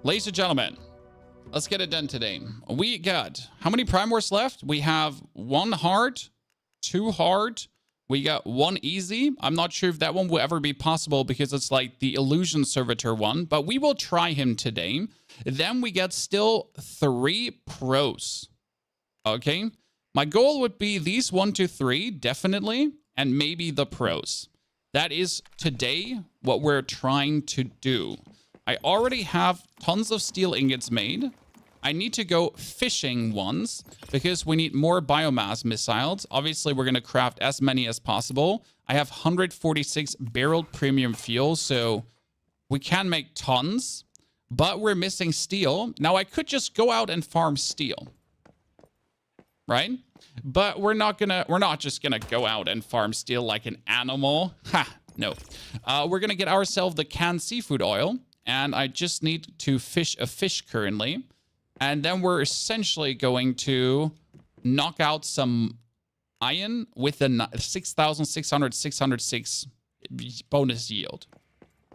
Ladies and gentlemen, let's get it done today. We got how many Primors left? We have 1 hard, 2 hard. We got 1 easy. I'm not sure if that one will ever be possible because it's like the Illusion Servitor one, but we will try him today. Then we get still 3 pros. Okay. My goal would be these 1, 2, 3, definitely, and maybe the pros. That is today what we're trying to do. I already have tons of steel ingots made. I need to go fishing ones because we need more biomass missiles. Obviously, we're going to craft as many as possible. I have 146 barreled premium fuel, so we can make tons, but we're missing steel. Now, I could just go out and farm steel, right? But we're not just gonna go out and farm steel like an animal. Ha, no. We're gonna get ourselves the canned seafood oil, and I just need to fish a fish currently. And then we're essentially going to knock out some iron with a 6,606 bonus yield.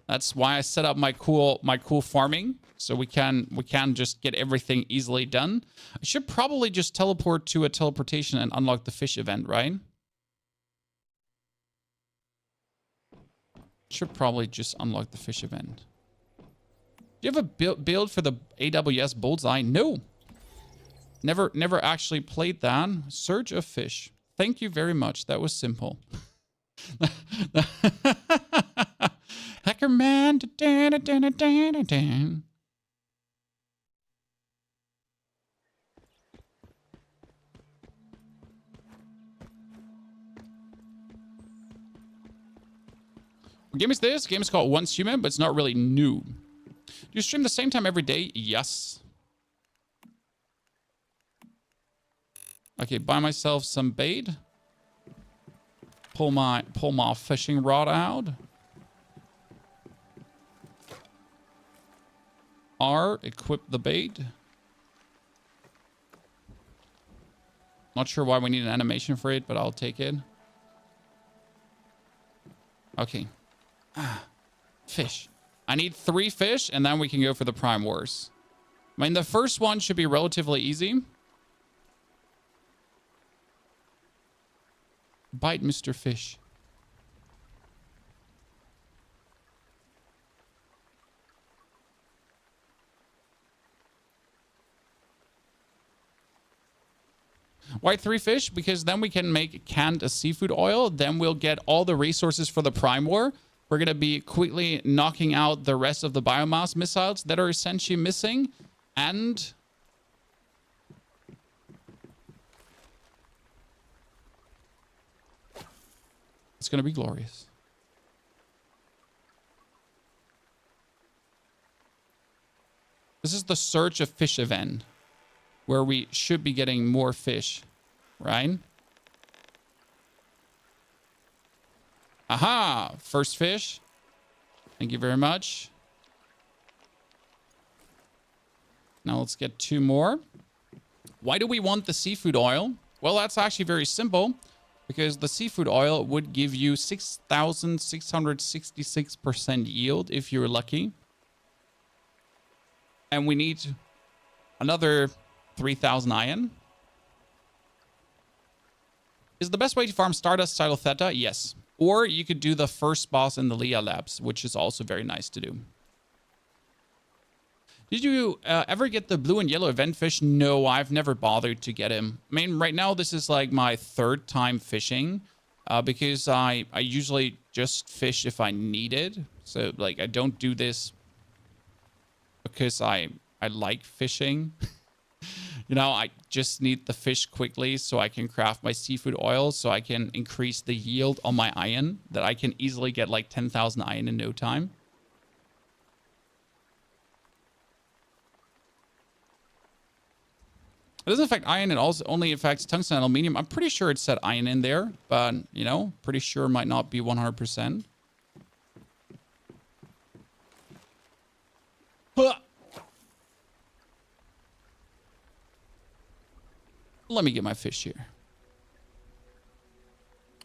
That's why I set up my cool farming, so we can just get everything easily done. I should probably just teleport to a teleportation and unlock the fish event, right? Should probably just unlock the fish event. Do you have a build for the AWS Bullseye? No. Never actually played that. Surge of fish. Thank you very much. That was simple. Hacker man. What game is this? The game is called Once Human, but it's not really new. Do you stream the same time every day? Yes. Okay, buy myself some bait. Pull my fishing rod out. R, equip the bait. Not sure why we need an animation for it, but I'll take it. Okay. Fish. I need 3 fish, and then we can go for the Prime Wars. I mean, the first one should be relatively easy. Bite Mr. Fish. Why 3 fish? Because then we can make canned seafood oil. Then we'll get all the resources for the Prime War. We're going to be quickly knocking out the rest of the biomass missiles that are essentially missing. And it's going to be glorious. This is the Search of Fish event, where we should be getting more fish, right? Aha! First fish. Thank you very much. Now let's get 2 more. Why do we want the seafood oil? Well, that's actually very simple. Because the seafood oil would give you 6,666% yield if you're lucky. And we need another 3,000 iron. Is the best way to farm Stardust Cycle Theta? Yes. Or you could do the first boss in the Leah Labs, which is also very nice to do. Did you ever get the blue and yellow event fish? No, I've never bothered to get him. I mean, right now, this is like my 3rd time fishing because I usually just fish if I need it. So, like, I don't do this because I like fishing. You know, I just need the fish quickly so I can craft my seafood oil so I can increase the yield on my iron that I can easily get like 10,000 iron in no time. It doesn't affect iron. It also only affects tungsten and aluminium. I'm pretty sure it said iron in there, but, you know, pretty sure it might not be 100%. Let me get my fish here.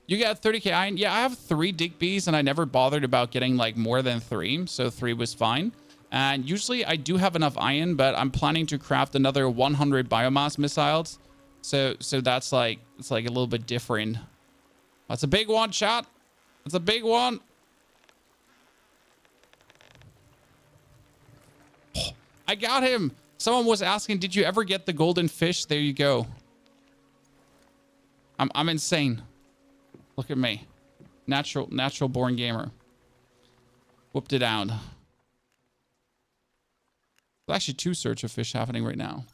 You got 30k iron? Yeah, I have 3 Digbees, and I never bothered about getting, like, more than 3, so 3 was fine. And usually I do have enough iron, but I'm planning to craft another 100 biomass missiles. So that's like, it's like a little bit different. That's a big one, chat. That's a big one. Oh, I got him. Someone was asking, did you ever get the golden fish? There you go. I'm insane. Look at me. Natural born gamer. Whooped it out. There's actually 2 search of fish happening right now.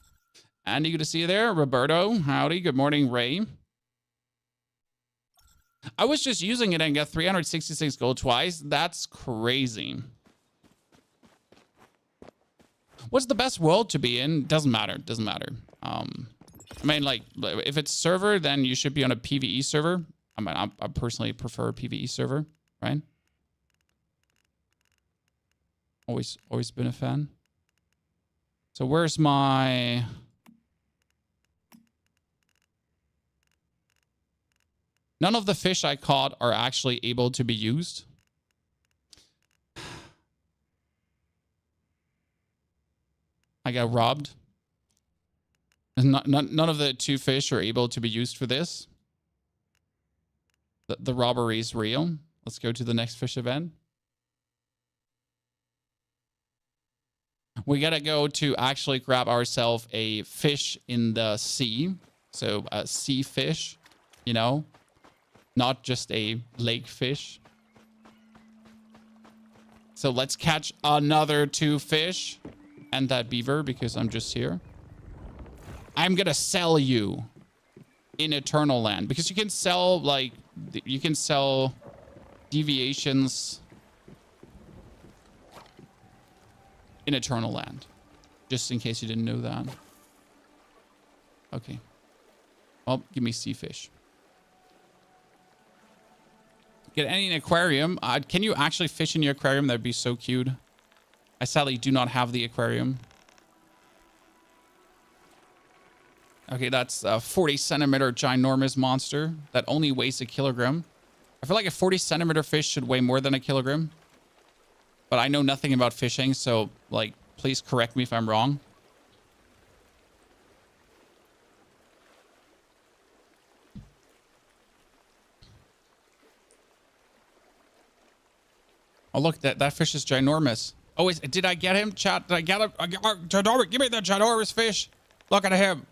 Andy, good to see you there. Roberto, howdy. Good morning, Ray. I was just using it and got 366 gold twice. That's crazy. What's the best world to be in? Doesn't matter. Doesn't matter. I mean, like, if it's server, then you should be on a PvE server. I mean, I personally prefer a PvE server, right? Always been a fan. So where's my... None of the fish I caught are actually able to be used. I got robbed. None of the 2 fish are able to be used for this. The robbery is real. Let's go to the next fish event. We gotta go to actually grab ourselves a fish in the sea. So a sea fish, you know, not just a lake fish. So let's catch another 2 fish and that beaver because I'm just here. I'm gonna sell you in Eternal Land because you can sell, like, you can sell deviations in Eternal Land, just in case you didn't know that. Okay. Oh, give me sea fish. Get any in aquarium. Can you actually fish in your aquarium? That'd be so cute. I sadly do not have the aquarium. Okay, that's a 40 centimeter ginormous monster that only weighs a kilogram. I feel like a 40 centimeter fish should weigh more than a kilogram. But I know nothing about fishing, so, like, please correct me if I'm wrong. Oh, look, that fish is ginormous. Oh, did I get him, chat? Did I get him? Ginormous, give me the ginormous fish. Look at him.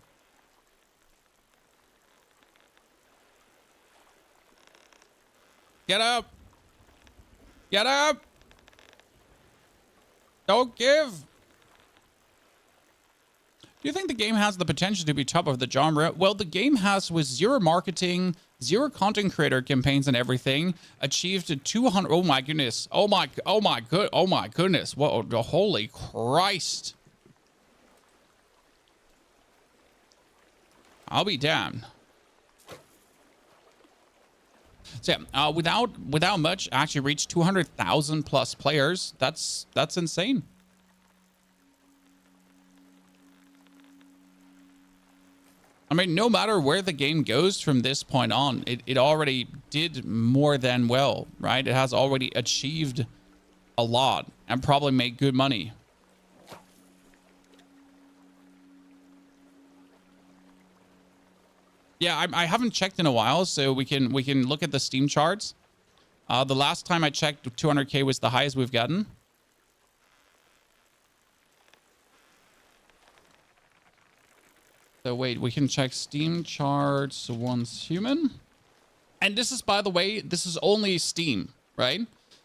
Get up. Get up. Don't give. Do you think the game has the potential to be top of the genre? Well, the game has, with 0 marketing, 0 content creator campaigns and everything, achieved a 200. Oh my goodness. Oh my goodness. Whoa, holy Christ. I'll be damned. So yeah, without much, actually reached 200,000 plus players. That's insane. I mean, no matter where the game goes from this point on, it already did more than well, right? It has already achieved a lot and probably made good money. Yeah, I haven't checked in a while, so we can look at the Steam charts. The last time I checked, 200K was the highest we've gotten. So wait, we can check Steam charts once human. And this is, by the way, this is only Steam, right?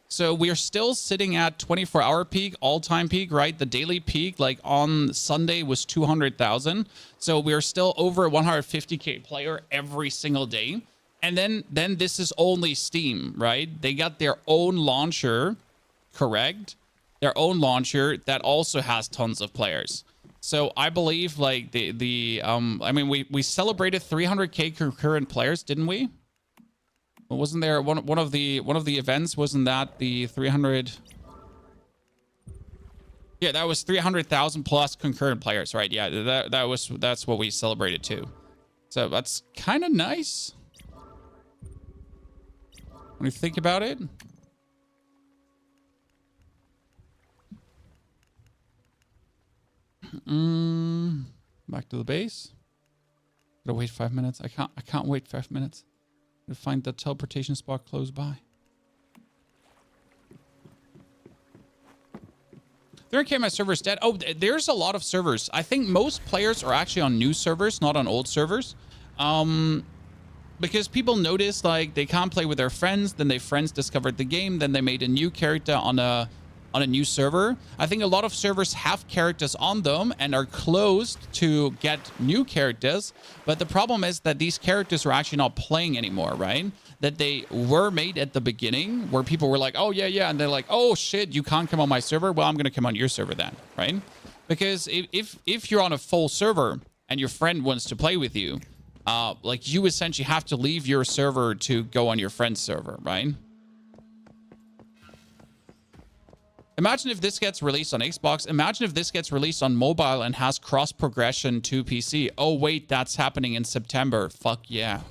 So we are still sitting at 24-hour peak, all-time peak, right? The daily peak, like on Sunday, was 200,000. So we are still over 150K player every single day. And then this is only Steam, right? They got their own launcher, correct? Their own launcher that also has tons of players. So I believe, like, I mean, we celebrated 300K concurrent players, didn't we? Wasn't there one of the events? Wasn't that the 300? Yeah, that was 300,000 plus concurrent players, right? Yeah, that's what we celebrated too. So that's kind of nice when you think about it. Back to the base. Gotta wait 5 minutes. I can't wait 5 minutes. Gotta find the teleportation spot close by. 300k, my server's dead. Oh, there's a lot of servers. I think most players are actually on new servers, not on old servers. Because people noticed like they can't play with their friends, then their friends discovered the game, then they made a new character on a new server. I think a lot of servers have characters on them and are closed to get new characters, but the problem is that these characters are actually not playing anymore, right? That they were made at the beginning where people were like, oh yeah, and they're like, oh shit, you can't come on my server. Well, I'm gonna come on your server then, right? Because if you're on a full server and your friend wants to play with you, like you essentially have to leave your server to go on your friend's server, right? Imagine if this gets released on Xbox. Imagine if this gets released on mobile and has cross progression to PC. Oh wait, that's happening in September. Fuck yeah.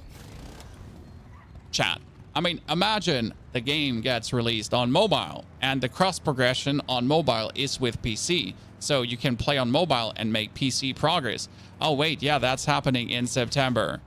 Chat. I mean, imagine the game gets released on mobile and the cross progression on mobile is with PC. So you can play on mobile and make PC progress. Oh wait, yeah, that's happening in September.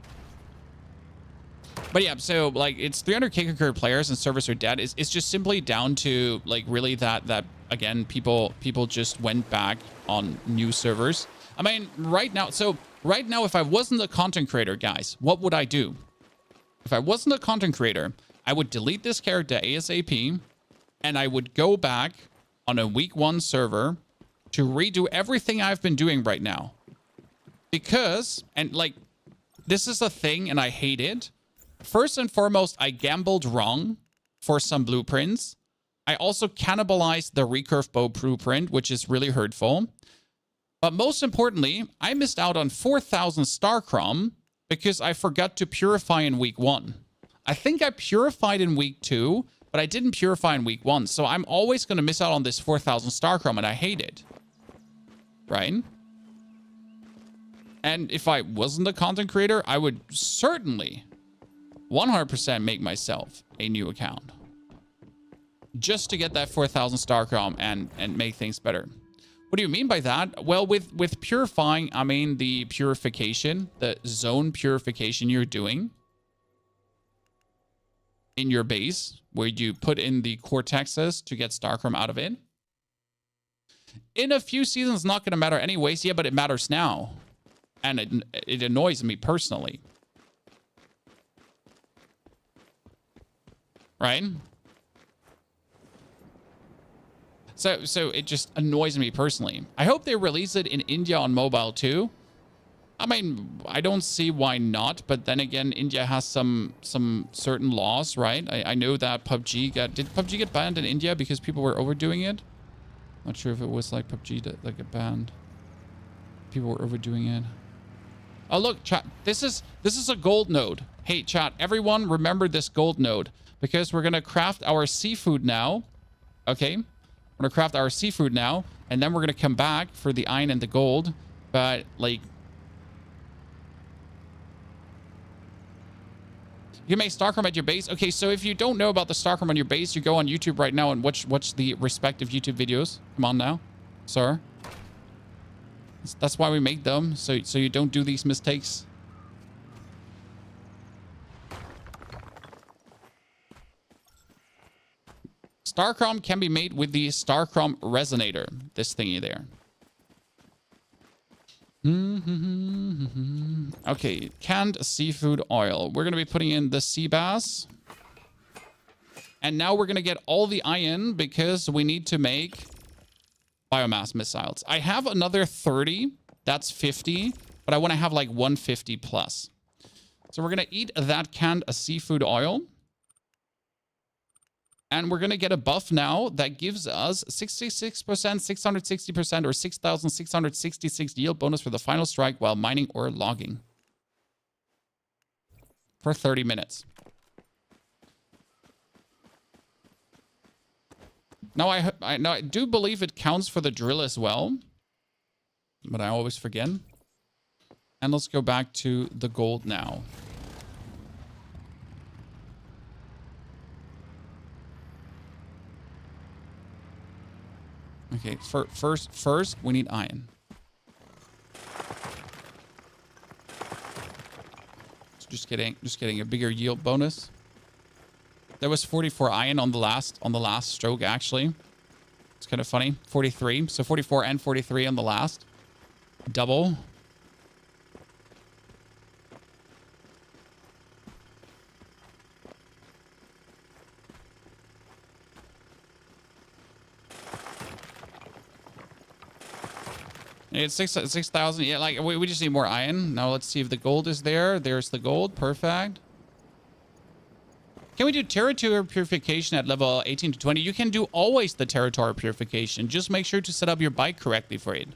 But yeah, so like it's 300k concurrent players and servers are dead. It's just simply down to like really that again, people just went back on new servers. I mean, right now, if I wasn't a content creator, guys, what would I do? If I wasn't a content creator, I would delete this character ASAP and I would go back on a week 1 server to redo everything I've been doing right now. Because, and like, this is a thing and I hate it. First and foremost, I gambled wrong for some blueprints. I also cannibalized the recurve bow blueprint, which is really hurtful. But most importantly, I missed out on 4,000 star crom because I forgot to purify in week 1. I think I purified in week 2, but I didn't purify in week 1. So I'm always going to miss out on this 4,000 star crom and I hate it. Right? And if I wasn't a content creator, I would certainly 100% make myself a new account just to get that 4,000 star crom and make things better. What do you mean by that? Well, with purifying, I mean the purification, the zone purification you're doing in your base, where you put in the cortexes to get star crom out of it. In a few seasons, it's not going to matter anyways. Yeah, but it matters now. And it annoys me personally. Right? So it just annoys me personally. I hope they release it in India on mobile too. I mean, I don't see why not, but then again, India has some certain laws, right? I know that did PUBG get banned in India because people were overdoing it? Not sure if it was like PUBG that like get banned. People were overdoing it. Oh look, chat, this is a gold node. Hey chat, everyone remember this gold node because we're gonna craft our seafood now. Okay? We're gonna craft our seafood now, and then we're gonna come back for the iron and the gold. But like, you can make Starcrom at your base. Okay, so if you don't know about the Starcrom on your base, you go on YouTube right now and watch the respective YouTube videos. Come on now, sir. That's why we make them, so you don't do these mistakes. Starcrom can be made with the Starcrom resonator, this thingy there. Okay, canned seafood oil. We're going to be putting in the sea bass. And now we're going to get all the iron because we need to make biomass missiles. I have another 30. That's 50. But I want to have like 150 plus. So we're going to eat that canned seafood oil. And we're going to get a buff now that gives us 66%, 660%, or 6,666 yield bonus for the final strike while mining or logging. For 30 minutes. Now, I do believe it counts for the drill as well. But I always forget. And let's go back to the gold now. Okay, first we need iron. Just getting a bigger yield bonus. There was 44 iron on the last stroke, actually. It's kind of funny. 43. So 44 and 43 on the last. Double. It's 6,000. Yeah, like we just need more iron. Now let's see if the gold is there. There's the gold. Perfect. Can we do territory purification at level 18 to 20? You can do always the territory purification. Just make sure to set up your bike correctly for it.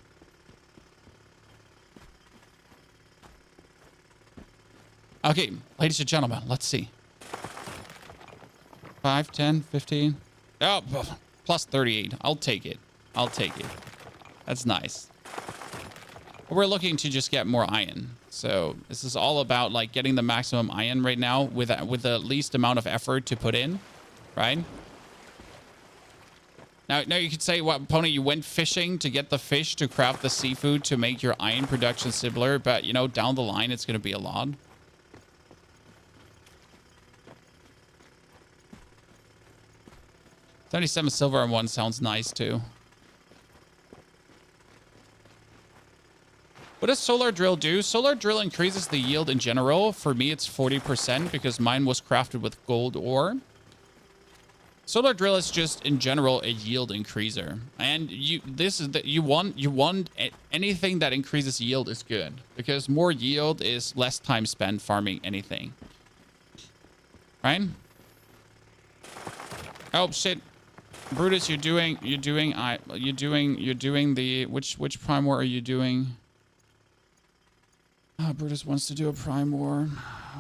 Okay, ladies and gentlemen, let's see. 5, 10, 15. Oh, plus 38. I'll take it. I'll take it. That's nice. We're looking to just get more iron. So this is all about like getting the maximum iron right now with the least amount of effort to put in, right? Now you could say, what, Pony, you went fishing to get the fish to craft the seafood to make your iron production similar, but you know, down the line it's going to be a lot. $77 silver and 1 sounds nice too. What does Solar Drill do? Solar Drill increases the yield in general. For me, it's 40% because mine was crafted with gold ore. Solar Drill is just, in general, a yield increaser. And you want anything that increases yield is good. Because more yield is less time spent farming anything. Right? Oh, shit. Brutus, you're doing the... Which Prime War are you doing? Brutus wants to do a Prime War.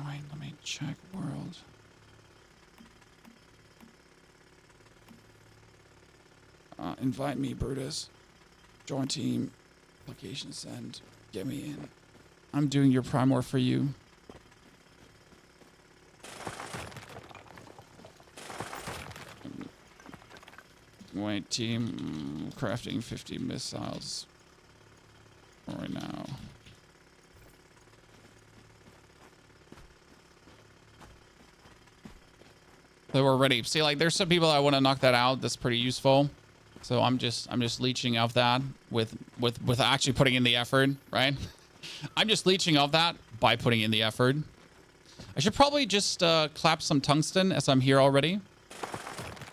Wait, let me check world. Invite me, Brutus. Join team. Application send. Get me in. I'm doing your Prime War for you. Wait, team. Crafting 50 missiles. Right now. So we're ready. See, like, there's some people that want to knock that out. That's pretty useful. So I'm just leeching off that with actually putting in the effort, right? I'm just leeching off that by putting in the effort. I should probably just clap some tungsten as I'm here already.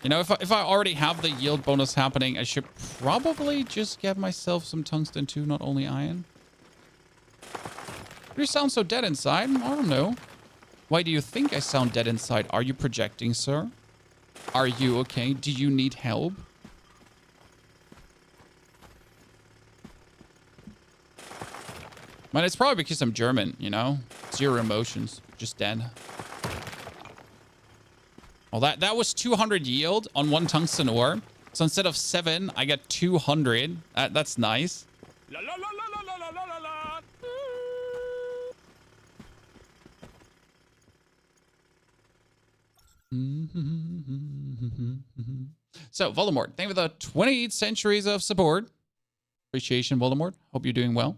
You know, if I already have the yield bonus happening, I should probably just get myself some tungsten too, not only iron. You sound so dead inside. I don't know. Why do you think I sound dead inside? Are you projecting, sir? Are you okay? Do you need help? Man, it's probably because I'm German, you know? Zero emotions. Just dead. Well, that was 200 yield on 1 tungsten ore. So instead of 7, I get 200. That's nice. La, la, la, la, la, la, la, la. So, Voldemort, thank you for the 28 centuries of support. Appreciation, Voldemort. Hope you're doing well.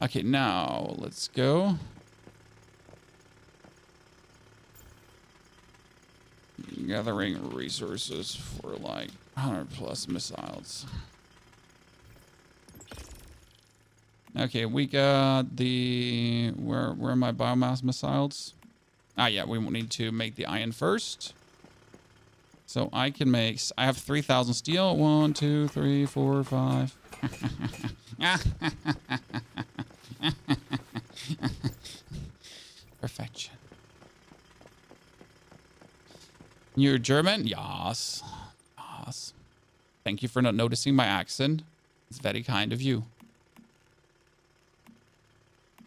Okay, now let's go. Gathering resources for like 100 plus missiles. Okay, we got the... Where are my biomass missiles? Ah, yeah, we need to make the iron first. So I can make... I have 3,000 steel. 1, 2, 3, 4, 5. Perfection. You're German? Yes. Yes. Thank you for not noticing my accent. It's very kind of you.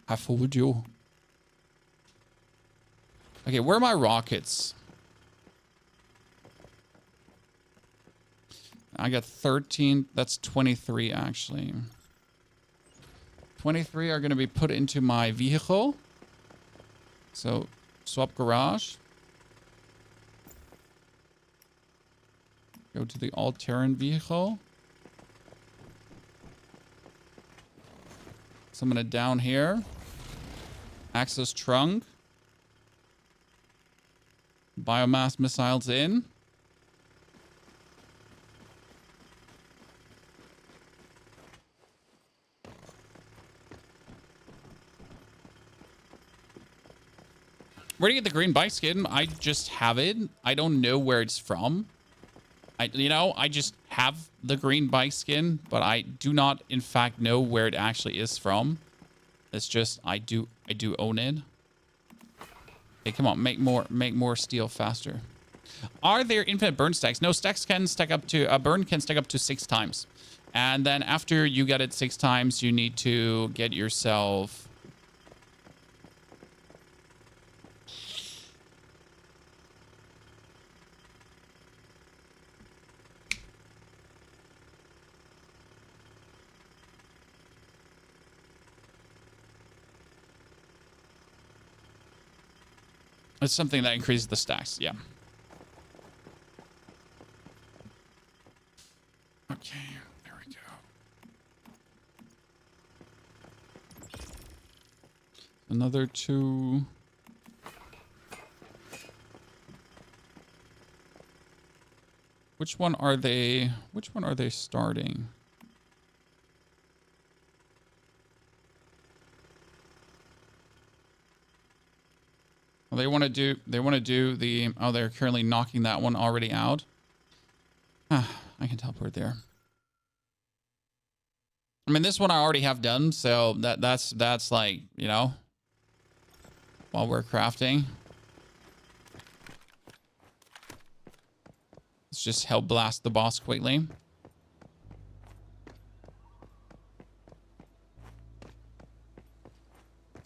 I fooled you. Okay, where are my rockets? I got 13. That's 23, actually. 23 are going to be put into my vehicle. So, swap garage. Go to the all-terrain vehicle. Summon it down here. Access trunk. Biomass missiles in. Where do you get the green bike skin? I just have it. I don't know where it's from. I just have the green bike skin, but I do not, in fact, know where it actually is from. It's just I do own it. Hey, come on, make more steel faster. Are there infinite burn stacks? No, stacks can stack up to burn can stack up to 6 times, and then after you get it 6 times, you need to get yourself. It's something that increases the stacks, yeah. Okay, there we go. Another 2. Which one are they starting? Well, they want to do the, oh, they're currently knocking that one already out. I can teleport there. I mean, this one I already have done, so that's like, you know, while we're crafting. Let's just help blast the boss quickly.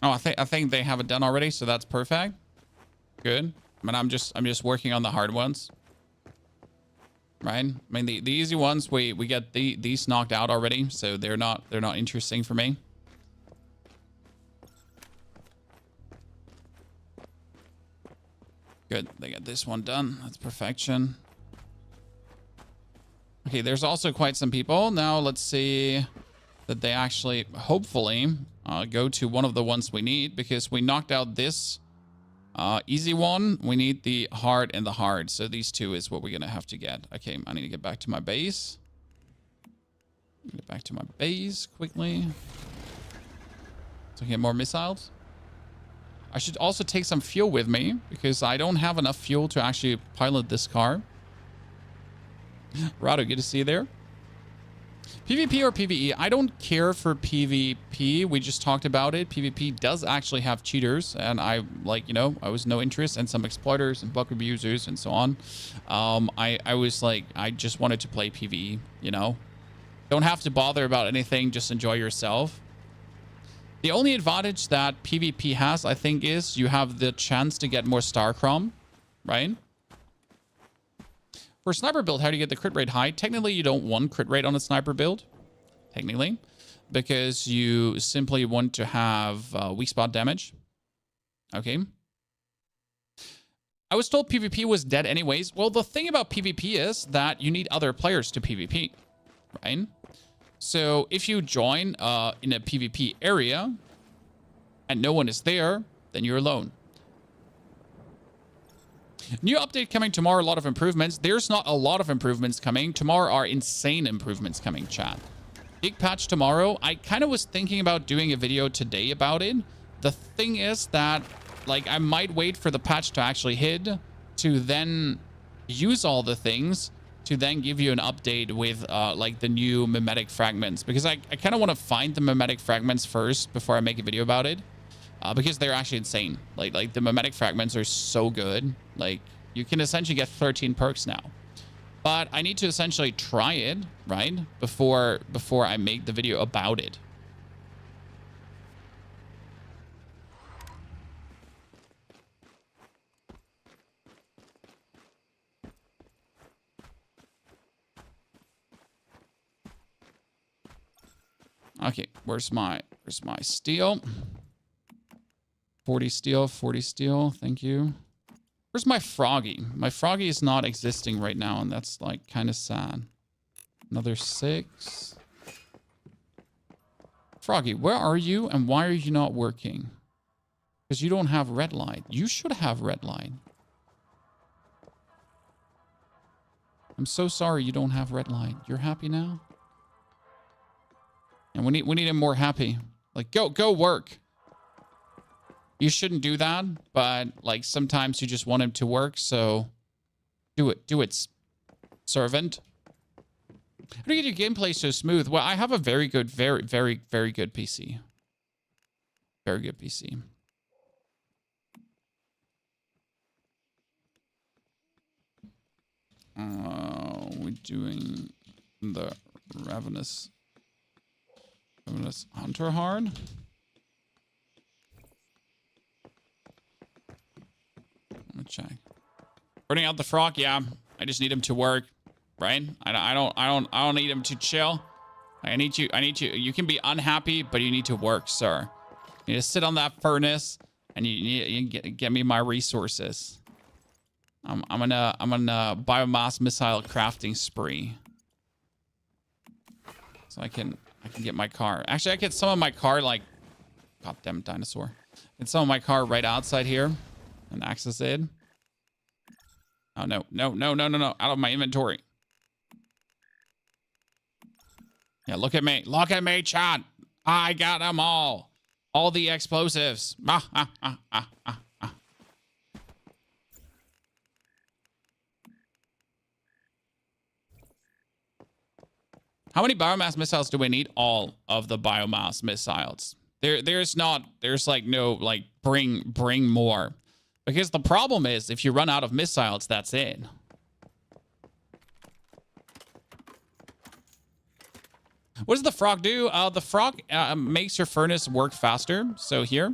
Oh, I think they have it done already, so that's perfect. Good. I mean, I'm just working on the hard ones. Right? I mean, the easy ones we get these knocked out already, so they're not interesting for me. Good. They got this one done. That's perfection. Okay, there's also quite some people. Now let's see that they actually hopefully go to one of the ones we need, because we knocked out this easy one. We need the hard and the hard. So these 2 is what we're going to have to get. Okay, I need to get back to my base. Get back to my base quickly. So get more missiles. I should also take some fuel with me, because I don't have enough fuel to actually pilot this car. Rado, good to see you there. PvP or PvE? I don't care for PvP. We just talked about it. PvP does actually have cheaters, and I was no interest, and some exploiters and bug abusers and so on. I was like, I just wanted to play PvE, you know? Don't have to bother about anything. Just enjoy yourself. The only advantage that PvP has, I think, is you have the chance to get more star chrome, right? For sniper build, how do you get the crit rate high? Technically, you don't want crit rate on a sniper build. Technically. Because you simply want to have weak spot damage. Okay. I was told PvP was dead anyways. Well, the thing about PvP is that you need other players to PvP. Right? So if you join in a PvP area and no one is there, then you're alone. New update coming tomorrow, a lot of improvements. There's not a lot of improvements coming. Tomorrow are insane improvements coming, chat. Big patch tomorrow. I kind of was thinking about doing a video today about it. The thing is that, like, I might wait for the patch to actually hit to then use all the things to then give you an update with, like, the new mimetic fragments. Because I kind of want to find the mimetic fragments first before I make a video about it. Because they're actually insane. Like the mimetic fragments are so good. Like, you can essentially get 13 perks now. But I need to essentially try it, right? Before I make the video about it. Okay, where's my steel? 40 steel, 40 steel. Thank you. Where's my froggy? My froggy is not existing right now, and that's, like, kind of sad. Another 6. Froggy, where are you and why are you not working? Because you don't have red light. You should have red light. I'm so sorry you don't have red light. You're happy now? And we need him more happy. Like, go work. You shouldn't do that, but like sometimes you just want him to work, so do it, servant. How do you get your gameplay so smooth? Well, I have a very good, very good PC. Very good PC. We're doing the Ravenous Hunter hard. Let me check. Burning out the frog, yeah. I just need him to work, right? I don't need him to chill. I need you. You can be unhappy, but you need to work, sir. You need to sit on that furnace, and you get me my resources. I'm gonna biomass missile crafting spree, so I can get my car. Actually, I get some of my car like, goddamn dinosaur. Get some of my car right outside here, and access it. Oh no! Out of my inventory. Yeah, look at me, chat. I got them all the explosives. How many biomass missiles do we need? All of the biomass missiles. There's like no like bring more. Because the problem is if you run out of missiles, that's it. What does the frog do? The frog makes your furnace work faster. So here,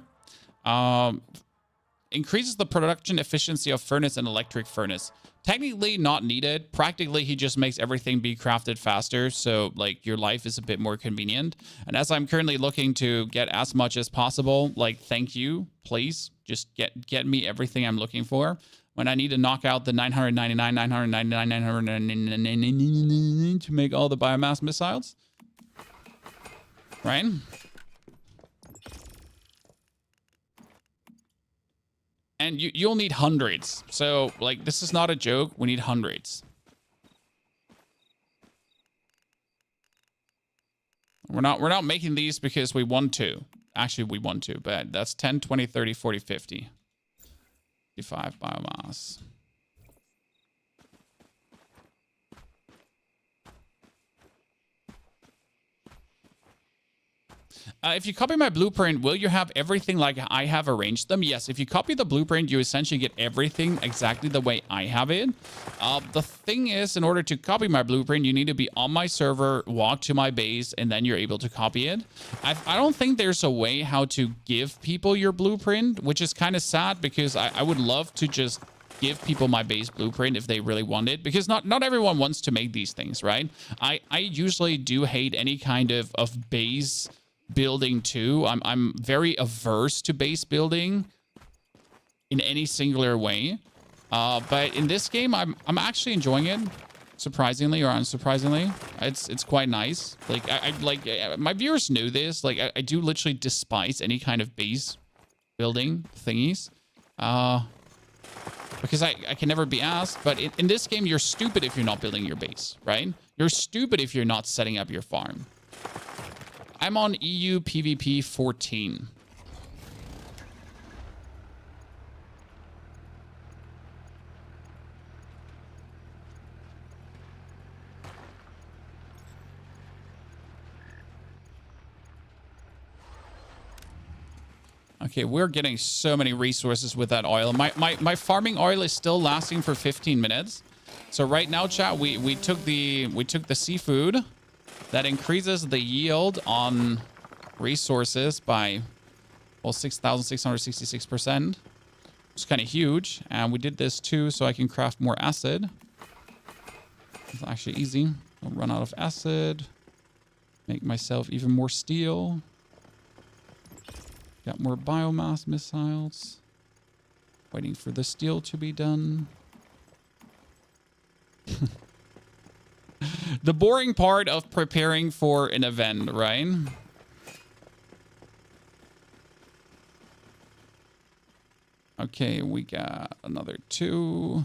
increases the production efficiency of furnace and electric furnace. Technically not needed. Practically, he just makes everything be crafted faster. So like your life is a bit more convenient. And as I'm currently looking to get as much as possible, like, thank you, please just get me everything I'm looking for. When I need to knock out the 999 to make all the biomass missiles. Right? And you'll need hundreds. So, like, this is not a joke. We need hundreds. We're not making these because we want to. Actually, we want to, but that's 10, 20, 30, 40, 50. 55 biomass. If you copy my blueprint, will you have everything like I have arranged them? Yes, if you copy the blueprint, you essentially get everything exactly the way I have it. The thing is, in order to copy my blueprint, you need to be on my server, walk to my base, and then you're able to copy it. I don't think there's a way how to give people your blueprint, which is kind of sad because I would love to just give people my base blueprint if they really want it, because not everyone wants to make these things, right? I usually do hate any kind of base building too. I'm very averse to base building in any singular way. But in this game, I'm actually enjoying it, surprisingly or unsurprisingly. It's quite nice. Like I like my viewers knew this. Like I do literally despise any kind of base building thingies. Because I can never be asked. But in this game, you're stupid if you're not building your base, right? You're stupid if you're not setting up your farm. I'm on EU PvP 14. Okay, we're getting so many resources with that oil. My farming oil is still lasting for 15 minutes. So right now, chat, we took the seafood. That increases the yield on resources by, well, 6,666%. It's kind of huge. And we did this too so I can craft more acid. It's actually easy. I'll run out of acid. Make myself even more steel. Got more biomass missiles. Waiting for the steel to be done. The boring part of preparing for an event, right? Okay, we got another 2.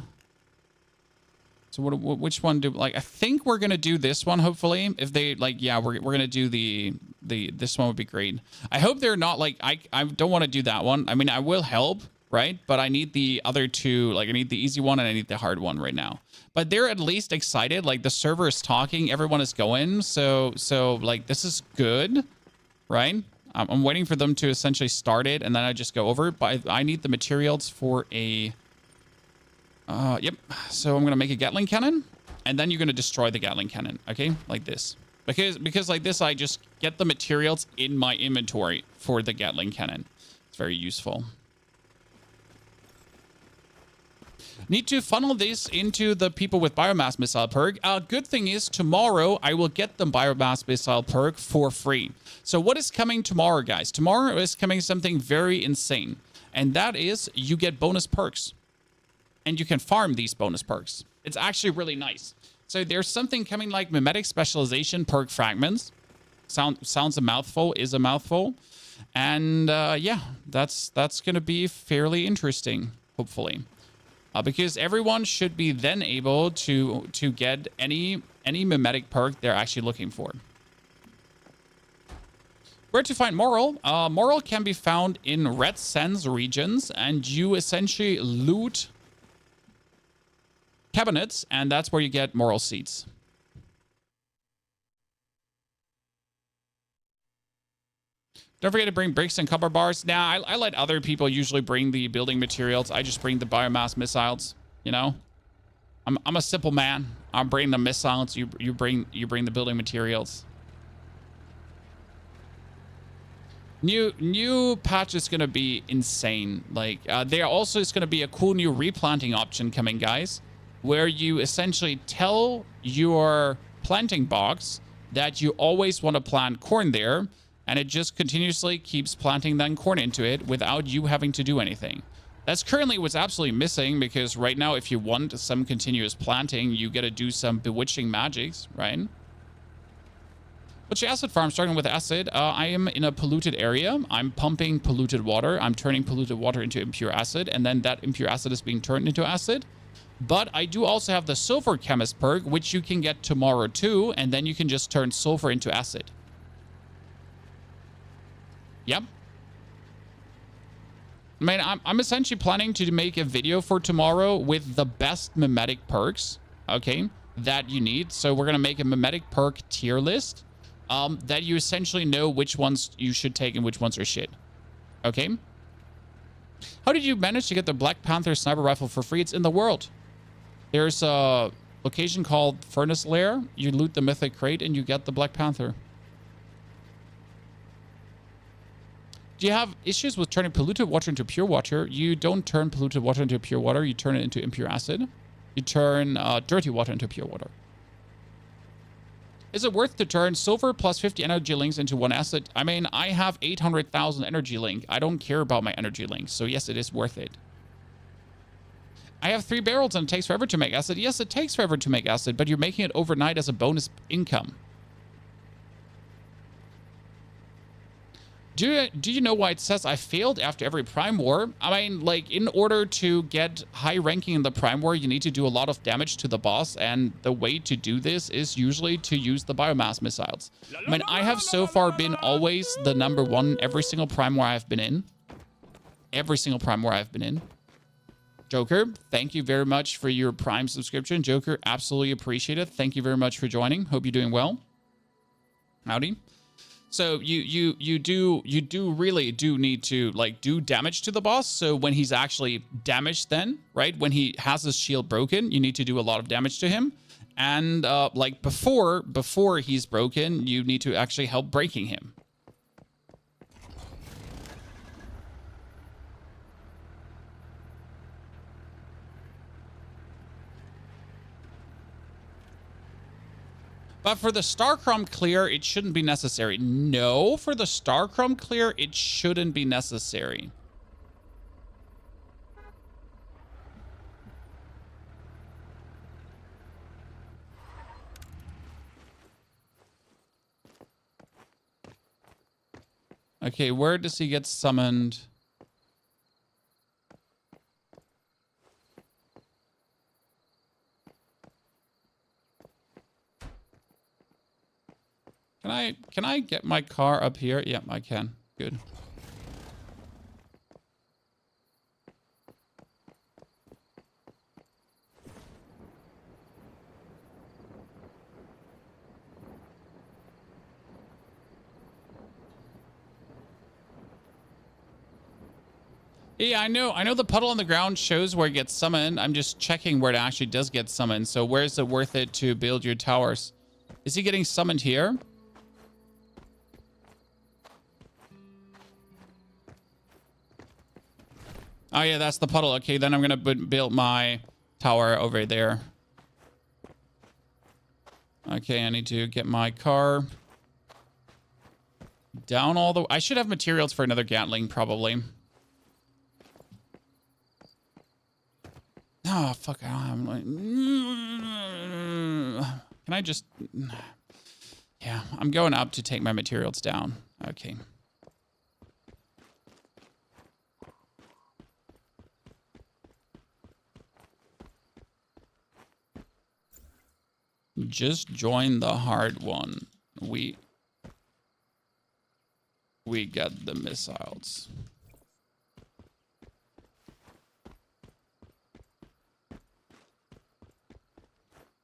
So which one do, like, I think we're going to do this one, hopefully. If they, like, yeah, we're going to do this one would be great. I hope they're not, like, I don't want to do that one. I mean, I will help, right? But I need the other 2, like, I need the easy one and I need the hard one right now. But they're at least excited. Like, the server is talking, everyone is going. So like, this is good, right? I'm waiting for them to essentially start it, and then I just go over it. But I need the materials for a... yep. So I'm going to make a Gatling cannon, and then you're going to destroy the Gatling cannon, okay? Like this. Because like this, I just get the materials in my inventory for the Gatling cannon. It's very useful. Need to funnel this into the people with biomass missile perk. Good thing is tomorrow I will get the biomass missile perk for free. So what is coming tomorrow, guys? Tomorrow is coming something very insane. And that is you get bonus perks. And you can farm these bonus perks. It's actually really nice. So there's something coming like mimetic specialization perk fragments. Sounds a mouthful, is a mouthful. And yeah, that's going to be fairly interesting, hopefully. Because everyone should be then able to get any mimetic perk they're actually looking for. Where to find Moral? Moral can be found in Red Sands regions, and you essentially loot cabinets, and that's where you get Moral seeds. Don't forget to bring bricks and copper bars. Now, I let other people usually bring the building materials. I just bring the biomass missiles, you know? I'm a simple man. I'm bringing the missiles. You bring the building materials. New patch is going to be insane. Like, there also is going to be a cool new replanting option coming, guys, where you essentially tell your planting box that you always want to plant corn there, and it just continuously keeps planting then corn into it without you having to do anything. That's currently what's absolutely missing, because right now, if you want some continuous planting, you got to do some bewitching magics, right? What's your acid farm? Starting with acid. I am in a polluted area. I'm pumping polluted water. I'm turning polluted water into impure acid, and then that impure acid is being turned into acid. But I do also have the sulfur chemist perk, which you can get tomorrow too, and then you can just turn sulfur into acid. Yep. I mean, I'm essentially planning to make a video for tomorrow with the best mimetic perks, okay, that you need. So we're going to make a mimetic perk tier list that you essentially know which ones you should take and which ones are shit, okay? How did you manage to get the Black Panther sniper rifle for free? It's in the world. There's a location called Furnace Lair. You loot the mythic crate and you get the Black Panther. Do you have issues with turning polluted water into pure water? You don't turn polluted water into pure water. You turn it into impure acid. You turn dirty water into pure water. Is it worth to turn silver plus 50 energy links into one acid? I mean, I have 800,000 energy link. I don't care about my energy links. So yes, it is worth it. I have 3 barrels and it takes forever to make acid. Yes, it takes forever to make acid, but you're making it overnight as a bonus income. Do you know why it says I failed after every Prime War? I mean, like, in order to get high ranking in the Prime War, you need to do a lot of damage to the boss, and the way to do this is usually to use the biomass missiles. I mean, I have so far been always the #1 every single Prime War I've been in. Every single Prime War I've been in. Joker, thank you very much for your Prime subscription. Joker, absolutely appreciate it. Thank you very much for joining. Hope you're doing well. Howdy. So you do really need to, like, do damage to the boss. So when he's actually damaged, then, right, when he has his shield broken, you need to do a lot of damage to him. And like before he's broken, you need to actually help breaking him. But for the Starchrome clear, it shouldn't be necessary. No, for the Starchrome clear, it shouldn't be necessary. Okay, where does he get summoned? Can I get my car up here? Yeah, I can. Good. Yeah, I know the puddle on the ground shows where it gets summoned. I'm just checking where it actually does get summoned. So where is it worth it to build your towers? Is he getting summoned here? Oh yeah, that's the puddle. Okay, then I'm gonna build my tower over there. Okay, I need to get my car down all the... I should have materials for another Gatling, probably. Oh, fuck. I'm like... Can I just... Yeah, I'm going up to take my materials down. Okay. Just join the hard one. We got the missiles.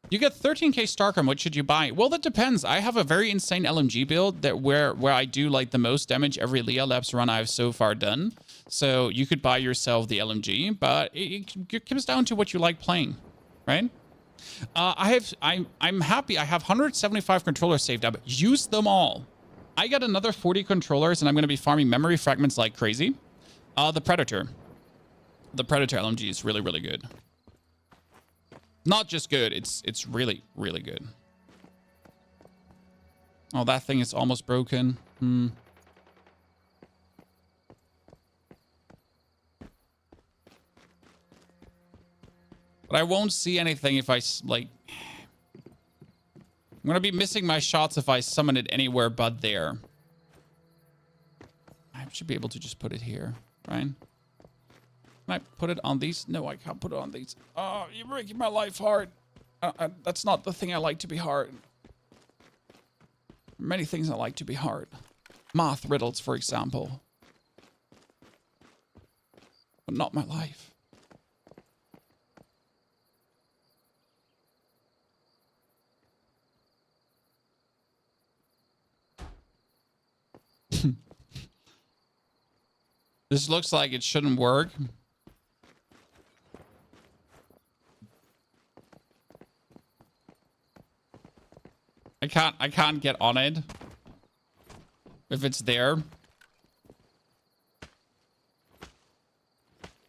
You get 13k Starcom. What should you buy? Well, that depends. I have a very insane LMG build that where I do like the most damage every Leah Labs run I've so far done. So you could buy yourself the LMG, but it comes down to what you like playing, right? I'm happy. I have 175 controllers saved up. Use them all. I got another 40 controllers, and I'm going to be farming memory fragments like crazy. The Predator LMG is really, really good. Not just good, it's really, really good. Oh, that thing is almost broken. But I won't see anything if I, like... I'm gonna be missing my shots if I summon it anywhere but there. I should be able to just put it here, right? Can I put it on these? No, I can't put it on these. Oh, you're making my life hard. That's not the thing I like to be hard. Many things I like to be hard. Moth riddles, for example. But not my life. This looks like it shouldn't work. I can't get on it. If it's there.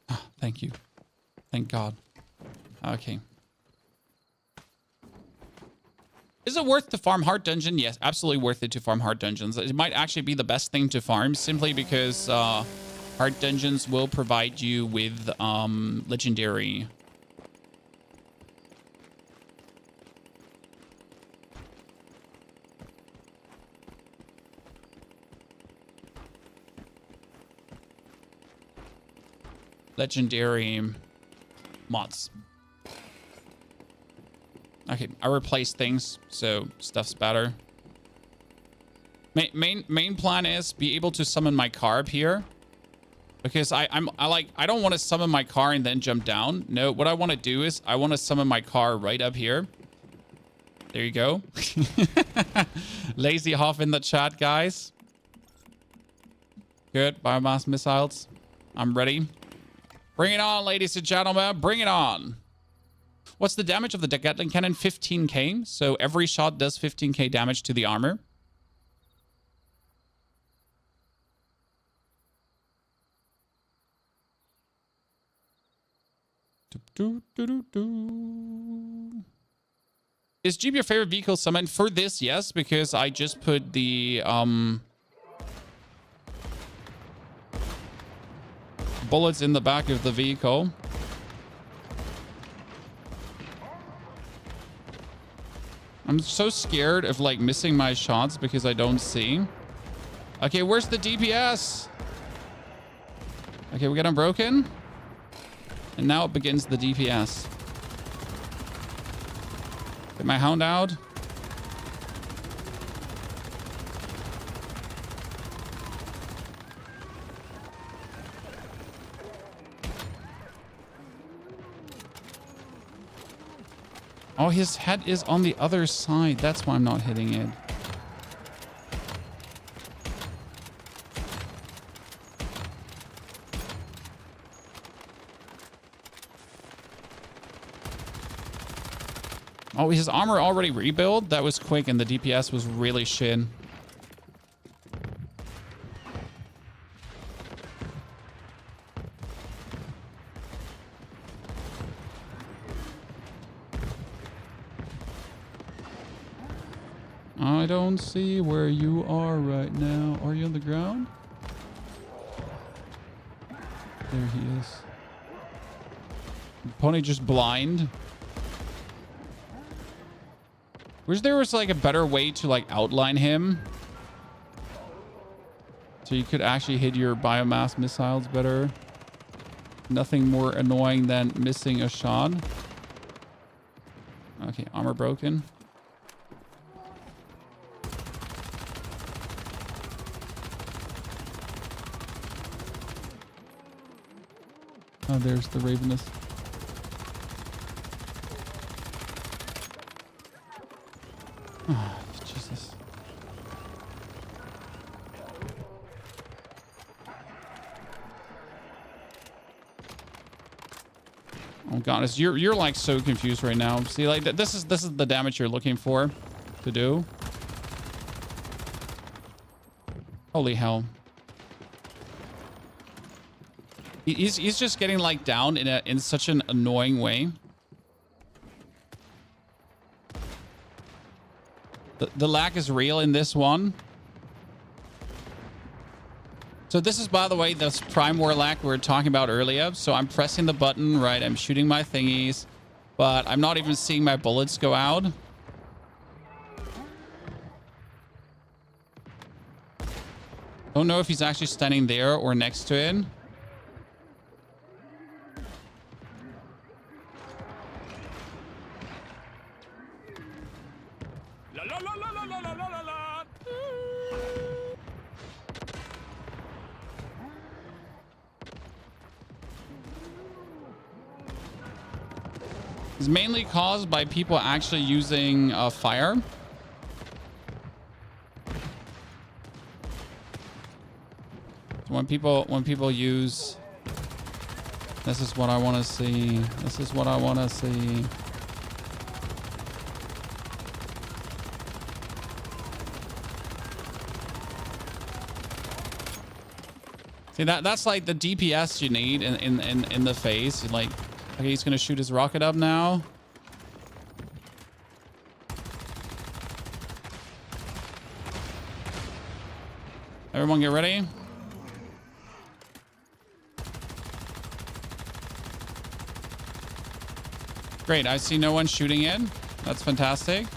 Oh, thank you. Thank God. Okay. Is it worth to farm Heart Dungeon? Yes, absolutely worth it to farm Heart Dungeons. It might actually be the best thing to farm simply because Heart Dungeons will provide you with legendary. Legendary mods. Okay, I replaced things, so stuff's better. Main plan is be able to summon my car up here. Because I don't want to summon my car and then jump down. No, what I want to do is I want to summon my car right up here. There you go. Lazy Hoff in the chat, guys. Good. Biomass missiles. I'm ready. Bring it on, ladies and gentlemen. Bring it on. What's the damage of the Gatling cannon? 15k. So every shot does 15k damage to the armor. Is Jeep your favorite vehicle summon? For this, yes, because I just put the bullets in the back of the vehicle. I'm so scared of like missing my shots because I don't see. Okay, where's the DPS? Okay, we got him broken. And now it begins the DPS. Get my hound out. Oh, his head is on the other side. That's why I'm not hitting it. Oh, his armor already rebuilt? That was quick, and the DPS was really shit. I don't see where you are right now. Are you on the ground? There he is. Pony just blind. Wish there was like a better way to like outline him, so you could actually hit your biomass missiles better. Nothing more annoying than missing a shot. Okay, armor broken. Oh, there's the Ravenous. Oh, Jesus. Oh god, you're like so confused right now. See, like this is the damage you're looking for to do. Holy hell. He's just getting like down in such an annoying way. The lag is real in this one. So this is, by the way, this Prime War lag we were talking about earlier. So I'm pressing the button, right? I'm shooting my thingies, but I'm not even seeing my bullets go out. Don't know if he's actually standing there or next to it. It's mainly caused by people actually using fire. So when people use, this is what I want to see. This is what I want to see. See, that's like the DPS you need in the face. Like, okay, he's gonna shoot his rocket up now. Everyone get ready. Great, I see no one shooting it. That's fantastic.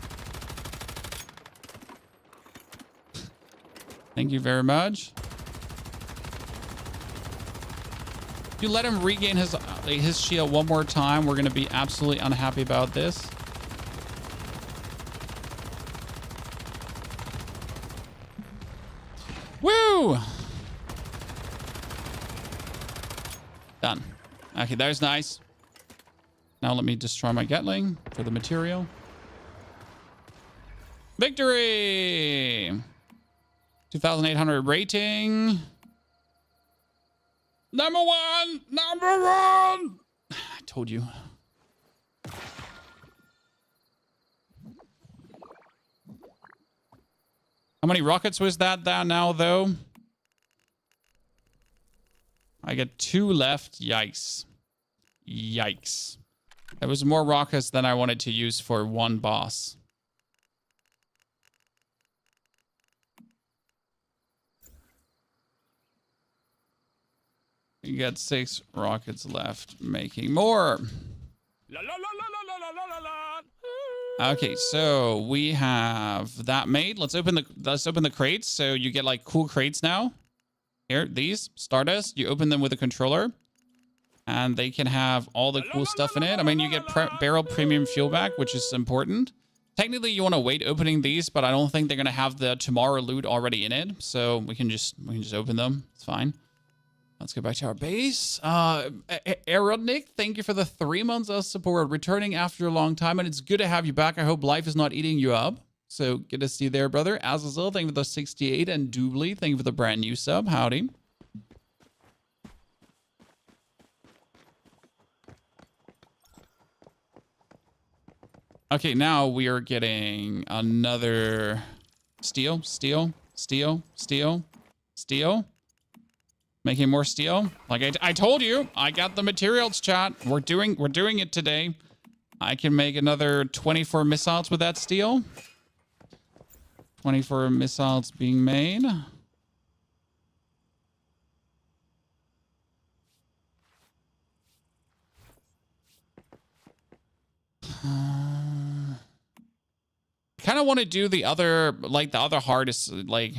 Thank you very much. If you let him regain his shield one more time, we're going to be absolutely unhappy about this. Woo! Done. Okay, that was nice. Now let me destroy my Gatling for the material. Victory! 2,800 rating. Number one! Number one! I told you. How many rockets was that down now, though? I get 2 left. Yikes. Yikes. That was more rockets than I wanted to use for one boss. You got 6 rockets left, making more. Okay, so we have that made. Let's open the crates. So you get like cool crates now. Here, these Stardust. You open them with a controller, and they can have all the cool stuff in it. I mean, you get barrel premium fuel back, which is important. Technically, you want to wait opening these, but I don't think they're gonna have the tomorrow loot already in it. So we can just open them. It's fine. Let's go back to our base. Nick, thank you for the 3 months of support. Returning after a long time, and it's good to have you back. I hope life is not eating you up. So good to see you there, brother. Azazel, thank you for the 68. And Doobly, thank you for the brand new sub. Howdy. Okay, now we are getting another steel. Making more steel. Like I told you, I got the materials, chat. We're doing it today. I can make another 24 missiles with that steel. 24 missiles being made. I kind of want to do the other, like the other hardest, like...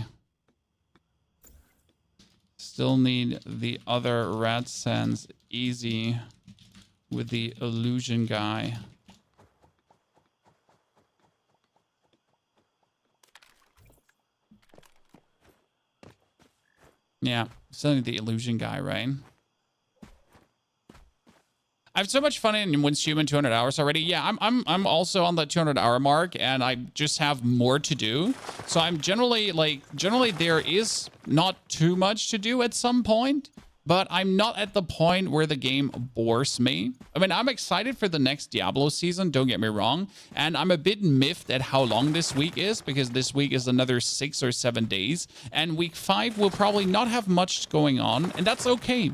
Still need the other rat sense easy with the illusion guy. Yeah, still need the illusion guy, right? I have so much fun in Wins Human 200 hours already. Yeah, I'm also on the 200 hour mark, and I just have more to do. So I'm generally there is not too much to do at some point, but I'm not at the point where the game bores me. I mean, I'm excited for the next Diablo season, don't get me wrong, and I'm a bit miffed at how long this week is, because this week is another 6 or 7 days, and week 5 will probably not have much going on, and that's okay.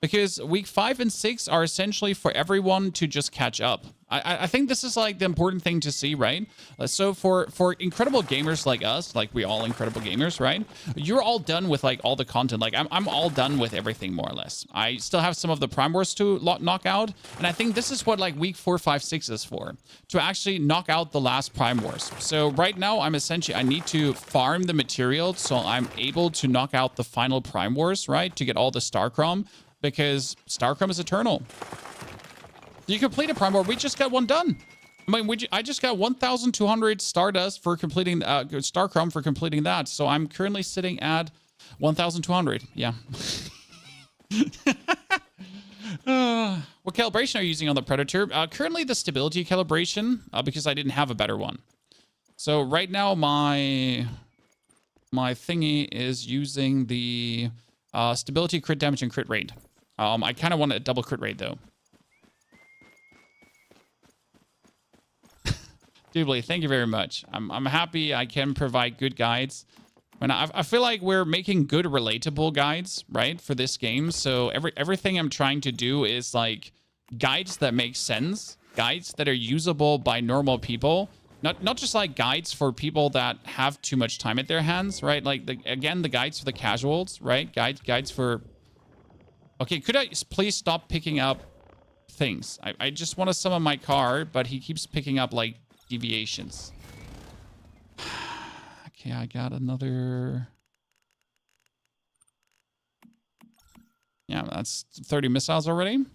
Because week 5 and 6 are essentially for everyone to just catch up. I think this is like the important thing to see, right? So for incredible gamers like us, like we all incredible gamers, right? You're all done with like all the content. Like I'm all done with everything more or less. I still have some of the Prime Wars to knock out. And I think this is what like week 4, 5, 6 is for. To actually knock out the last Prime Wars. So right now I need to farm the material so I'm able to knock out the final Prime Wars, right? To get all the Starcrom. Because Starcrom is eternal. You complete a Prime War. We just got one done. I mean, I just got 1,200 Stardust for completing Starcrom for completing that. So I'm currently sitting at 1,200. Yeah. What calibration are you using on the Predator? Currently the stability calibration, because I didn't have a better one. So right now my thingy is using the stability, crit damage, and crit rate. I kind of want a double crit rate, though. Doobly, thank you very much. I'm happy I can provide good guides. I feel like we're making good, relatable guides, right, for this game. So everything I'm trying to do is, like, guides that make sense. Guides that are usable by normal people. Not just, like, guides for people that have too much time at their hands, right? Like, again, the guides for the casuals, right? Guides for... Okay, could I please stop picking up things? I just want to summon my car, but he keeps picking up, like, deviations. Okay, I got another... Yeah, that's 30 missiles already.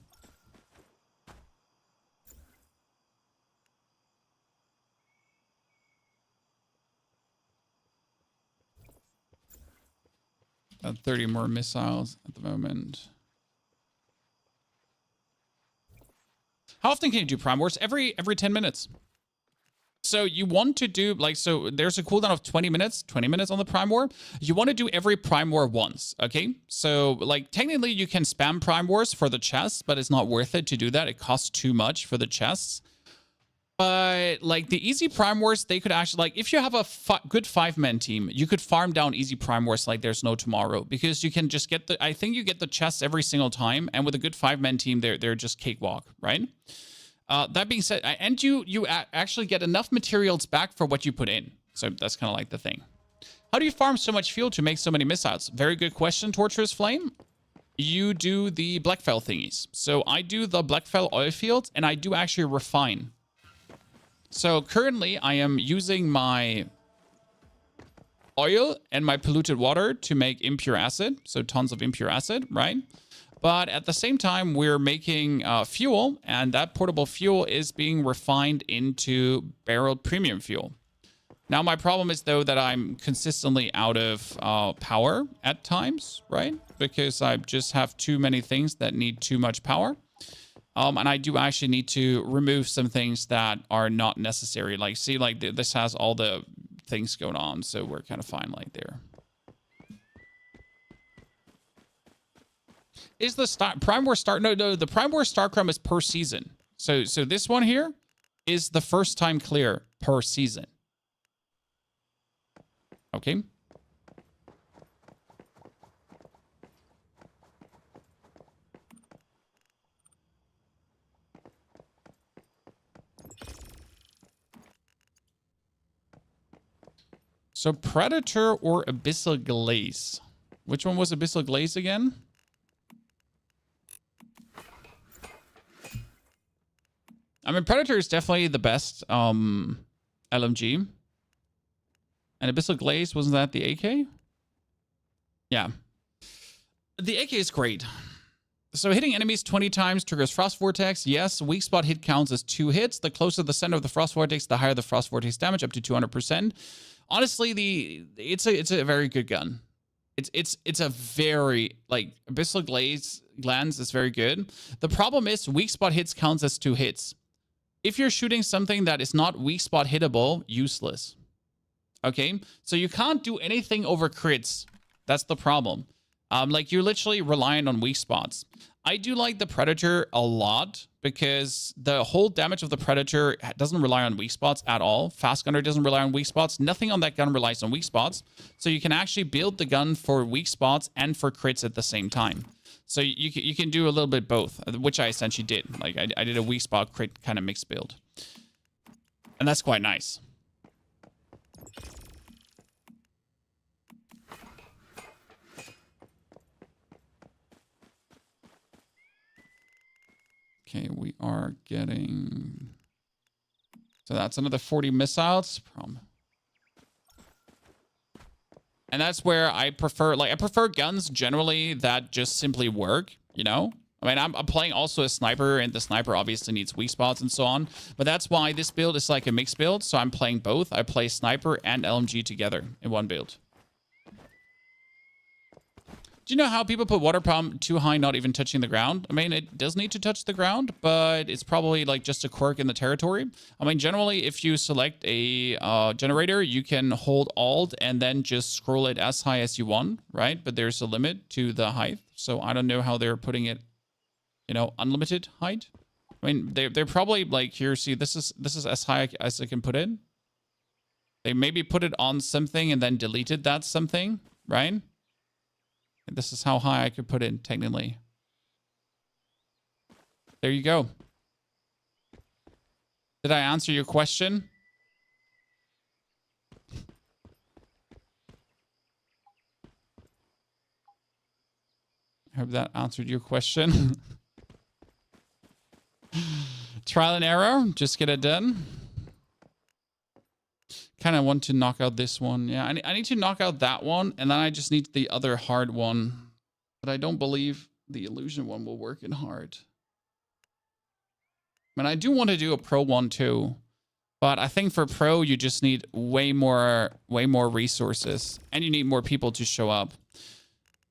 Got 30 more missiles at the moment. How often can you do Prime Wars? Every 10 minutes. So you want to do, like, so there's a cooldown of 20 minutes on the Prime War. You want to do every Prime War once, okay? So, like, technically you can spam Prime Wars for the chests, but it's not worth it to do that. It costs too much for the chests. But, like, the easy Prime Wars, they could actually, like, if you have a good 5-man team, you could farm down easy Prime Wars like there's no tomorrow. Because you can just get I think you get the chests every single time. And with a good 5-man team, they're just cakewalk, right? That being said, and you actually get enough materials back for what you put in. So that's kind of like the thing. How do you farm so much fuel to make so many missiles? Very good question, Torturous Flame. You do the Blackfell thingies. So I do the Blackfell oil fields, and I do actually refine. So currently, I am using my oil and my polluted water to make impure acid. So tons of impure acid, right? But at the same time, we're making fuel, and that portable fuel is being refined into barreled premium fuel. Now, my problem is, though, that I'm consistently out of power at times, right? Because I just have too many things that need too much power. And I do actually need to remove some things that are not necessary. Like, see, like this has all the things going on, so we're kind of fine like there. Is the Prime War start? No, the Prime War Starcrum is per season. So this one here is the first time clear per season. Okay. So Predator or Abyssal Glaze? Which one was Abyssal Glaze again? I mean, Predator is definitely the best LMG. And Abyssal Glaze, wasn't that the AK? Yeah. The AK is great. So hitting enemies 20 times triggers Frost Vortex. Yes, weak spot hit counts as 2 hits. The closer the center of the Frost Vortex, the higher the Frost Vortex damage, up to 200%. Honestly, it's a very good gun. It's a very, like, Abyssal Glaze Glance is very good. The problem is weak spot hits counts as 2 hits. If you're shooting something that is not weak spot hittable, useless. Okay, so you can't do anything over crits. That's the problem. Like, you're literally relying on weak spots. I do like the Predator a lot because the whole damage of the Predator doesn't rely on weak spots at all. Fast Gunner doesn't rely on weak spots. Nothing on that gun relies on weak spots. So you can actually build the gun for weak spots and for crits at the same time. So you can do a little bit both, which I essentially did. Like, I did a weak spot crit kind of mixed build. And that's quite nice. Okay, we are getting... So that's another 40 missiles. And that's where I prefer... Like, I prefer guns generally that just simply work, you know? I mean, I'm playing also a sniper, and the sniper obviously needs weak spots and so on. But that's why this build is like a mixed build. So I'm playing both. I play sniper and LMG together in one build. Do you know how people put water pump too high, not even touching the ground? I mean, it does need to touch the ground, but it's probably like just a quirk in the territory. I mean, generally, if you select a generator, you can hold Alt and then just scroll it as high as you want, right? But there's a limit to the height. So I don't know how they're putting it, you know, unlimited height. I mean, they're probably like, here, see, this is as high as I can put it. They maybe put it on something and then deleted that something, right? This is how high I could put it, technically. There you go. Did I answer your question? I hope that answered your question. Trial and error. Just get it done. Kind of want to knock out this one. Yeah, I need to knock out that one, and then I just need the other hard one. But I don't believe the illusion one will work in hard. I mean, I do want to do a pro one too, but I think for pro you just need way more resources, and you need more people to show up.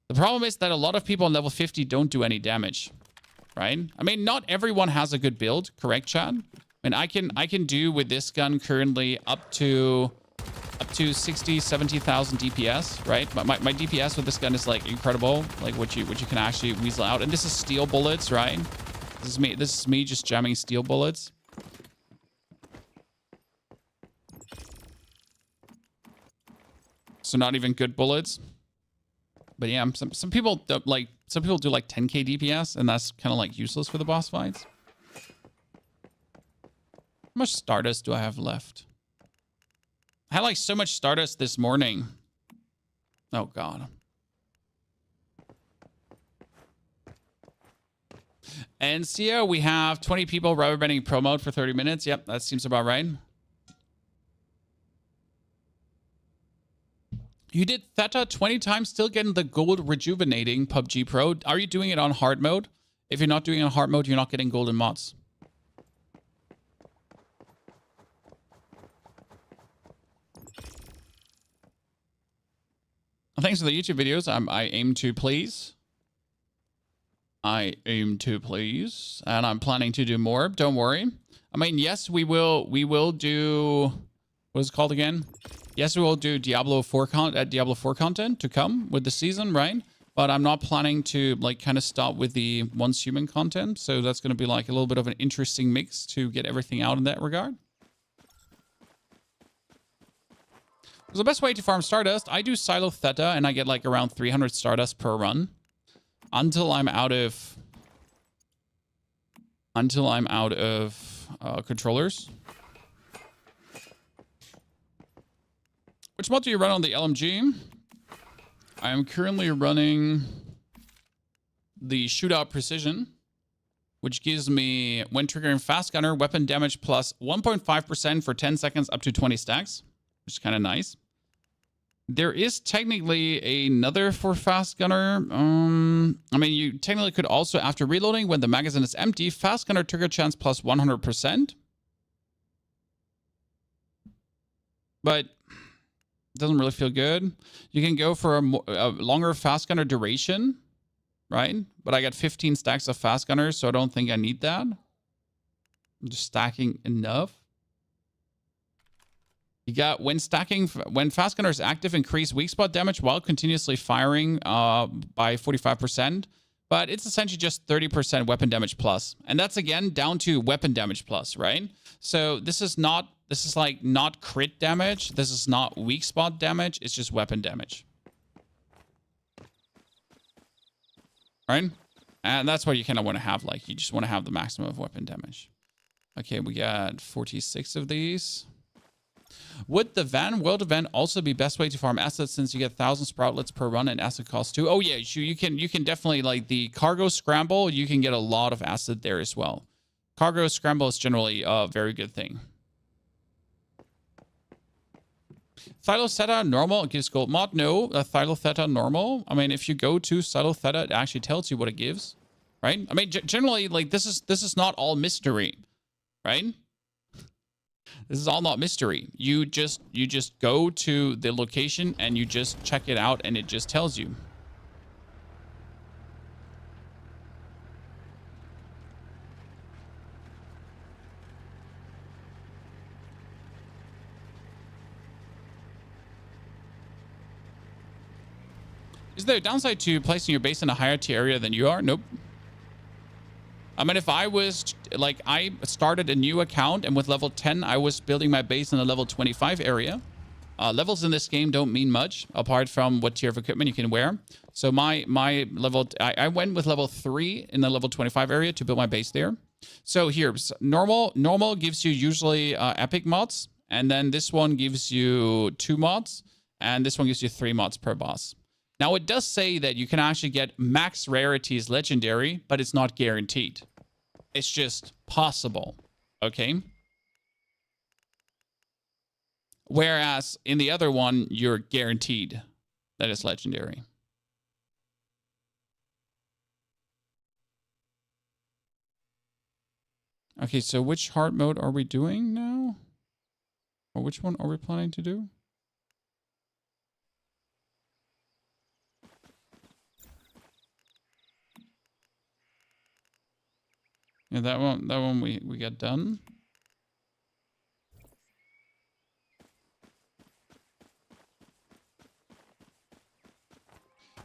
The problem is that a lot of people on level 50 don't do any damage, right? I mean, not everyone has a good build, correct, Chad? And I can do with this gun currently up to 60, 70,000 DPS, right? My DPS with this gun is like incredible, like what you can actually weasel out. And this is steel bullets, right? This is me just jamming steel bullets. So not even good bullets. But yeah, some people do like 10k DPS, and that's kind of like useless for the boss fights. How much Stardust do I have left? I had like so much Stardust this morning. Oh, God. And Sia, we have 20 people rubber banding pro mode for 30 minutes. Yep, that seems about right. You did Theta 20 times, still getting the gold rejuvenating PUBG Pro. Are you doing it on hard mode? If you're not doing it on hard mode, you're not getting golden mods. thanks for the YouTube videos. I aim to please. I aim to please, and I'm planning to do more. Don't worry. I mean, yes, we will do, what is it called again? Yes, we will do Diablo 4 content to come with the season, right? But I'm not planning to like kind of stop with the once human content. So that's going to be like a little bit of an interesting mix to get everything out in that regard. So the best way to farm Stardust, I do Silo Theta and I get like around 300 Stardust per run until I'm out of controllers. Which mod do you run on the LMG? I am currently running the Shootout Precision, which gives me, when triggering Fast Gunner, weapon damage plus 1.5% for 10 seconds up to 20 stacks, which is kind of nice. There is technically another for Fast Gunner. I mean, you technically could also, after reloading, when the magazine is empty, Fast Gunner trigger chance plus 100%. But it doesn't really feel good. You can go for a longer Fast Gunner duration, right? But I got 15 stacks of Fast Gunners, so I don't think I need that. I'm just stacking enough. You got when Fast Gunner is active, increase weak spot damage while continuously firing by 45%. But it's essentially just 30% weapon damage plus. And that's again down to weapon damage plus, right? So this is like not crit damage. This is not weak spot damage. It's just weapon damage. Right? And that's what you kind of want to have. Like, you just want to have the maximum of weapon damage. Okay, we got 46 of these. Would the World event also be best way to farm assets since you get 1,000 sproutlets per run and asset cost too? Oh yeah, you can definitely, like the cargo scramble, you can get a lot of asset there as well. Cargo scramble is generally a very good thing. Theta normal gives gold mod. No, Theta normal. I mean, if you go to Theta, it actually tells you what it gives, right? I mean, generally, like this is not all mystery, right? This is all not mystery. You just go to the location and you just check it out and it just tells you. Is there a downside to placing your base in a higher tier area than you are? Nope. I mean, if I was, like, I started a new account, and with level 10, I was building my base in the level 25 area. Levels in this game don't mean much, apart from what tier of equipment you can wear. So my level, I went with level 3 in the level 25 area to build my base there. So here, normal gives you usually epic mods, and then this one gives you 2 mods, and this one gives you 3 mods per boss. Now, it does say that you can actually get max rarities legendary, but it's not guaranteed. It's just possible, okay? Whereas in the other one, you're guaranteed that it's legendary. Okay, so which hard mode are we doing now? Or which one are we planning to do? Yeah, that one we got done.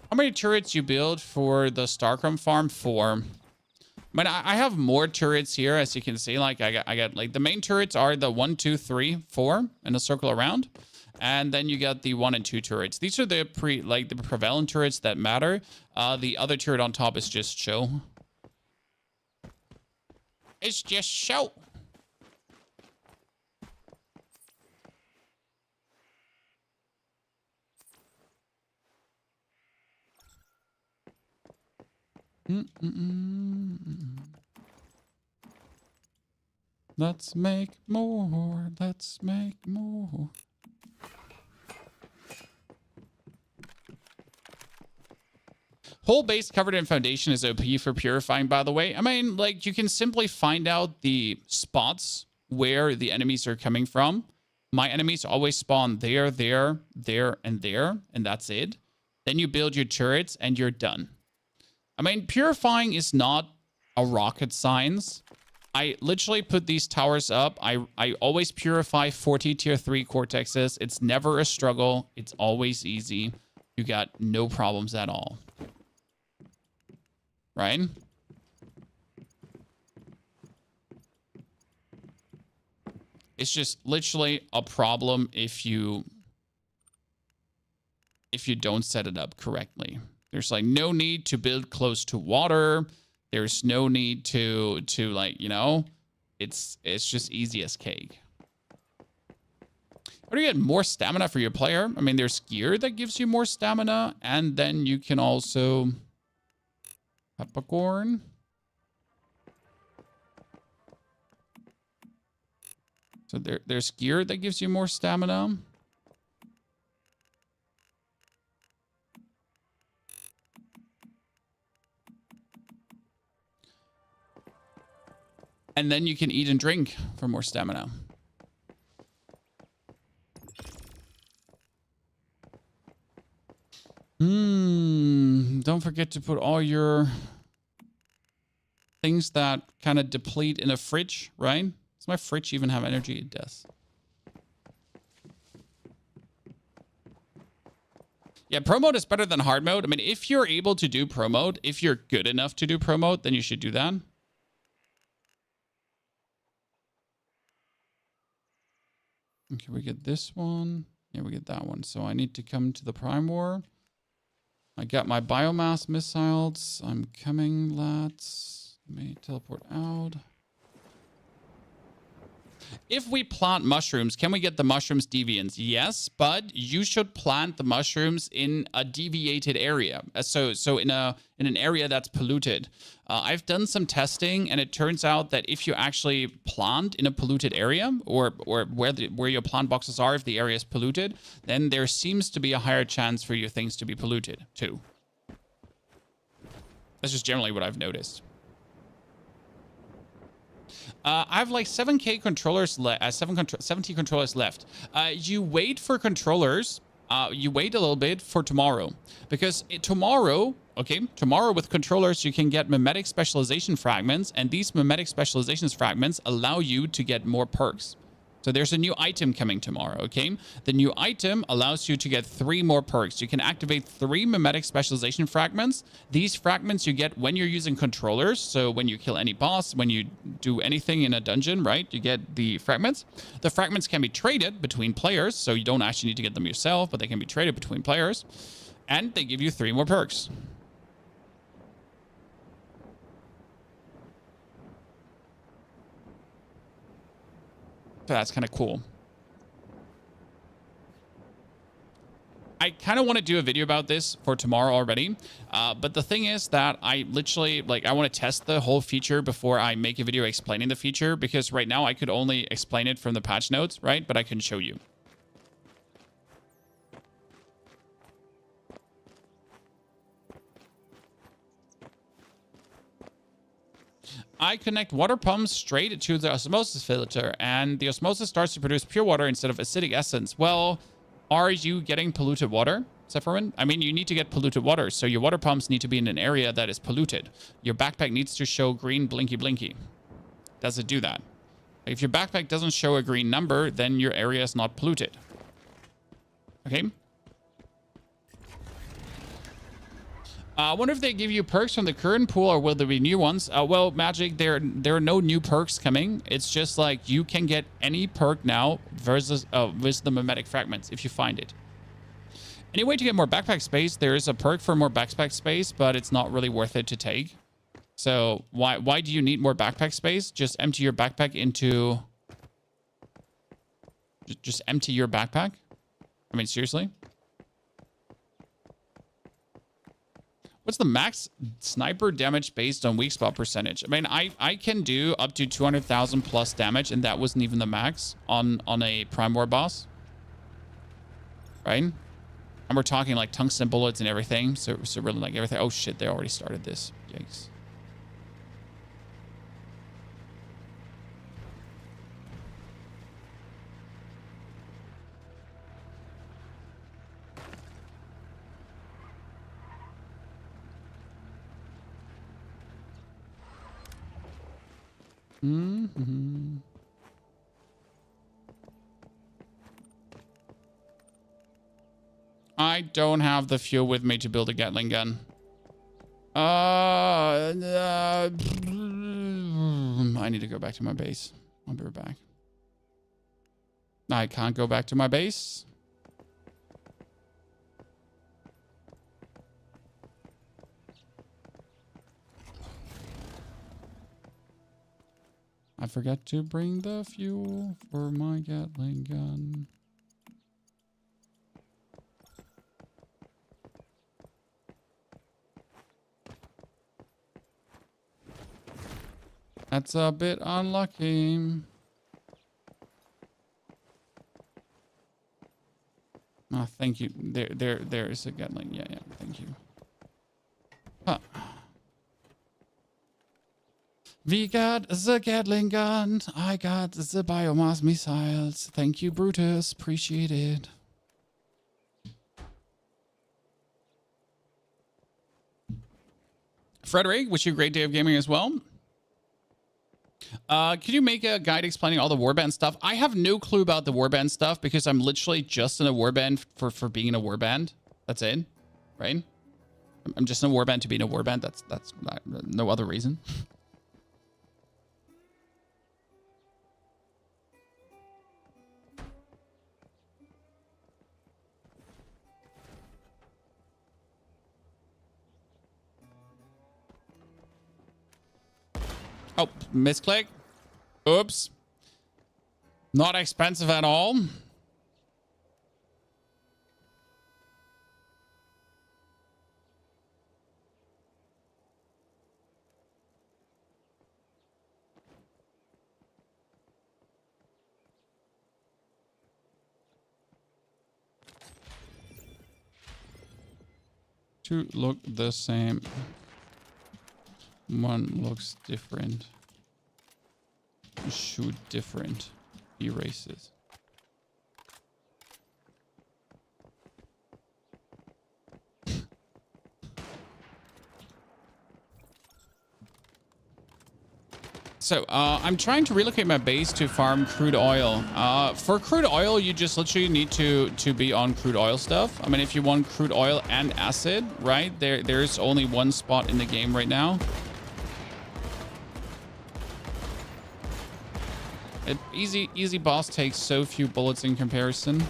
How many turrets you build for the Starcrum farm? 4. But I have more turrets here, as you can see. Like I got like the main turrets are the 1, 2, 3, 4 in a circle around. And then you got the 1 and 2 turrets. These are the the prevalent turrets that matter. The other turret on top is just show. It's just show. Let's make more. Let's make more. Whole base covered in foundation is OP for purifying, by the way. I mean, like, you can simply find out the spots where the enemies are coming from. My enemies always spawn there, there, there, and there, and that's it. Then you build your turrets and you're done. I mean, purifying is not a rocket science. I literally put these towers up. I always purify 40 tier 3 cortexes. It's never a struggle. It's always easy. You got no problems at all. Right? It's just literally a problem if you don't set it up correctly. There's like no need to build close to water. There's no need to like, you know, it's just easy as cake. How do you get more stamina for your player? I mean, there's gear that gives you more stamina, and then you can also peppercorn. So there's gear that gives you more stamina. And then you can eat and drink for more stamina. Don't forget to put all your things that kind of deplete in a fridge, right? Does my fridge even have energy? It does. Yeah, pro mode is better than hard mode. I mean, if you're able to do pro mode, if you're good enough to do pro mode, then you should do that. Okay, we get this one. Yeah, we get that one. So I need to come to the Prime War. I got my biomass missiles. I'm coming, lads. Let me teleport out. If we plant mushrooms, can we get the mushrooms deviants? Yes, but you should plant the mushrooms in a deviated area. So in an area that's polluted. I've done some testing, and it turns out that if you actually plant in a polluted area, or where your plant boxes are, if the area is polluted, then there seems to be a higher chance for your things to be polluted too. That's just generally what I've noticed. I have like 7K controllers left, 70 controllers left. You wait for controllers. You wait a little bit for tomorrow, because tomorrow with controllers, you can get mimetic specialization fragments, and these mimetic specialization fragments allow you to get more perks. So there's a new item coming tomorrow, okay? The new item allows you to get 3 more perks. You can activate 3 mimetic specialization fragments. These fragments you get when you're using controllers. So when you kill any boss, when you do anything in a dungeon, right? You get the fragments. The fragments can be traded between players, so you don't actually need to get them yourself, but they can be traded between players. And they give you 3 more perks. So that's kind of cool. I kind of want to do a video about this for tomorrow already. But the thing is that I literally, like, I want to test the whole feature before I make a video explaining the feature, because right now I could only explain it from the patch notes, right? But I can show you. I connect water pumps straight to the osmosis filter, and the osmosis starts to produce pure water instead of acidic essence. Well, are you getting polluted water, Sephirin? I mean, you need to get polluted water, so your water pumps need to be in an area that is polluted. Your backpack needs to show green blinky blinky. Does it do that? If your backpack doesn't show a green number, then your area is not polluted. Okay? I wonder if they give you perks from the current pool, or will there be new ones? Well, Magic, there are no new perks coming. It's just like you can get any perk now versus with the mimetic fragments if you find it. Any way to get more backpack space? There is a perk for more backpack space, but it's not really worth it to take. So why do you need more backpack space? Just empty your backpack into... Just empty your backpack? I mean, seriously? What's the max sniper damage based on weak spot percentage? I mean, I can do up to 200,000 plus damage, and that wasn't even the max on a Prime War boss. Right? And we're talking like tungsten bullets and everything. So really like everything. Oh shit, they already started this. Yikes. Mm-hmm. I don't have the fuel with me to build a Gatling gun. I need to go back to my base. I'll be right back. I can't go back to my base. I forgot to bring the fuel for my Gatling gun. That's a bit unlucky. Oh, thank you. There is a Gatling. Yeah, thank you. Huh. We got the Gatling gun. I got the biomass missiles. Thank you, Brutus. Appreciate it. Frederick, wish you a great day of gaming as well. Could you make a guide explaining all the warband stuff? I have no clue about the warband stuff because I'm literally just in a warband for being in a warband. That's it, right? I'm just in a warband to be in a warband. That's no other reason. Oh, misclick. Oops. Not expensive at all. Two look the same. One looks different. Shoot different. Erases. So, I'm trying to relocate my base to farm crude oil. For crude oil, you just literally need to be on crude oil stuff. I mean, if you want crude oil and acid, right? There's only one spot in the game right now. Easy boss takes so few bullets in comparison.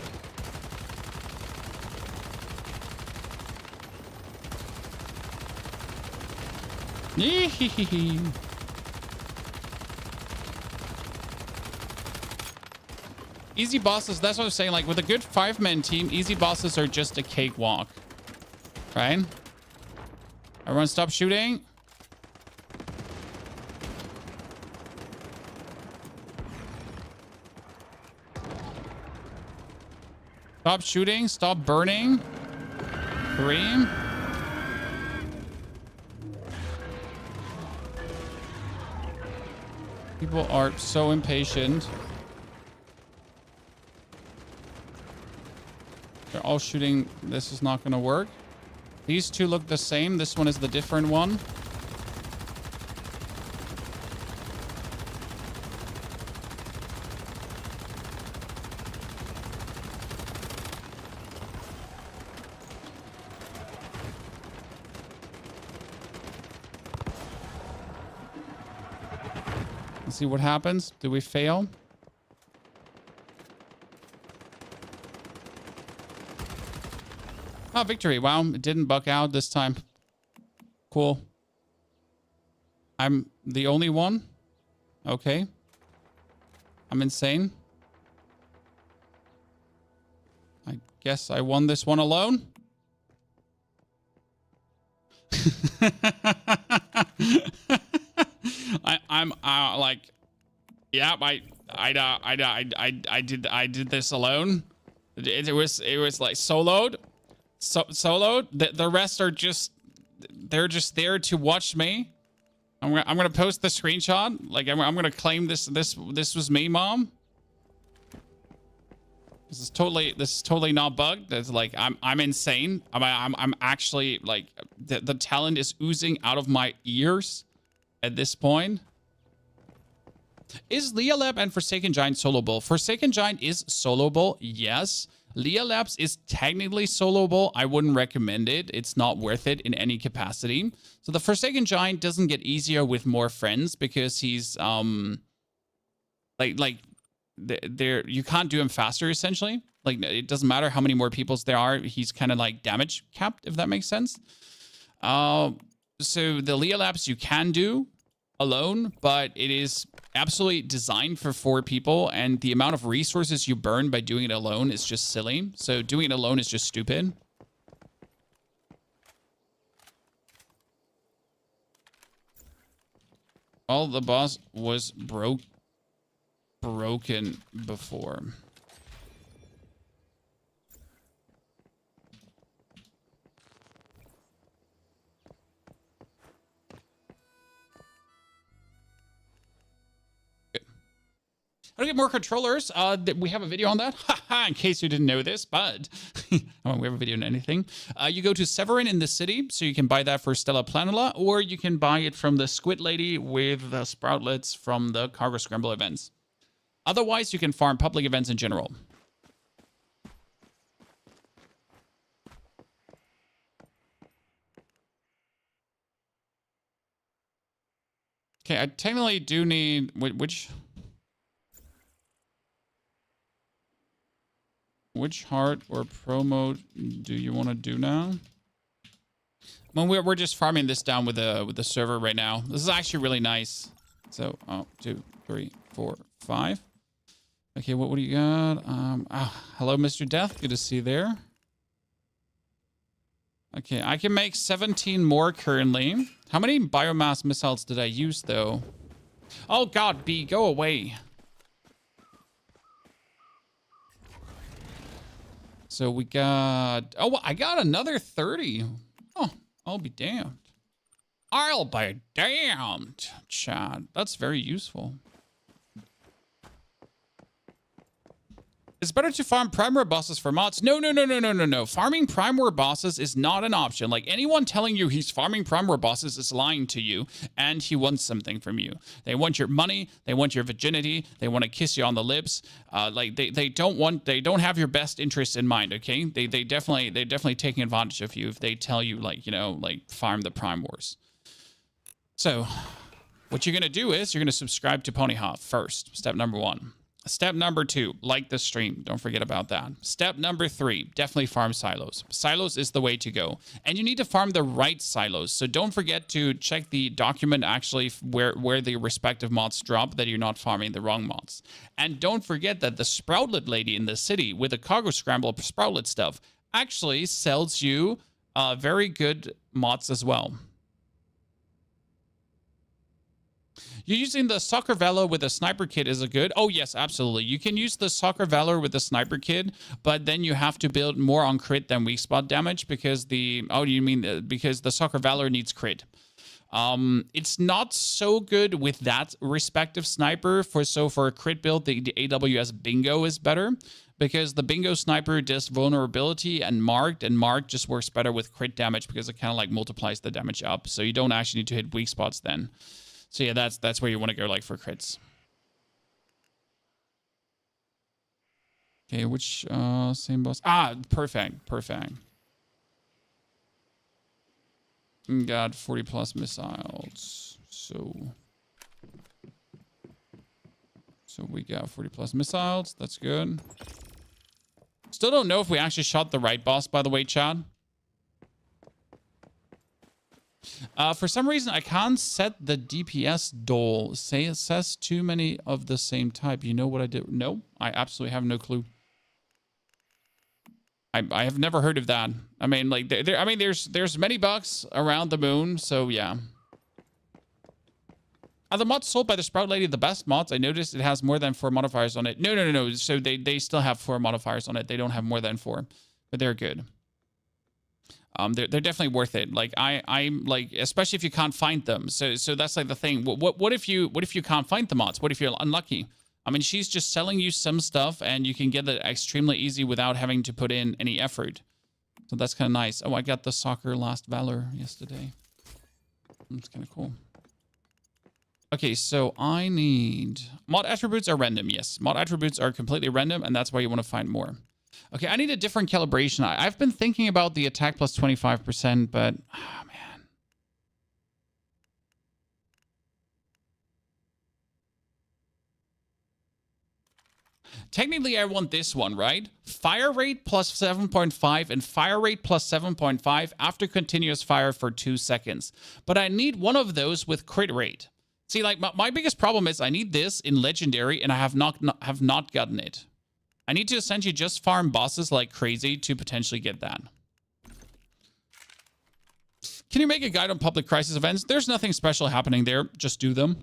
Easy bosses, that's what I'm saying. Like with a good 5-man team, easy bosses are just a cakewalk. Right? Everyone stop shooting. Stop shooting. Stop burning. 3. People are so impatient. They're all shooting. This is not going to work. These two look the same. This one is the different one. Let's see what happens. Do we fail? Oh, victory. Wow, it didn't buck out this time. Cool. I'm the only one? Okay. I'm insane. I guess I won this one alone. I'm like, yeah, I did this alone. It was like soloed. Soloed. The rest are just, they're just there to watch me. I'm gonna post the screenshot. Like I'm gonna claim this was me, Mom. This is totally not bugged. It's like I'm insane. I'm actually like the talent is oozing out of my ears at this point. Is Leah Lab and Forsaken Giant soloable? Forsaken Giant is soloable, yes. Leah Labs is technically soloable. I wouldn't recommend it. It's not worth it in any capacity. So the Forsaken Giant doesn't get easier with more friends because he's there you can't do him faster essentially. Like it doesn't matter how many more peoples there are. He's kind of like damage capped, if that makes sense. So the Leah Labs you can do alone, but it is absolutely designed for 4 people, and the amount of resources you burn by doing it alone is just silly. So doing it alone is just stupid. All the boss was broken before. How to get more controllers? We have a video on that, in case you didn't know this, but we have a video on anything. You go to Severin in the city, so you can buy that for Stella Planula, or you can buy it from the Squid Lady with the Sproutlets from the Cargo Scramble events. Otherwise, you can farm public events in general. Okay, I technically do need... Which heart or promo do you want to do now? Well, we're just farming this down with the server right now. This is actually really nice. So, 2, 3, 4, 5. Okay, what do you got? Hello, Mr. Death. Good to see you there. Okay, I can make 17 more currently. How many biomass missiles did I use, though? Oh, God, B, go away. So we got... Oh, I got another 30. Oh, I'll be damned. I'll be damned, Chad. That's very useful. It's better to farm Primeware bosses for mods. No. Farming Primeware bosses is not an option. Like, anyone telling you he's farming Primeware bosses is lying to you, and he wants something from you. They want your money. They want your virginity. They want to kiss you on the lips. They don't have your best interests in mind, okay? They're definitely taking advantage of you if they tell you, like, you know, like, farm the Prime Wars. So, what you're going to do is you're going to subscribe to Ponyhof first. Step number 1. Step number 2, like the stream. Don't forget about that. Step number 3, definitely farm silos. Silos is the way to go. And you need to farm the right silos. So don't forget to check the document actually where the respective mods drop, that you're not farming the wrong mods. And don't forget that the Sproutlet lady in the city with the Cargo Scramble Sproutlet stuff actually sells you very good mods as well. You're using the Soccer Valor with a Sniper Kit is a good... Oh, yes, absolutely. You can use the Soccer Valor with the Sniper Kit, but then you have to build more on crit than weak spot damage because the... Oh, you mean because the Soccer Valor needs crit. It's not so good with that respective sniper. So for a crit build, the AWS Bingo is better because the Bingo Sniper does vulnerability and marked just works better with crit damage because it kind of like multiplies the damage up. So you don't actually need to hit weak spots then. So yeah, that's where you want to go, like, for crits. Okay, which same boss? Perfect. Got 40 plus missiles. So we got 40 plus missiles. That's good. Still don't know if we actually shot the right boss, by the way, Chad. For some reason, I can't set the DPS dole. It says too many of the same type. You know what I did? No, I absolutely have no clue. I have never heard of that. I mean, like, there's many bugs around the moon, so yeah. Are the mods sold by the Sprout Lady the best mods? I noticed it has more than 4 modifiers on it. No. So they still have 4 modifiers on it. They don't have more than 4, but they're good. They're definitely worth it. Like I'm like, especially if you can't find them. So that's like the thing. What if you can't find the mods? What if you're unlucky? I mean, she's just selling you some stuff and you can get it extremely easy without having to put in any effort. So that's kind of nice. Oh, I got the Soccer Last Valor yesterday. That's kind of cool. Okay, so I need... Mod attributes are random, yes. Mod attributes are completely random, and that's why you want to find more. Okay, I need a different calibration. I've been thinking about the attack plus 25%, but... Oh, man. Technically, I want this one, right? Fire rate plus 7.5 and fire rate plus 7.5 after continuous fire for 2 seconds. But I need one of those with crit rate. See, like, my biggest problem is I need this in Legendary, and I have not gotten it. I need to essentially just farm bosses like crazy to potentially get that. Can you make a guide on public crisis events? There's nothing special happening there. Just do them.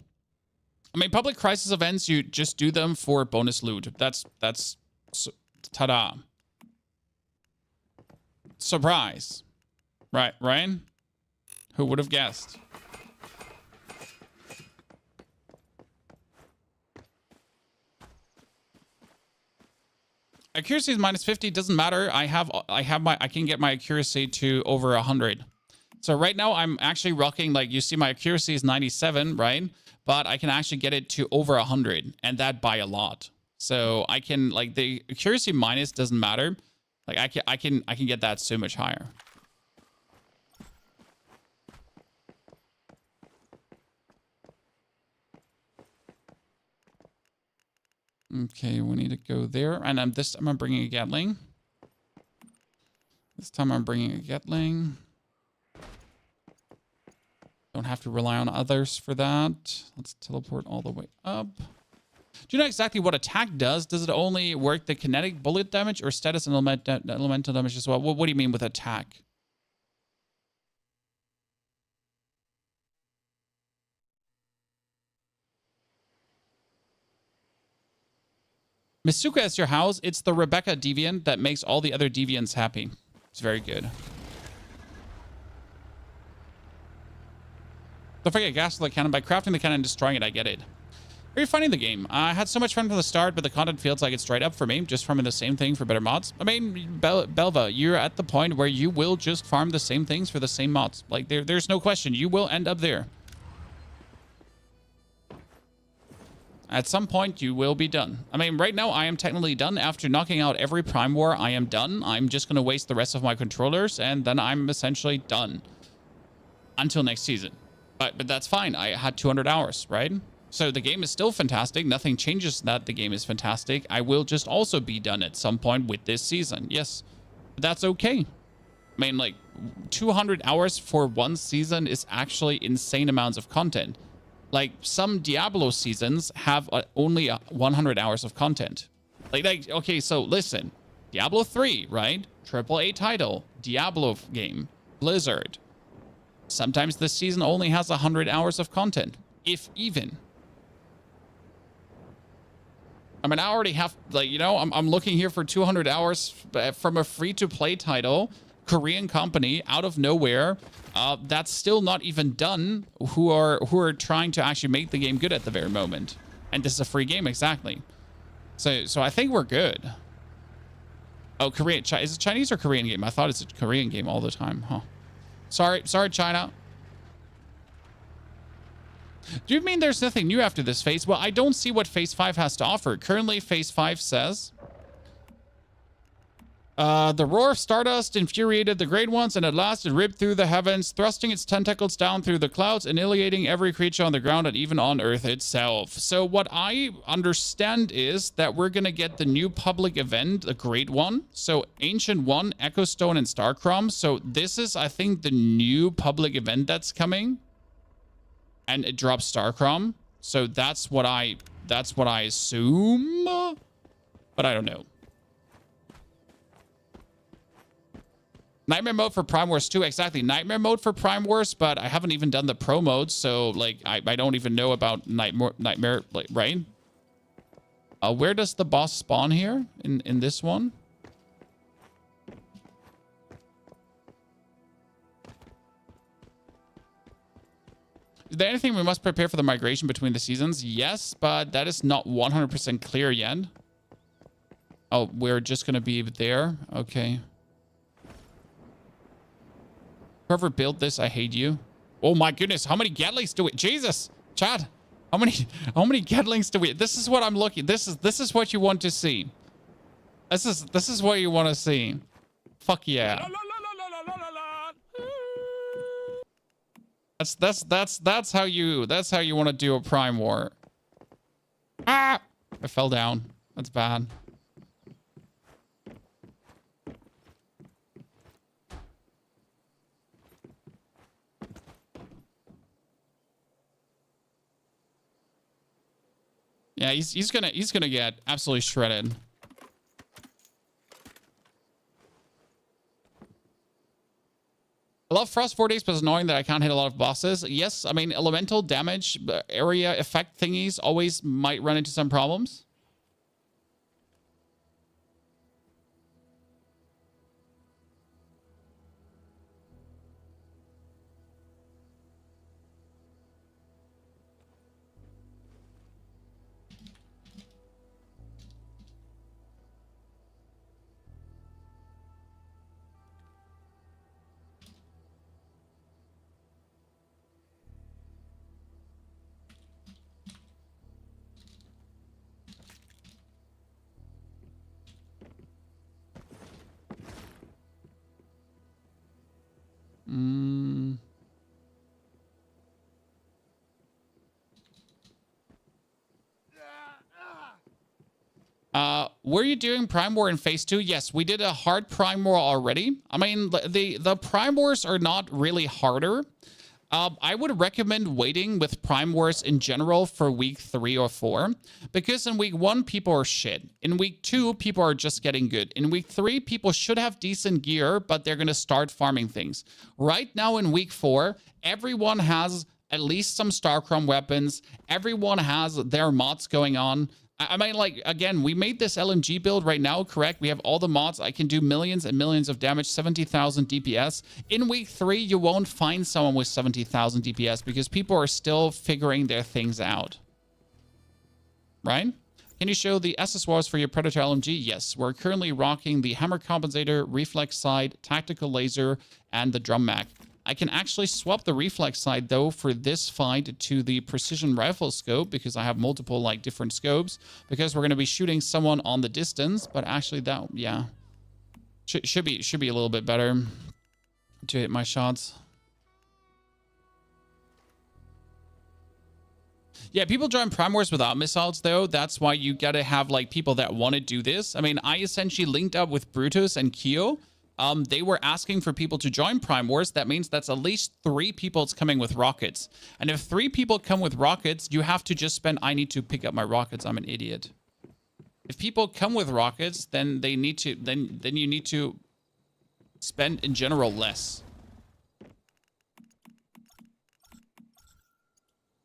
I mean, public crisis events, you just do them for bonus loot. That's ta-da. Surprise. Right, Ryan? Who would have guessed? Accuracy is minus 50. Doesn't matter. I can get my accuracy to over 100. So right now I'm actually rocking, like, you see my accuracy is 97, right? But I can actually get it to over 100, and that by a lot. So I can, like, the accuracy minus doesn't matter. Like, I can get that so much higher. Okay, we need to go there. And this time I'm bringing a Gatling. This time I'm bringing a Gatling. Don't have to rely on others for that. Let's teleport all the way up. Do you know exactly what attack does? Does it only work the kinetic bullet damage or status and elemental damage as well? What do you mean with attack? Misuka is your house. It's the Rebecca deviant that makes all the other deviants happy. It's very good. Don't forget gas to the cannon. By crafting the cannon and destroying it, I get it. Very finding the game. I had so much fun from the start, but the content feels like it's straight up for me. Just farming the same thing for better mods. I mean, Belva, you're at the point where you will just farm the same things for the same mods. Like, there's no question. You will end up there. At some point, you will be done. I mean, right now, I am technically done. After knocking out every Prime War, I am done. I'm just going to waste the rest of my controllers, and then I'm essentially done. Until next season. But that's fine. I had 200 hours, right? So the game is still fantastic. Nothing changes that the game is fantastic. I will just also be done at some point with this season. Yes, but that's okay. I mean, like, 200 hours for one season is actually insane amounts of content. Like, some Diablo seasons have only 100 hours of content. Like, okay, so listen. Diablo 3, right? AAA title. Diablo game. Blizzard. Sometimes this season only has 100 hours of content. If even. I mean, I already have, like, you know, I'm looking here for 200 hours from a free-to-play title. Korean company out of nowhere. That's still not even done. Who are trying to actually make the game good at the very moment, and this is a free game, exactly. So I think we're good. Oh, Korean. Is it Chinese or Korean game? I thought it's a Korean game all the time. Huh? Sorry, China. Do you mean there's nothing new after this phase? Well, I don't see what phase 5 has to offer. Currently, phase 5 says the roar of Stardust infuriated the Great Ones, and at last it ripped through the heavens, thrusting its tentacles down through the clouds, annihilating every creature on the ground and even on Earth itself. So what I understand is that we're going to get the new public event, the Great One. So Ancient One, Echo Stone, and Starcrom. So this is, I think, the new public event that's coming. And it drops Starcrom. So that's what I assume. But I don't know. Nightmare mode for Prime Wars 2. Exactly. Nightmare mode for Prime Wars, but I haven't even done the pro mode, so, like, I don't even know about Nightmare, like, right? Where does the boss spawn here in this one? Is there anything we must prepare for the migration between the seasons? Yes, but that is not 100% clear yet. Oh, we're just going to be there? Okay. Whoever built this, I hate you. Oh my goodness, how many Gatlings do it? Jesus! Chad! How many Getlings do we? This is what I'm looking. This is what you want to see. This is what you want to see. Fuck yeah. That's how you want to do a Prime War. Ah! I fell down. That's bad. Yeah, he's gonna get absolutely shredded. I love Frost 4 days, but it's annoying that I can't hit a lot of bosses. Yes, I mean, elemental damage, area effect thingies always might run into some problems. Were you doing Prime War in Phase 2? Yes, we did a hard Prime War already. I mean, the Prime Wars are not really harder. I would recommend waiting with Prime Wars in general for week 3 or 4. Because in week 1, people are shit. In week 2, people are just getting good. In week 3, people should have decent gear, but they're going to start farming things. Right now in week 4, everyone has at least some Starchrome weapons. Everyone has their mods going on. I mean, like, again, we made this LMG build right now, correct? We have all the mods. I can do millions and millions of damage, 70,000 DPS. In week 3, you won't find someone with 70,000 DPS because people are still figuring their things out. Right? Can you show the accessoires for your Predator LMG? Yes, we're currently rocking the hammer compensator, reflex sight, tactical laser, and the drum mag. I can actually swap the reflex sight though for this fight to the precision rifle scope because I have multiple like different scopes because we're going to be shooting someone on the distance. But actually that, yeah, should be a little bit better to hit my shots. Yeah, people join Prime Wars without missiles though. That's why you got to have like people that want to do this. I mean, I essentially linked up with Brutus and Kyo. They were asking for people to join Prime Wars. That means that's at least 3 people coming with rockets. And if 3 people come with rockets, you have to just spend... I need to pick up my rockets. I'm an idiot. If people come with rockets, then they need to... Then you need to spend, in general, less.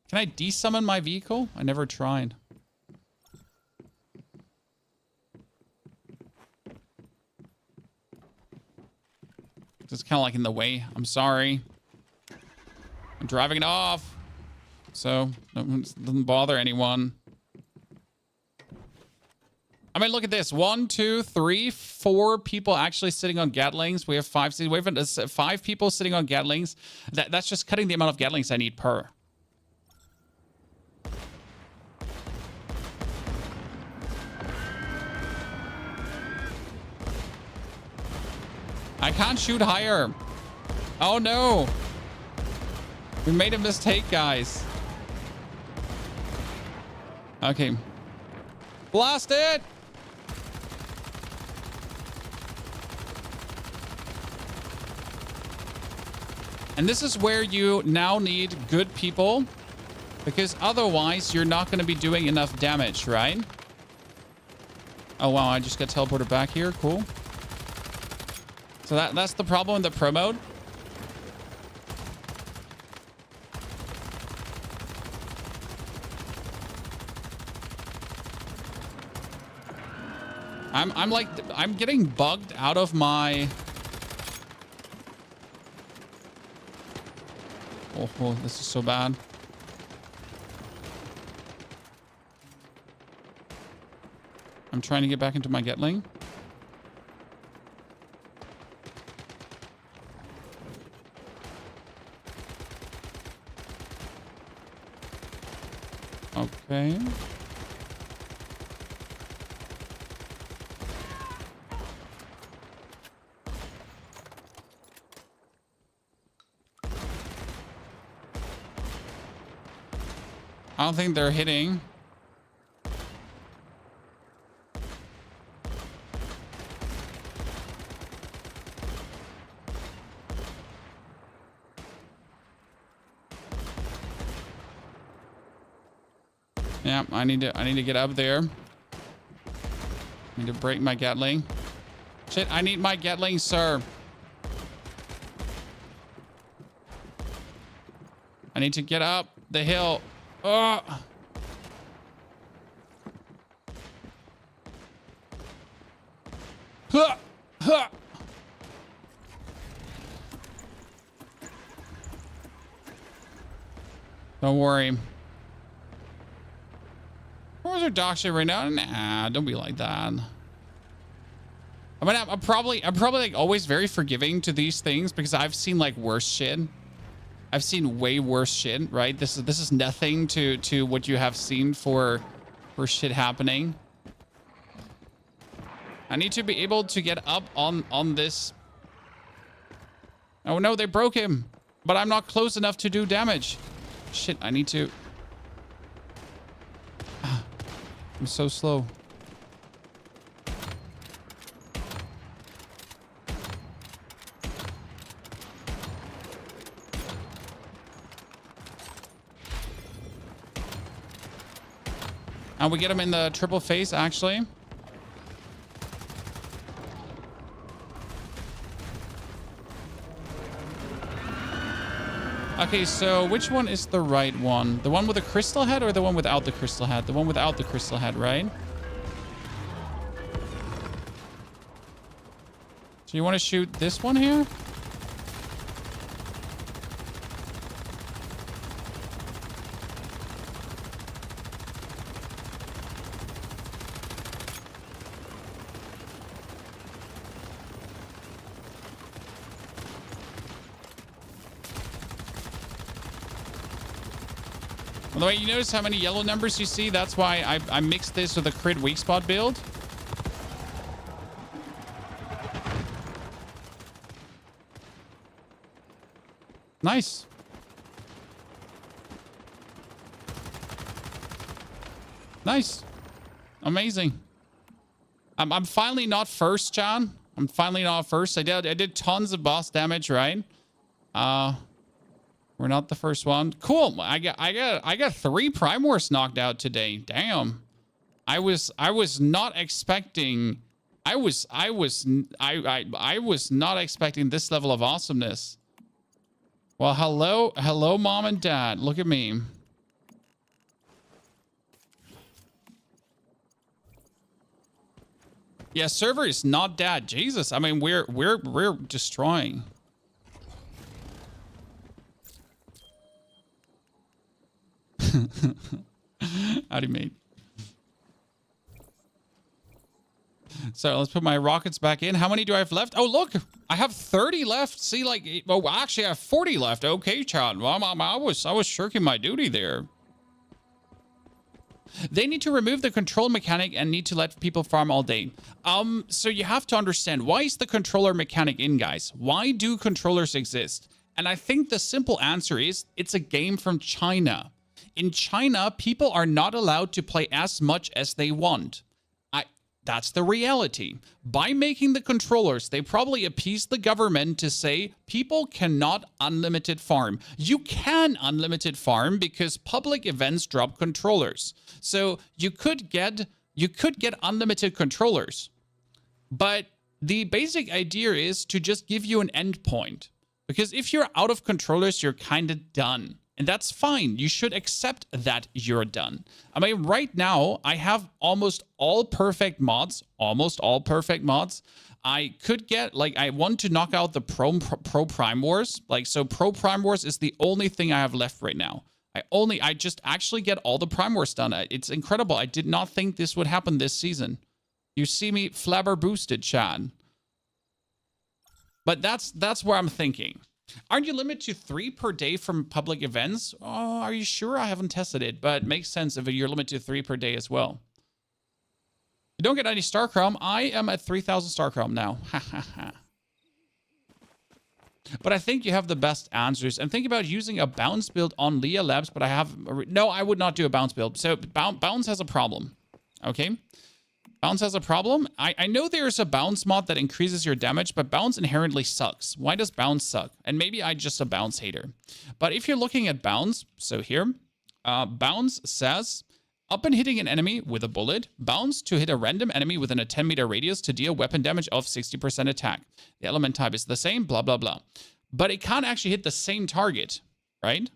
Can I desummon my vehicle? I never tried. It's kind of like in the way. I'm sorry. I'm driving it off. So, it doesn't bother anyone. I mean, look at this. 1, 2, 3, 4 people actually sitting on Gatlings. We have 5. We have 5 people sitting on Gatlings. That's just cutting the amount of Gatlings I need per. I can't shoot higher. Oh no. We made a mistake, guys. Okay. Blast it! And this is where you now need good people, because otherwise you're not going to be doing enough damage, right? Oh wow, I just got teleported back here. Cool. So that's the problem in the pro mode. I'm getting bugged out of my... Oh, this is so bad. I'm trying to get back into my Gatling. Okay. I don't think they're hitting. Yeah, I need to get up there. I need to break my Gatling. Shit, I need my Gatling, sir. I need to get up the hill. Oh. Huh. Huh. Don't worry. Where's our dock shit right now? Nah, don't be like that. I mean, I'm probably like always very forgiving to these things because I've seen like worse shit. I've seen way worse shit, right? This is nothing to what you have seen for shit happening. I need to be able to get up on this. Oh no, they broke him, but I'm not close enough to do damage. Shit, I need to. I'm so slow. And we get him in the triple face, actually. Okay, so which one is the right one? The one with the crystal head or the one without the crystal head? The one without the crystal head, right? So you want to shoot this one here? By the way, you notice how many yellow numbers you see? That's why I mixed this with a crit weak spot build. Nice. Nice. Amazing. I'm finally not first, John. I'm finally not first. I did tons of boss damage, right? We're not the first one. Cool. I got 3 Primors knocked out today. Damn. I was not expecting. I was not expecting this level of awesomeness. Well, hello, mom and dad. Look at me. Yeah, server is not dead. Jesus. I mean, we're destroying. Howdy, mate. So let's put my rockets back in. How many do I have left? Oh, look, I have 30 left. See, like, oh, actually, I have 40 left. Okay, Chad. Well, I was shirking my duty there. They need to remove the control mechanic and need to let people farm all day. So you have to understand, why is the controller mechanic in, guys? Why do controllers exist? And I think the simple answer is it's a game from China. In China, people are not allowed to play as much as they want. That's the reality. By making the controllers, they probably appease the government to say people cannot unlimited farm. You can unlimited farm because public events drop controllers. So you could get unlimited controllers. But the basic idea is to just give you an endpoint. Because if you're out of controllers, you're kind of done. And that's fine. You should accept that you're done. I mean, right now, I have almost all perfect mods. Almost all perfect mods. I could get, like, I want to knock out the Pro Prime Wars. Like, so Pro Prime Wars is the only thing I have left right now. I just actually get all the Prime Wars done. It's incredible. I did not think this would happen this season. You see me flabber boosted, Chad. But that's where I'm thinking. Aren't you limited to 3 per day from public events? Oh, are you sure? I haven't tested it, but it makes sense if you're limited to 3 per day as well. You don't get any Star Chrome. I am at 3,000 Star Chrome now. But I think you have the best answers. And think about using a bounce build on Leah Labs, but I have... No, I would not do a bounce build. So bounce has a problem. Okay? Bounce has a problem. I know there's a bounce mod that increases your damage, but bounce inherently sucks. Why does bounce suck? And maybe I'm just a bounce hater. But if you're looking at bounce, so here, bounce says... Up and hitting an enemy with a bullet, bounce to hit a random enemy within a 10-meter radius to deal weapon damage of 60% attack. The element type is the same, blah, blah, blah. But it can't actually hit the same target, right?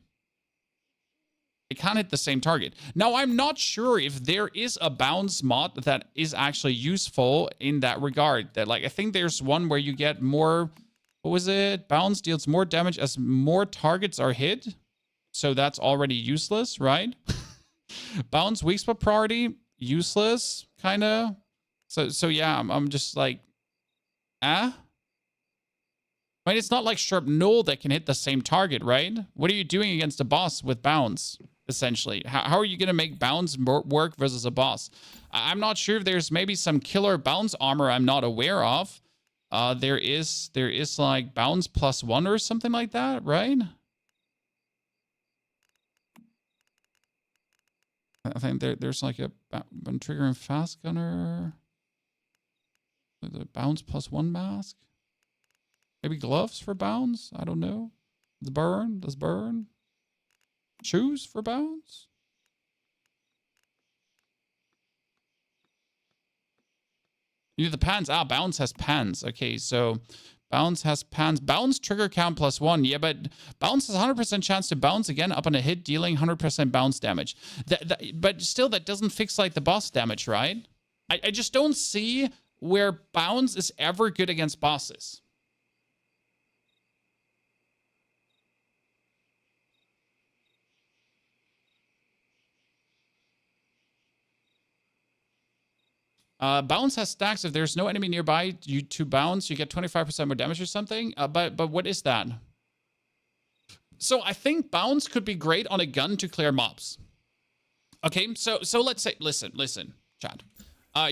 It can't hit the same target. Now, I'm not sure if there is a bounce mod that is actually useful in that regard. That, like, I think there's one where you get more... What was it? Bounce deals more damage as more targets are hit. So that's already useless, right? Bounce weak spot priority, useless, kind of. So yeah, I'm just like, I mean, it's not like Sharpnel that can hit the same target, right? What are you doing against a boss with bounce, essentially? How are you going to make bounce work versus a boss? I'm not sure if there's maybe some killer bounce armor I'm not aware of. There is like bounce +1 or something like that, right? I think there's like a trigger and fast gunner. The bounce +1 mask. Maybe gloves for bounce. I don't know. The burn. Does burn. Shoes for bounce. You need the pants. Ah, bounce has pants. Okay, so bounce has pants. Bounce trigger count +1. Yeah, but bounce has 100% chance to bounce again up on a hit, dealing 100% bounce damage. But still, that doesn't fix like the boss damage, right? I just don't see where bounce is ever good against bosses. Bounce has stacks. If there's no enemy nearby, you to bounce, you get 25% more damage or something. But what is that? So I think bounce could be great on a gun to clear mobs. Okay, so let's say, listen, chat.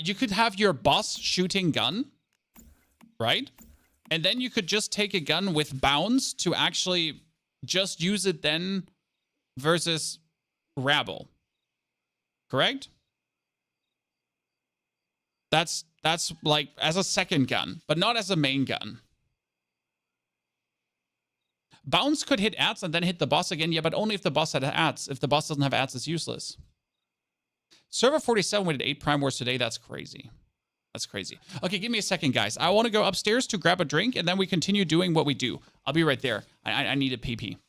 You could have your boss shooting gun, right? And then you could just take a gun with bounce to actually just use it then versus rabble. Correct? That's like as a second gun, but not as a main gun. Bounce could hit ads and then hit the boss again. Yeah, but only if the boss had ads. If the boss doesn't have ads, it's useless. Server 47, we did 8 Prime Wars today. That's crazy. That's crazy. Okay, give me a second, guys. I want to go upstairs to grab a drink, and then we continue doing what we do. I'll be right there. I need a pee-pee.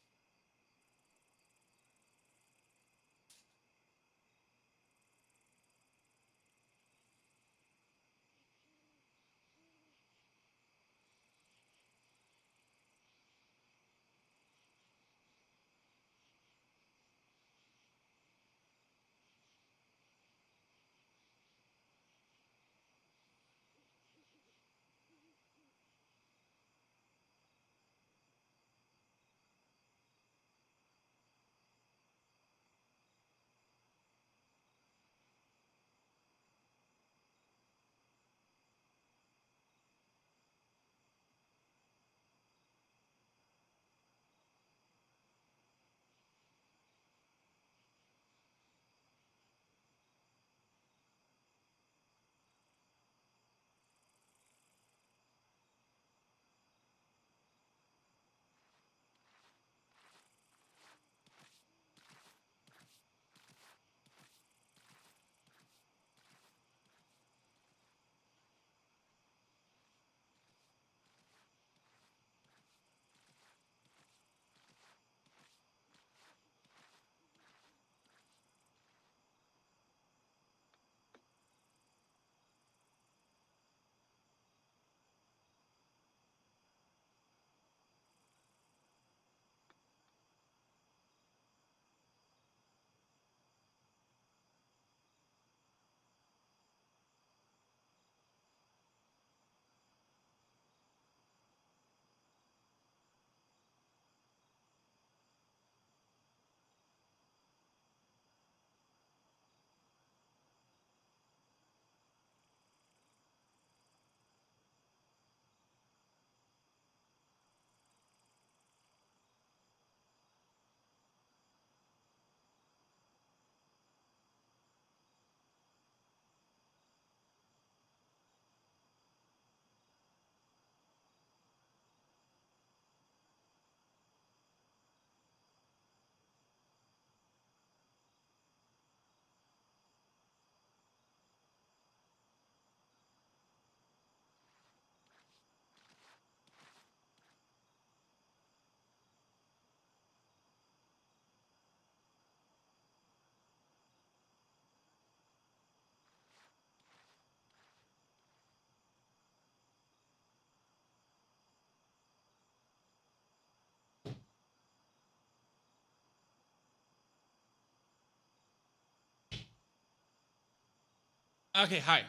Okay, hi.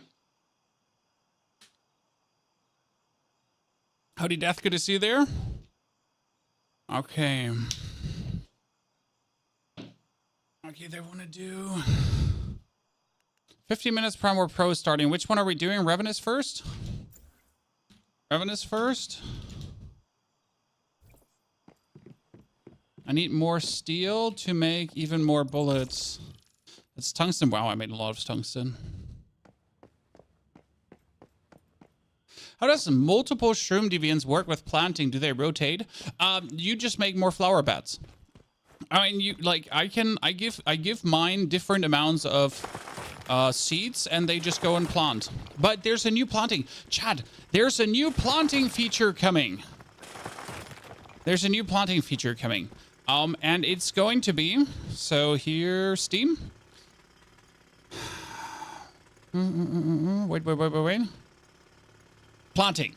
Howdy, Death. Good to see you there. Okay. Okay, they want to do 15 minutes Prime War Pro starting. Which one are we doing? Ravenous first? Ravenous first? I need more steel to make even more bullets. It's tungsten. Wow, I made a lot of tungsten. How does multiple shroom deviants work with planting? Do they rotate? You just make more flower beds. I mean, you like I give mine different amounts of seeds, and they just go and plant. But there's a new planting, Chad. There's a new planting feature coming. There's a new planting feature coming, and it's going to be so here. Steam. Wait. Planting.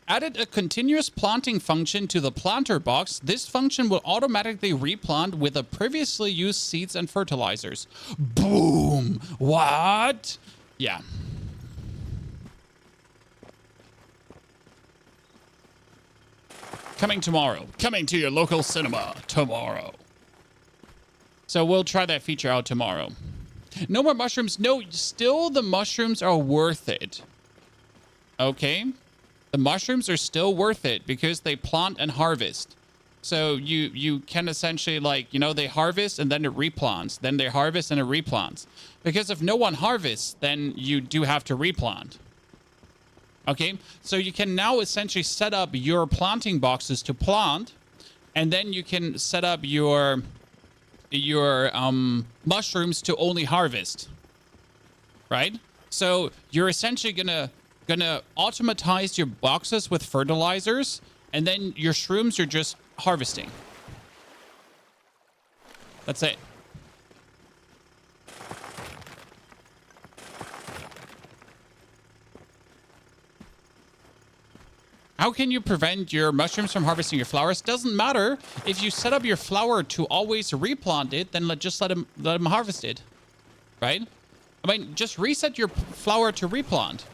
Added a continuous planting function to the planter box. This function will automatically replant with the previously used seeds and fertilizers. Boom! What? Yeah. Coming tomorrow. Coming to your local cinema tomorrow. So we'll try that feature out tomorrow. No more mushrooms. No, still the mushrooms are worth it. Okay? The mushrooms are still worth it because they plant and harvest. So you can essentially, like, you know, they harvest and then it replants. Then they harvest and it replants. Because if no one harvests, then you do have to replant. Okay? So you can now essentially set up your planting boxes to plant. And then you can set up your mushrooms to only harvest. Right? So you're essentially gonna automatize your boxes with fertilizers, and then your shrooms are just harvesting. That's it. How can you prevent your mushrooms from harvesting your flowers? Doesn't matter. If you set up your flower to always replant it, then just let them harvest it. Right? I mean, just reset your flower to replant.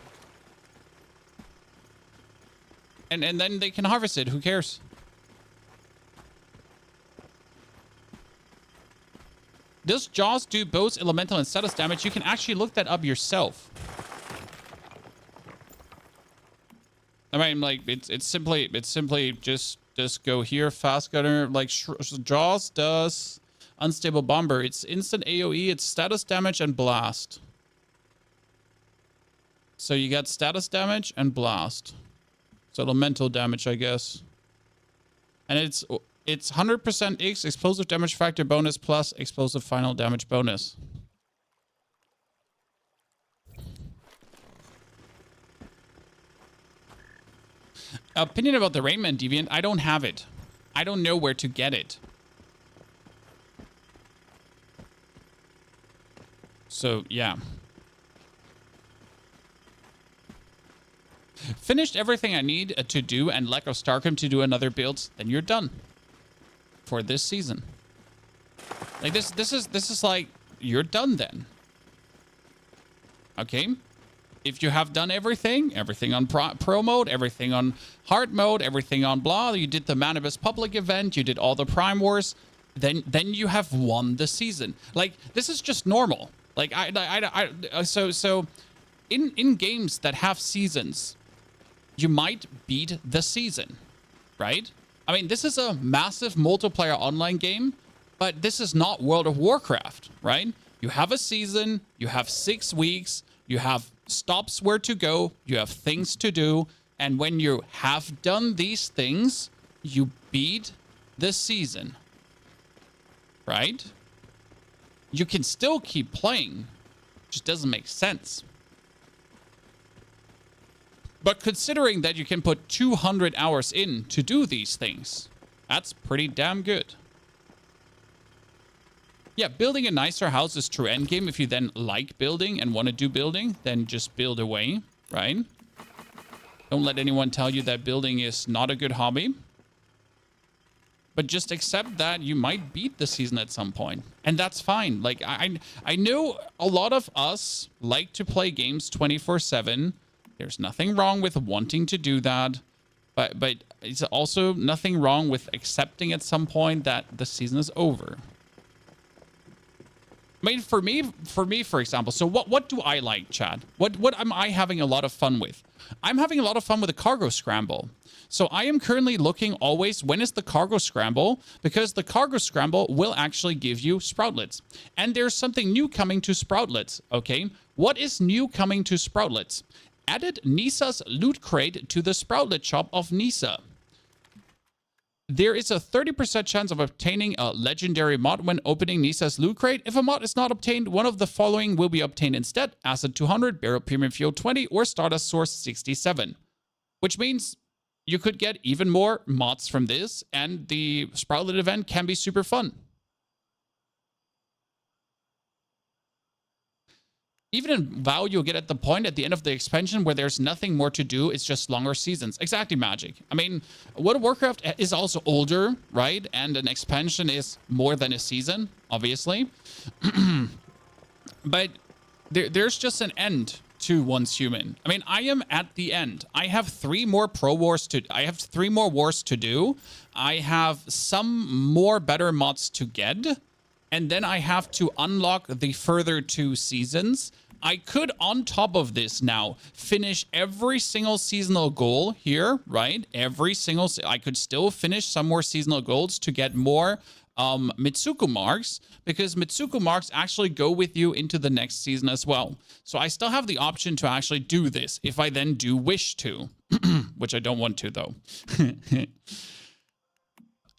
And then they can harvest it. Who cares? Does Jaws do both elemental and status damage? You can actually look that up yourself. I mean, like, it's simply just go here, fast gunner. Like Jaws does unstable bomber. It's instant AoE. It's status damage and blast. So you got status damage and blast. So elemental damage, I guess. And it's 100% X explosive damage factor bonus plus explosive final damage bonus. Opinion about the Rainman Deviant? I don't have it. I don't know where to get it. So, yeah. Finished everything I need to do and lack of Starcom to do another build, then you're done for this season. Like this is like you're done then. Okay? If you have done everything on pro mode, everything on hard mode, everything on blah, you did the Manibus public event, you did all the Prime Wars, then you have won the season. Like this is just normal. Like so in games that have seasons, you might beat the season, right? I mean, this is a massive multiplayer online game, but this is not World of Warcraft, right? You have a season, you have 6 weeks, you have stops where to go, you have things to do, and when you have done these things, you beat the season, right? You can still keep playing, it just doesn't make sense. But considering that you can put 200 hours in to do these things, that's pretty damn good. Yeah, building a nicer house is true endgame. If you then like building and want to do building, then just build away, right? Don't let anyone tell you that building is not a good hobby. but just accept that you might beat the season at some point, and that's fine. Like, I know a lot of us like to play games 24/7. There's nothing wrong with wanting to do that, but it's also nothing wrong with accepting at some point that the season is over. I mean, for me, for example, so what do I like, Chad? What am I having a lot of fun with? I'm having a lot of fun with the cargo scramble. So I am currently looking always, when is the cargo scramble? Because the cargo scramble will actually give you sproutlets. And there's something new coming to sproutlets, okay? What is new coming to sproutlets? Added Nisa's loot crate to the sproutlet shop of Nisa. There is a 30% chance of obtaining a legendary mod when opening Nisa's loot crate. If a mod is not obtained, one of the following will be obtained instead: Acid 200, Barrel Premium Fuel 20, or Stardust Source 67. Which means you could get even more mods from this, and the Sproutlet event can be super fun. Even in WoW, you'll get at the point at the end of the expansion where there's nothing more to do. It's just longer seasons. Exactly, Magic. I mean, World of Warcraft is also older, right? And an expansion is more than a season, obviously. But there's just an end to Once Human. I mean, I am at the end. I have 3 more wars to do. I have some more better mods to get. And then I have to unlock the further 2 seasons. I could, on top of this now, finish every single seasonal goal here, right? I could still finish some more seasonal goals to get more Mitsuku marks, because Mitsuku marks actually go with you into the next season as well. So I still have the option to actually do this if I then do wish to, which I don't want to though.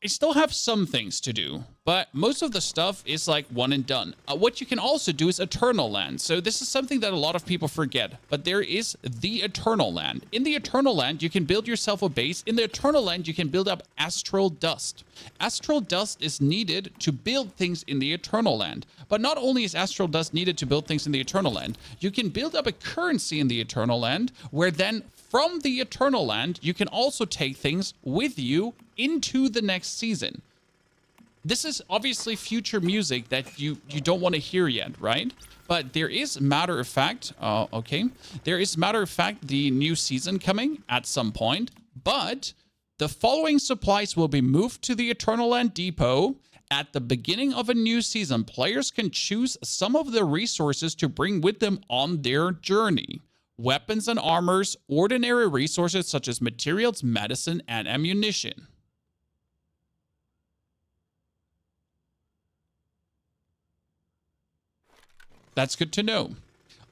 I still have some things to do, but most of the stuff is like one and done. What you can also do is Eternal Land. So this is something that a lot of people forget, but there is the Eternal Land. In the Eternal Land, you can build yourself a base. In the Eternal Land, you can build up Astral Dust. Astral Dust is needed to build things in the Eternal Land. But not only is Astral Dust needed to build things in the Eternal Land, you can build up a currency in the Eternal Land, where then from the Eternal Land, you can also take things with you into the next season. This is obviously future music that you don't want to hear yet, right? But there is, matter of fact, there is, matter of fact, the new season coming at some point, but the following supplies will be moved to the Eternal Land Depot. At the beginning of a new season, players can choose some of the resources to bring with them on their journey. Weapons and armors, ordinary resources such as materials, medicine, and ammunition. That's good to know.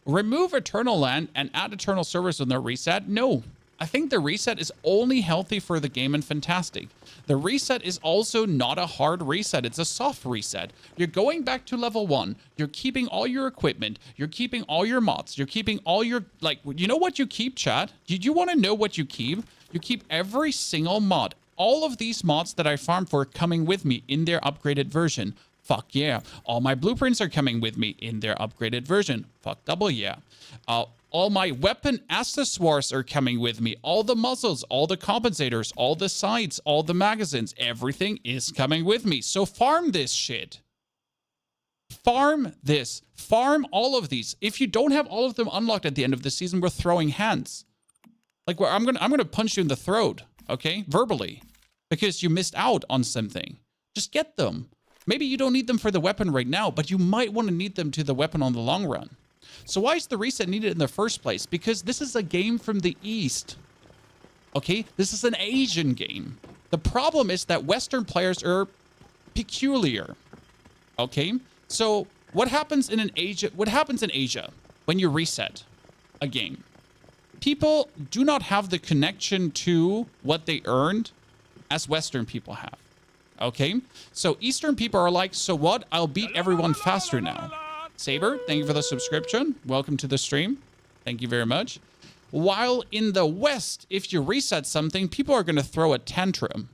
Remove Eternal Land and add Eternal Servers with no reset? No. I think the reset is only healthy for the game and fantastic. The reset is also not a hard reset. It's a soft reset. You're going back to level 1. You're keeping all your equipment. You're keeping all your mods. You're keeping all your, like, you know what you keep, chat? You want to know what you keep? You keep every single mod. All of these mods that I farmed for coming with me in their upgraded version. Fuck yeah. All my blueprints are coming with me in their upgraded version. Fuck double yeah. All my weapon accessoires are coming with me. All the muzzles, all the compensators, all the sights, all the magazines, everything is coming with me. So farm this shit. Farm this. Farm all of these. If you don't have all of them unlocked at the end of the season, we're throwing hands. Like, I'm gonna punch you in the throat, okay? Verbally. Because you missed out on something. Just get them. Maybe you don't need them for the weapon right now, but you might want to need them to the weapon on the long run. So why is the reset needed in the first place? Because this is a game from the East. Okay? This is an Asian game. The problem is that Western players are peculiar. Okay? So what happens in Asia when you reset a game? People do not have the connection to what they earned as Western people have. Okay? So Eastern people are like, so what? I'll beat everyone faster now. Saber, thank you for the subscription. Welcome to the stream. Thank you very much. While in the West, if you reset something, people are going to throw a tantrum.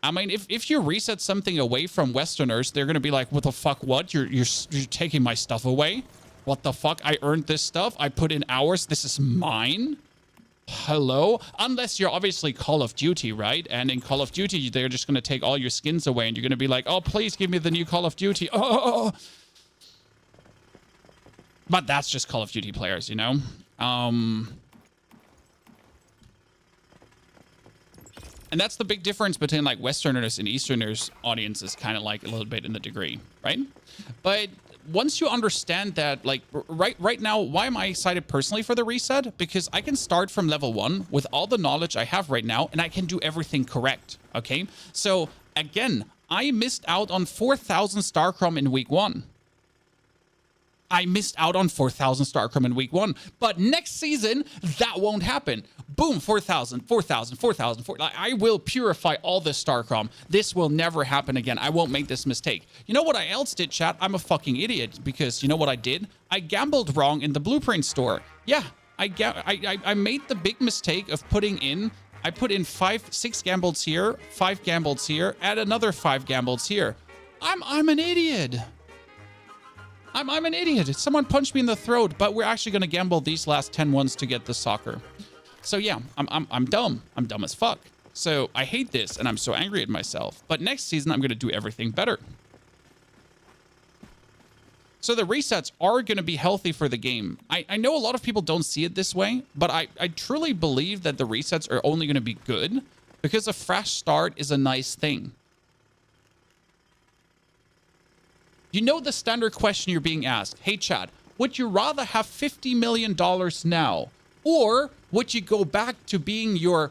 I mean, if you reset something away from Westerners, they're going to be like, what the fuck, what? You're taking my stuff away? What the fuck? I earned this stuff. I put in hours. This is mine? Hello? Unless you're obviously Call of Duty, right? And in Call of Duty, they're just going to take all your skins away and you're going to be like, oh, please give me the new Call of Duty. Oh. But that's just Call of Duty players, you know? And that's the big difference between like Westerners and Easterners audiences, kind of like a little bit in the degree, right? But once you understand that, like right now, why am I excited personally for the reset? Because I can start from level 1 with all the knowledge I have right now, and I can do everything correct, okay? So again, I missed out on 4,000 Starchrome in week 1. I missed out on 4,000 Starchrome in week 1. But next season, that won't happen. Boom, 4,000, 4,000, 4,000, 4,000. I will purify all this Starchrome. This will never happen again. I won't make this mistake. You know what I else did, chat? I'm a fucking idiot because you know what I did? I gambled wrong in the blueprint store. Yeah, I made the big mistake of putting in... I put in 6 gambles here, 5 gambles here, add another 5 gambles here. I'm an idiot. I'm an idiot. Someone punched me in the throat, but we're actually going to gamble these last 10 ones to get the soccer. So yeah, I'm dumb. I'm dumb as fuck. So I hate this, and I'm so angry at myself. But next season, I'm going to do everything better. So the resets are going to be healthy for the game. I know a lot of people don't see it this way, but I truly believe that the resets are only going to be good because a fresh start is a nice thing. You know the standard question you're being asked. Hey, Chad, would you rather have $50 million now? Or would you go back to being your...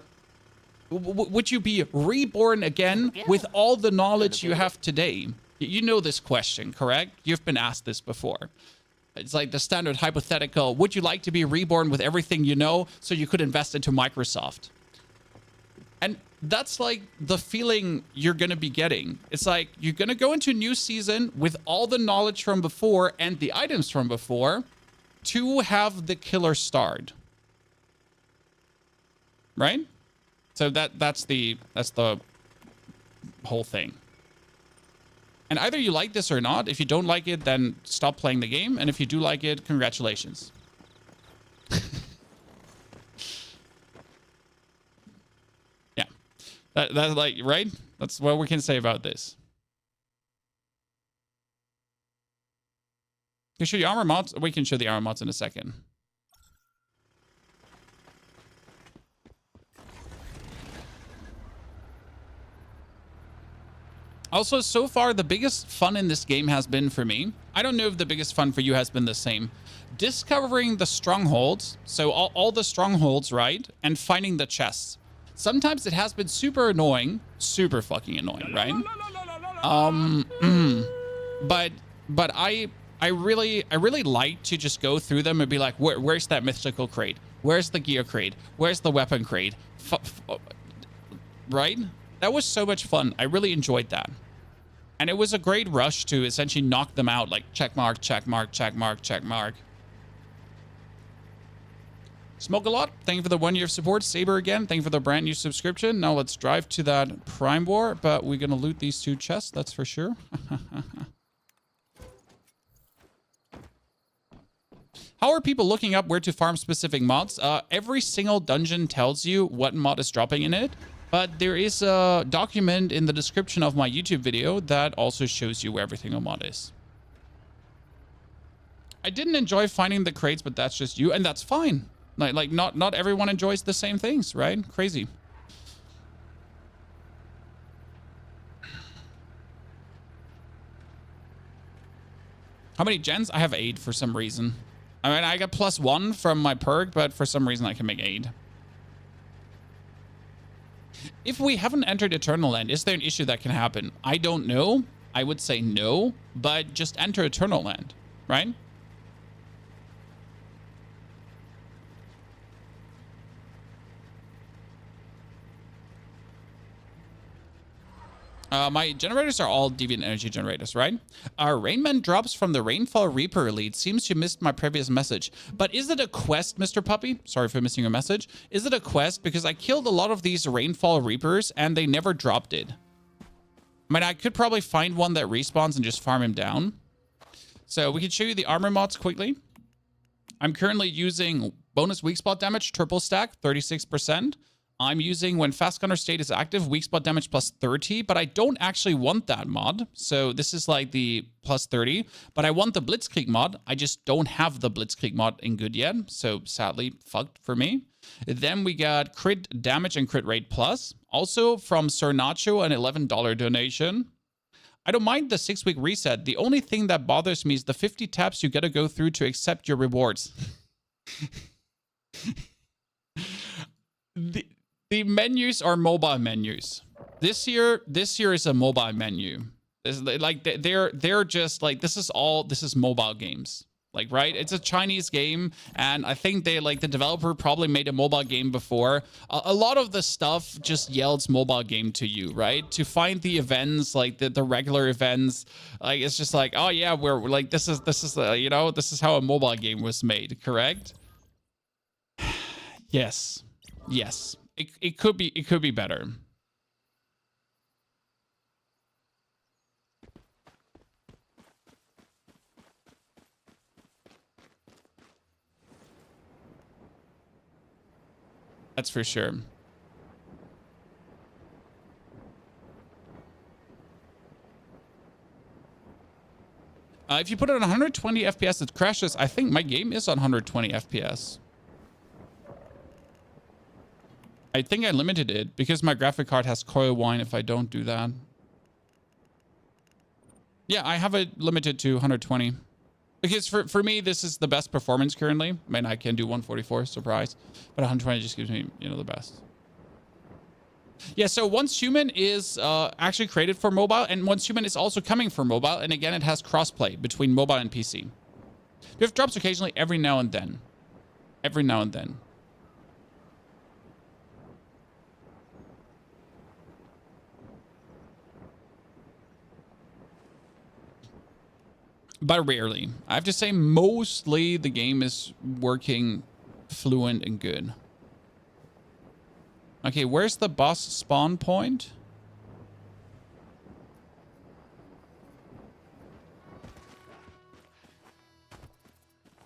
Would you be reborn again with all the knowledge you have today? You know this question, correct? You've been asked this before. It's like the standard hypothetical. Would you like to be reborn with everything you know so you could invest into Microsoft? And that's like the feeling you're going to be getting. It's like you're going to go into a new season with all the knowledge from before and the items from before to have the killer start. Right? So that's the whole thing. And either you like this or not. If you don't like it, then stop playing the game. And if you do like it, congratulations. That's like, right? That's what we can say about this. Can you show the armor mods? We can show the armor mods in a second. Also, so far, the biggest fun in this game has been for me. I don't know if the biggest fun for you has been the same. Discovering the strongholds. So all the strongholds, right? And finding the chests. Sometimes it has been super annoying, super fucking annoying, right? But I really like to just go through them and be like, where's that mystical crate? Where's the gear crate? Where's the weapon crate? Right? That was so much fun. I really enjoyed that. And it was a great rush to essentially knock them out, like check mark, check mark, check mark, check mark. Smoke a lot. Thank you for the 1 year of support. Saber again. Thank you for the brand new subscription. Now let's drive to that Prime War, but we're going to loot these 2 chests. That's for sure. How are people looking up where to farm specific mods? Every single dungeon tells you what mod is dropping in it, but there is a document in the description of my YouTube video that also shows you where every single mod is. I didn't enjoy finding the crates, but that's just you, and that's fine. Like not everyone enjoys the same things, right? Crazy. How many gens? I have 8 for some reason. I mean, I got +1 from my perk, but for some reason I can make 8. If we haven't entered Eternal Land, is there an issue that can happen? I don't know. I would say no, but just enter Eternal Land, right? My generators are all deviant energy generators, right? Rainman drops from the Rainfall Reaper elite. Seems you missed my previous message. But is it a quest, Mr. Puppy? Sorry for missing your message. Is it a quest? Because I killed a lot of these Rainfall Reapers and they never dropped it. I mean, I could probably find one that respawns and just farm him down. So we can show you the armor mods quickly. I'm currently using Bonus weak spot damage, triple stack, 36%. I'm using when Fast Gunner state is active, weak spot damage plus 30, but I don't actually want that mod. So this is like the plus 30, but I want the Blitzkrieg mod. I just don't have the Blitzkrieg mod in good yet. So sadly, fucked for me. Then we got crit damage and crit rate plus. Also from Sir Nacho, an $11 donation. I don't mind the 6-week reset. The only thing that bothers me is the 50 taps you gotta go through to accept your rewards. The menus are mobile menus. This year is a mobile menu. Like they're just like this is mobile games. Like, right? It's a Chinese game, and I think they like the developer probably made a mobile game before. A lot of the stuff just yells mobile game to you, right? To find the events, like the regular events, like it's just like, oh yeah, we're like this is you know, this is how a mobile game was made, correct? Yes. Yes. It could be better. That's for sure. If you put it on 120 FPS, it crashes. I think my game is on 120 FPS. I think I limited it because my graphic card has coil whine if I don't do that. Yeah, I have it limited to 120. Because for me, this is the best performance currently. I mean, I can do 144, surprise. But 120 just gives me, you know, the best. Yeah, so Once Human is actually created for mobile, and Once Human is also coming for mobile. And again, it has crossplay between mobile and PC. You have drops occasionally every now and then. Every now and then. But rarely. I have to say, mostly the game is working fluent and good. Okay, where's the boss spawn point?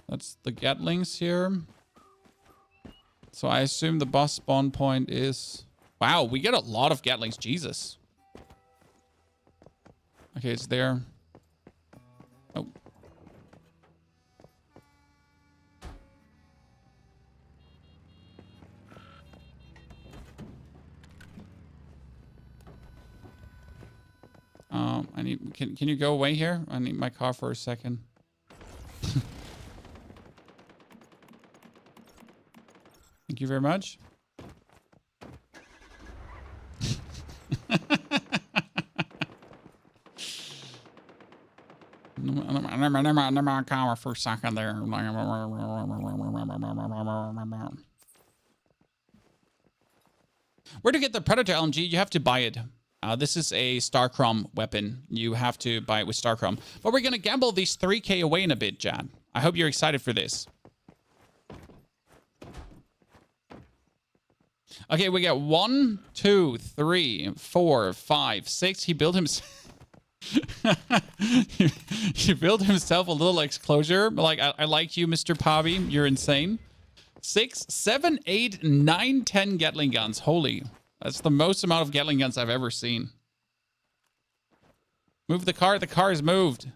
That's the Gatlings here. So I assume the boss spawn point is... Wow, we get a lot of Gatlings. Jesus. Okay, it's there. Oh. I need. Can you go away here? I need my car for a second. Thank you very much. My car for a second there. Where to get the Predator LMG? You have to buy it. This is a Starcrom weapon. You have to buy it with Starcrom. But we're going to gamble these 3K away in a bit, Jad. I hope you're excited for this. Okay, we got 1, 2, 3, 4, 5, 6. He built himself... he built himself a little exclosure. Like, I like you, Mr. Pobby. You're insane. 6, 7, 8, 9, 10 Gatling guns. Holy... That's the most amount of Gatling guns I've ever seen. Move the car. The car is moved.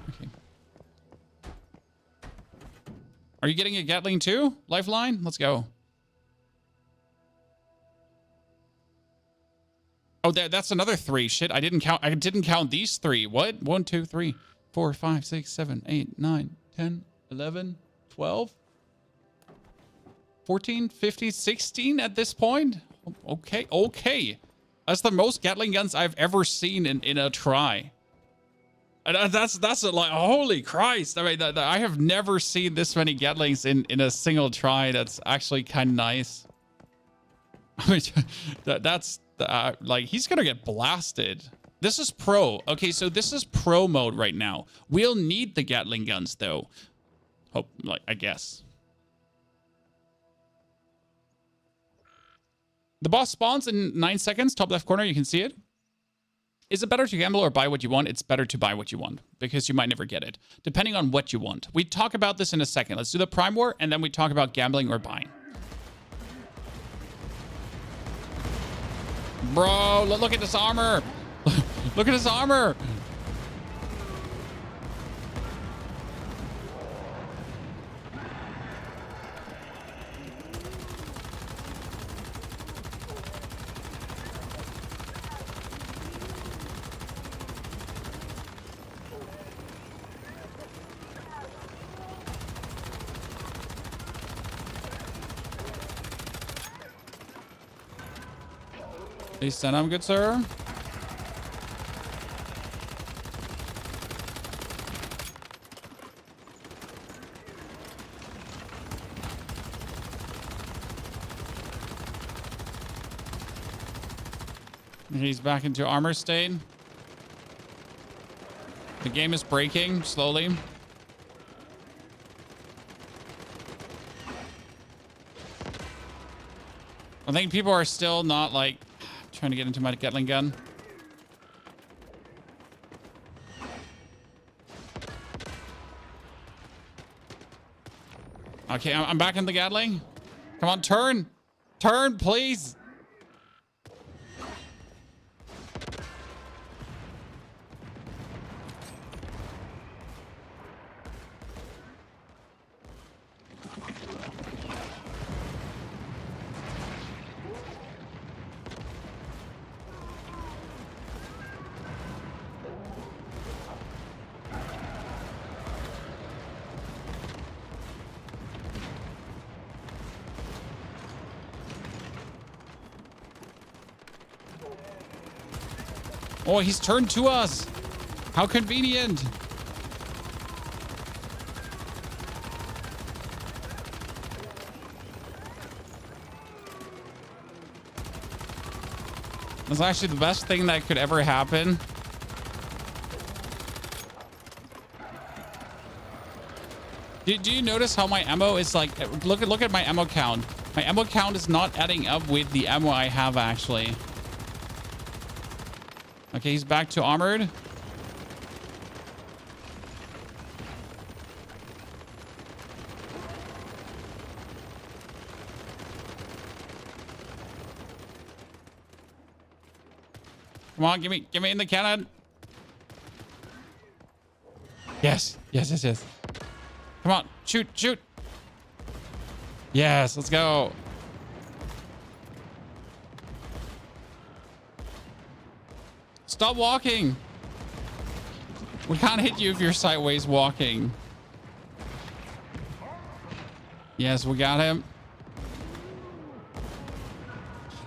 Okay. Are you getting a Gatling too? Lifeline? Let's go. Oh, that's another 3. Shit, I didn't count these 3. What? 1, 2, 3, 4, 5, 6, 7, 8, 9, 10, 11, 12. 14, 15, 16 at this point? Okay. That's the most Gatling guns I've ever seen in a try. And that's like, holy Christ. I mean, I have never seen this many Gatlings in a single try. That's actually kind of nice. I mean, that's like, he's going to get blasted. This is pro. Okay, so this is pro mode right now. We'll need the Gatling guns, though. Hope, like, I guess. The boss spawns in 9 seconds. Top left corner, you can see it. Is it better to gamble or buy what you want? It's better to buy what you want because you might never get it, depending on what you want. We talk about this in a second. Let's do the Prime War, and then we talk about gambling or buying. Bro, look at this armor. Look at his armor. Please send him, good sir. He's back into armor state. The game is breaking slowly. I think people are still not like trying to get into my Gatling gun. Okay, I'm back in the Gatling. Come on, turn. Turn, please. Oh, he's turned to us. How convenient. That's actually the best thing that could ever happen. Do you notice how my ammo is like, look at my ammo count. My ammo count is not adding up with the ammo I have actually. Okay, he's back to armored. Come on, give me in the cannon. Yes. Come on, shoot. Yes, let's go. Stop walking. We can't hit you if you're sideways walking. Yes, we got him.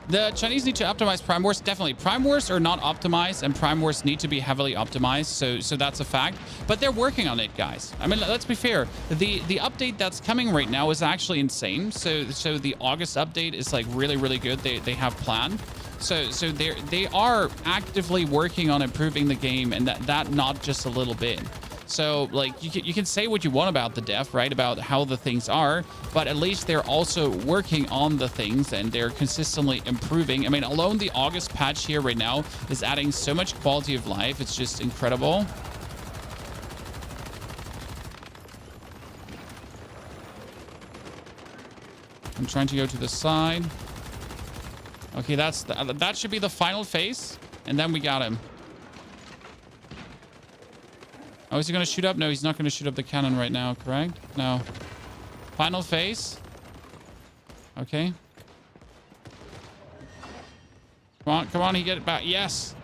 The Chinese need to optimize Prime Wars. Definitely. Prime Wars are not optimized, and Prime Wars need to be heavily optimized. So that's a fact. But they're working on it, guys. I mean, let's be fair. The update that's coming right now is actually insane. So the August update is like really good. They have planned. So they are actively working on improving the game, and that not just a little bit. So like you can say what you want about the dev, right? About how the things are, but at least they're also working on the things and they're consistently improving. I mean, alone the August patch here right now is adding so much quality of life. It's just incredible. I'm trying to go to the side. Okay, that should be the final phase, and then we got him. Oh, is he going to shoot up? No, he's not going to shoot up the cannon right now, correct? No. Final phase. Okay. Come on, he get it back. Yes.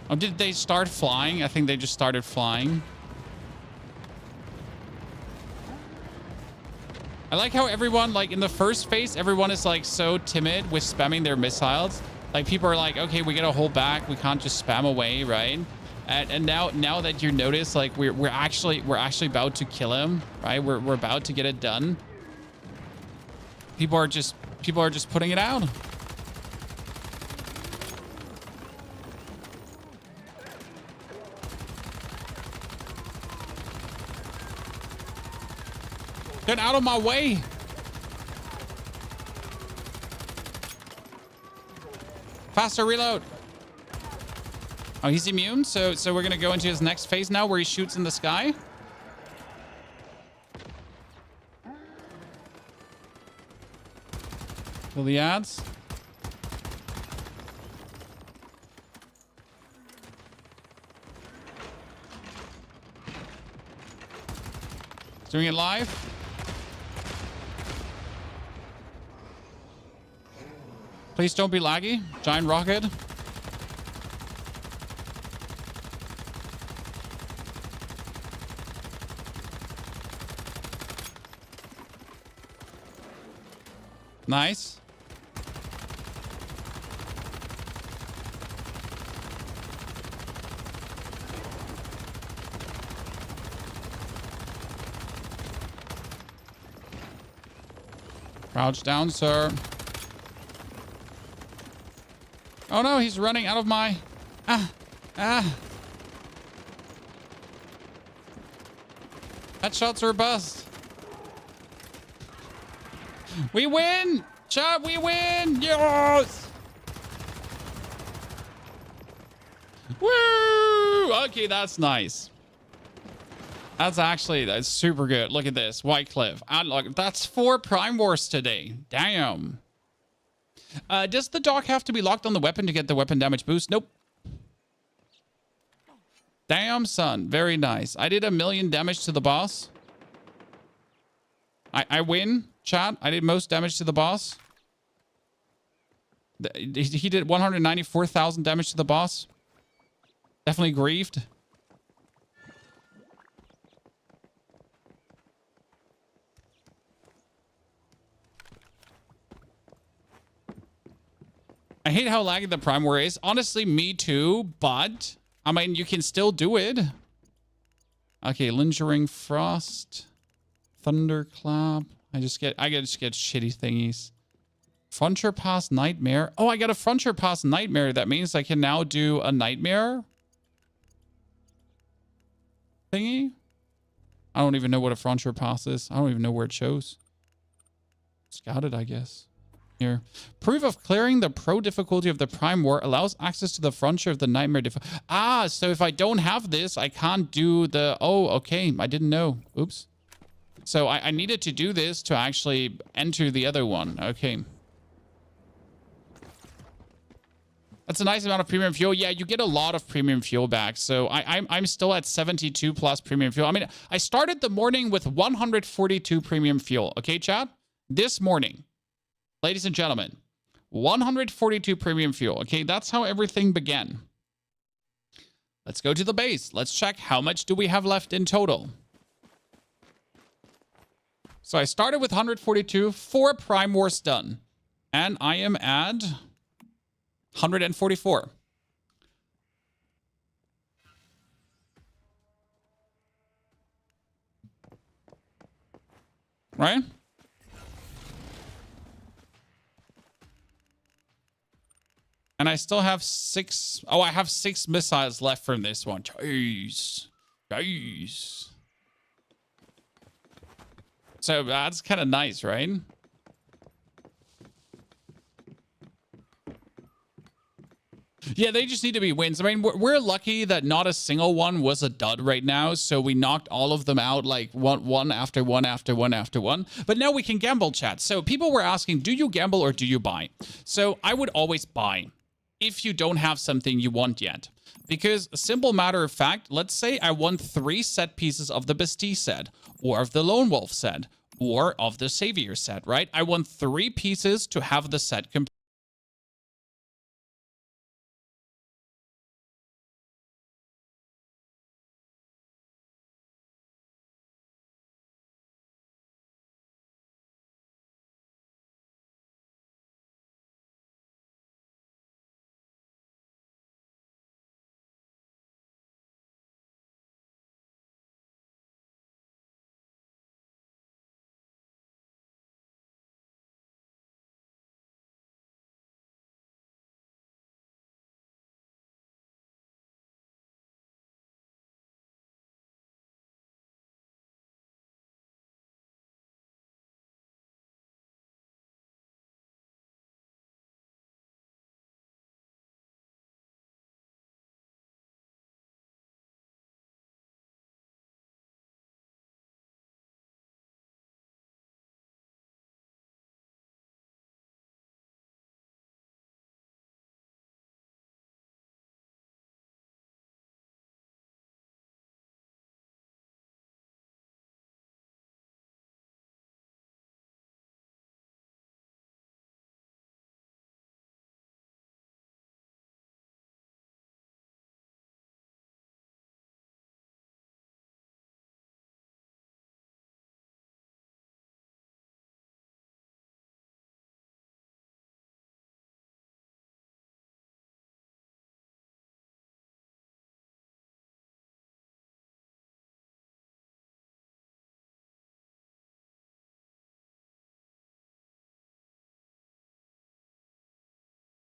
Oh, did they start flying? I think they just started flying. I like how everyone, like in the first phase, everyone is like so timid with spamming their missiles. Like people are like, okay, we gotta hold back. We can't just spam away, right? And now that you notice, like we're actually about to kill him, right? We're about to get it done. People are just putting it out. Get out of my way. Faster reload. Oh, he's immune. So we're going to go into his next phase now where he shoots in the sky. Kill the ads. Doing it live. Please don't be laggy. Giant rocket. Nice. Crouch down, sir. Oh no, he's running out of my... Headshots are a bust. We win! Chat, we win! Yes! Woo! Okay, that's nice. That's super good. Look at this. White Cliff. Look, that's 4 Prime Wars today. Damn. Does the dog have to be locked on the weapon to get the weapon damage boost? Nope. Damn, son. Very nice. I did 1,000,000 damage to the boss. I win, chat. I did most damage to the boss. He did 194,000 damage to the boss. Definitely grieved. I hate how laggy the Prime War is. Honestly, me too, but I mean, you can still do it. Okay, Lingering Frost. Thunderclap. I just get shitty thingies. Frontier Pass Nightmare. Oh, I got a Frontier Pass Nightmare. That means I can now do a Nightmare thingy. I don't even know what a Frontier Pass is. I don't even know where it shows. Scouted, I guess. Here. Proof of clearing the pro difficulty of the Prime War allows access to the Frontier of the Nightmare. So if I don't have this, I can't do the... Oh, okay. I didn't know. Oops. So I needed to do this to actually enter the other one. Okay. That's a nice amount of premium fuel. Yeah, you get a lot of premium fuel back. So I'm still at 72 plus premium fuel. I mean, I started the morning with 142 premium fuel. Okay, chat? This morning, ladies and gentlemen, 142 premium fuel. Okay, that's how everything began. Let's go to the base. Let's check how much do we have left in total. So I started with 142, 4 Prime Wars done. And I am at 144. Right? And I still have 6... Oh, I have 6 missiles left from this one. Jeez. Jeez. So that's kind of nice, right? Yeah, they just need to be wins. I mean, we're lucky that not a single one was a dud right now. So we knocked all of them out like one after one after one after one. But now we can gamble, chat. So people were asking, do you gamble or do you buy? So I would always buy if you don't have something you want yet. Because a simple matter of fact, let's say I want 3 set pieces of the Bestie set, or of the Lone Wolf set, or of the Savior set, right? I want 3 pieces to have the set complete.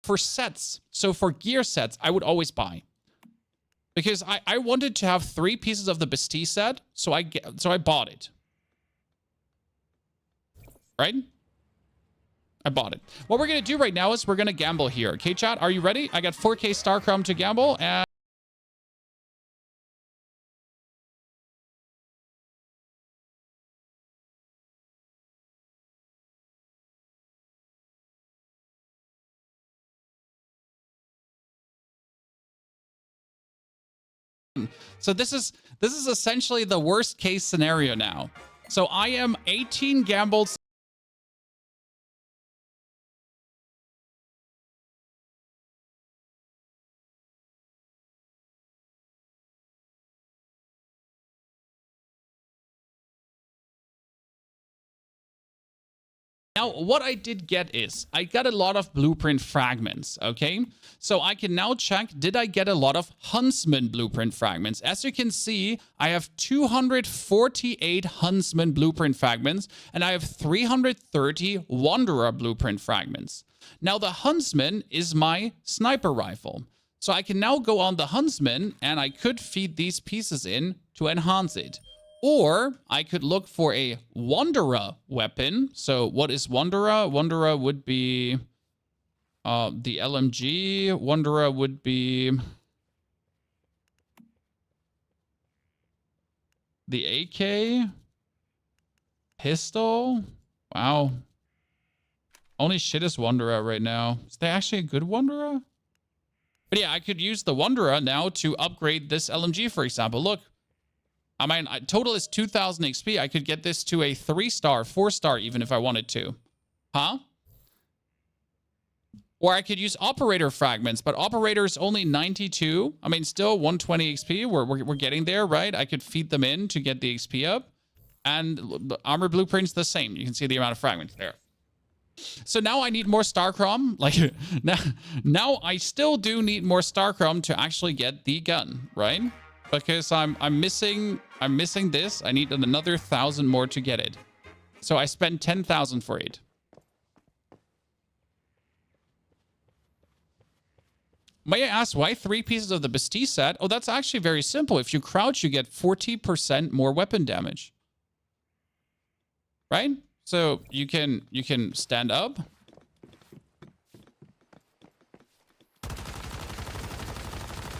for sets, so for gear sets, I would always buy. Because I wanted to have 3 pieces of the Bestie set, so I bought it. Right? I bought it. What we're going to do right now is we're going to gamble here. Okay, chat? Are you ready? I got 4K Star Crown to gamble, and... So this is essentially the worst case scenario now. So I am 18 gambles. Now, what I did get is, I got a lot of blueprint fragments, okay? So I can now check, did I get a lot of Huntsman blueprint fragments? As you can see, I have 248 Huntsman blueprint fragments, and I have 330 Wanderer blueprint fragments. Now, the Huntsman is my sniper rifle. So I can now go on the Huntsman, and I could feed these pieces in to enhance it. Or I could look for a Wanderer weapon. So what is Wanderer? Wanderer would be the LMG. Wanderer would be the AK. Pistol. Wow. Only shit is Wanderer right now. Is there actually a good Wanderer? But yeah, I could use the Wanderer now to upgrade this LMG, for example. Look. I mean, total is 2,000 XP. I could get this to a 3-star, 4-star even if I wanted to. Huh? Or I could use operator fragments, but operator is only 92. I mean, still 120 XP. We're getting there, right? I could feed them in to get the XP up. And the armor blueprint's the same. You can see the amount of fragments there. So now I need more Starcrom. Like, now I still do need more Starcrom to actually get the gun, right? Because I'm missing this. I need another 1,000 more to get it. So I spent 10,000 for it. May I ask why 3 pieces of the Bestie set? Oh, that's actually very simple. If you crouch, you get 40% more weapon damage. Right? So you can stand up.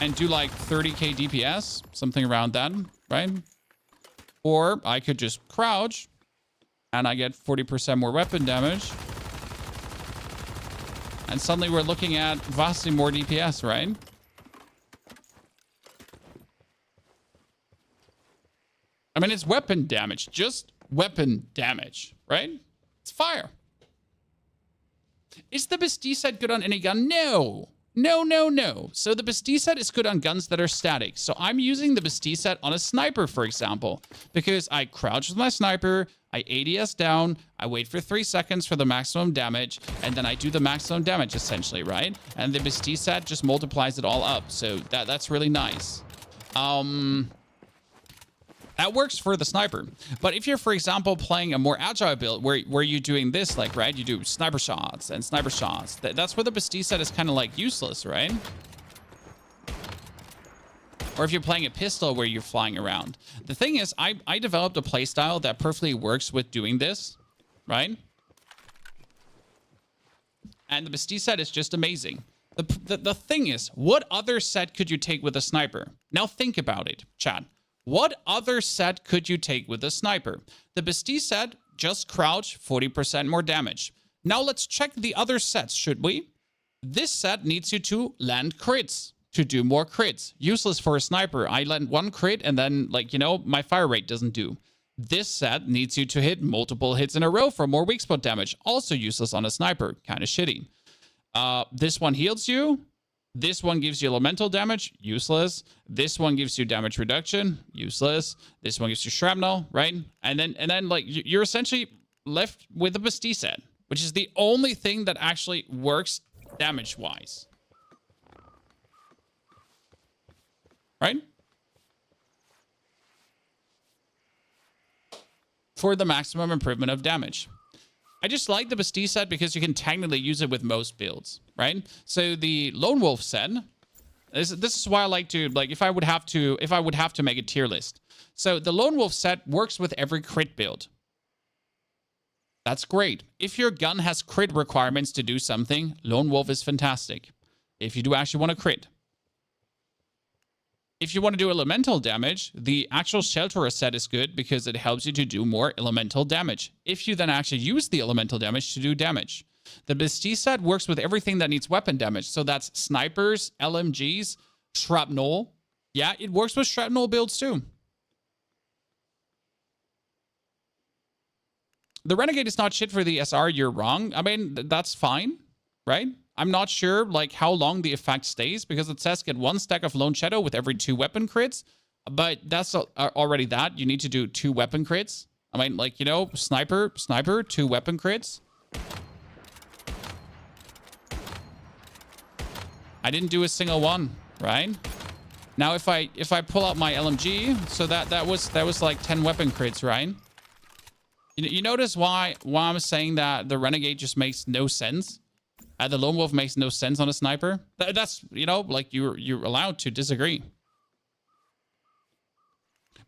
And do like 30k DPS, something around that, right? Or I could just crouch and I get 40% more weapon damage. And suddenly we're looking at vastly more DPS, right? I mean, it's weapon damage, just weapon damage, right? It's fire. Is the Bestie set good on any gun? No. No. So the Bestie set is good on guns that are static. So I'm using the Bestie set on a sniper, for example, because I crouch with my sniper, I ADS down, I wait for 3 seconds for the maximum damage, and then I do the maximum damage, essentially, right? And the Bestie set just multiplies it all up. So that's really nice. That works for the sniper. But if you're, for example, playing a more agile build where you're doing this, like, right, you do sniper shots and sniper shots, that's where the Bestie set is kind of like useless, right? Or if you're playing a pistol where you're flying around. The thing is, I developed a playstyle that perfectly works with doing this, right? And the Bestie set is just amazing. The thing is, what other set could you take with a sniper? Now think about it, chat. What other set could you take with a sniper? The Bestie set, just crouch, 40% more damage. Now let's check the other sets, should we? This set needs you to land crits, to do more crits. Useless for a sniper. I land 1 crit and then, like, you know, my fire rate doesn't do. This set needs you to hit multiple hits in a row for more weak spot damage. Also useless on a sniper. Kind of shitty. This one heals you. This one gives you elemental damage, useless. This one gives you damage reduction, useless. This one gives you shrapnel, right? And then like you're essentially left with a Bestie set, which is the only thing that actually works damage-wise. Right? For the maximum improvement of damage. I just like the Bastille set because you can technically use it with most builds, right? So the Lone Wolf set, this is why I like to, like, if I would have to make a tier list. So the Lone Wolf set works with every crit build. That's great. If your gun has crit requirements to do something, Lone Wolf is fantastic. If you do actually want to crit. If you want to do elemental damage, the actual Shelterer set is good because it helps you to do more elemental damage. If you then actually use the elemental damage to do damage. The Bastille set works with everything that needs weapon damage. So that's snipers, LMGs, shrapnel. Yeah, it works with shrapnel builds too. The Renegade is not shit for the SR, you're wrong. I mean, that's fine, right? I'm not sure, like, how long the effect stays, because it says get 1 stack of Lone Shadow with every 2 weapon crits, but that's already that. You need to do 2 weapon crits. I mean, like, you know, sniper, 2 weapon crits. I didn't do a single one, right? Now, if I pull out my LMG, so that was like 10 weapon crits, right? You notice why I'm saying that the Renegade just makes no sense? The Lone Wolf makes no sense on a sniper? That's, you know, like, you're allowed to disagree.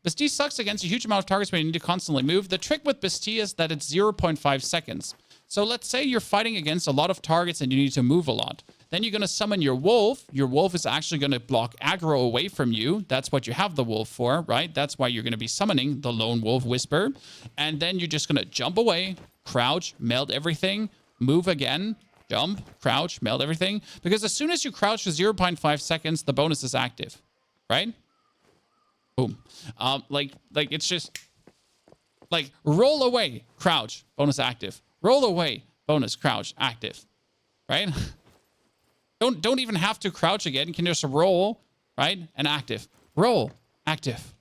Bastille sucks against a huge amount of targets when you need to constantly move. The trick with Bastille is that it's 0.5 seconds. So let's say you're fighting against a lot of targets and you need to move a lot. Then you're going to summon your wolf. Your wolf is actually going to block aggro away from you. That's what you have the wolf for, right? That's why you're going to be summoning the Lone Wolf Whisper. And then you're just going to jump away, crouch, meld everything, move again, jump, crouch, meld everything. Because as soon as you crouch for 0.5 seconds, the bonus is active, right? Boom. Like it's just like roll away, crouch, bonus active. Roll away, bonus, crouch, active, right? Don't even have to crouch again. You can just roll, right? And active. Roll, active.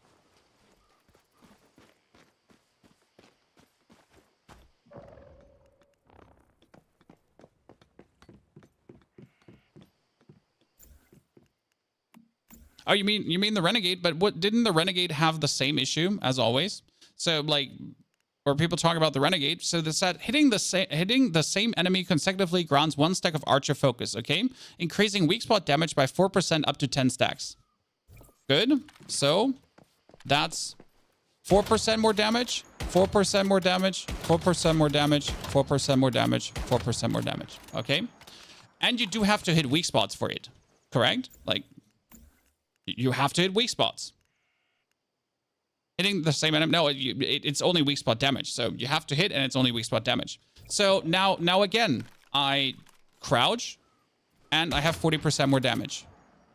Oh, you mean the Renegade? But what, didn't the Renegade have the same issue as always? So, like, where people talk about the Renegade, so this set hitting the same enemy consecutively grants 1 stack of Archer focus, okay? Increasing weak spot damage by 4% up to 10 stacks. Good. So that's 4% more damage, 4% more damage, 4% more damage, 4% more damage, 4% more damage. Okay? And you do have to hit weak spots for it. Correct? Like, you have to hit weak spots. Hitting the same enemy, no, it's only weak spot damage. So you have to hit, and it's only weak spot damage. So now again, I crouch, and I have 40% more damage.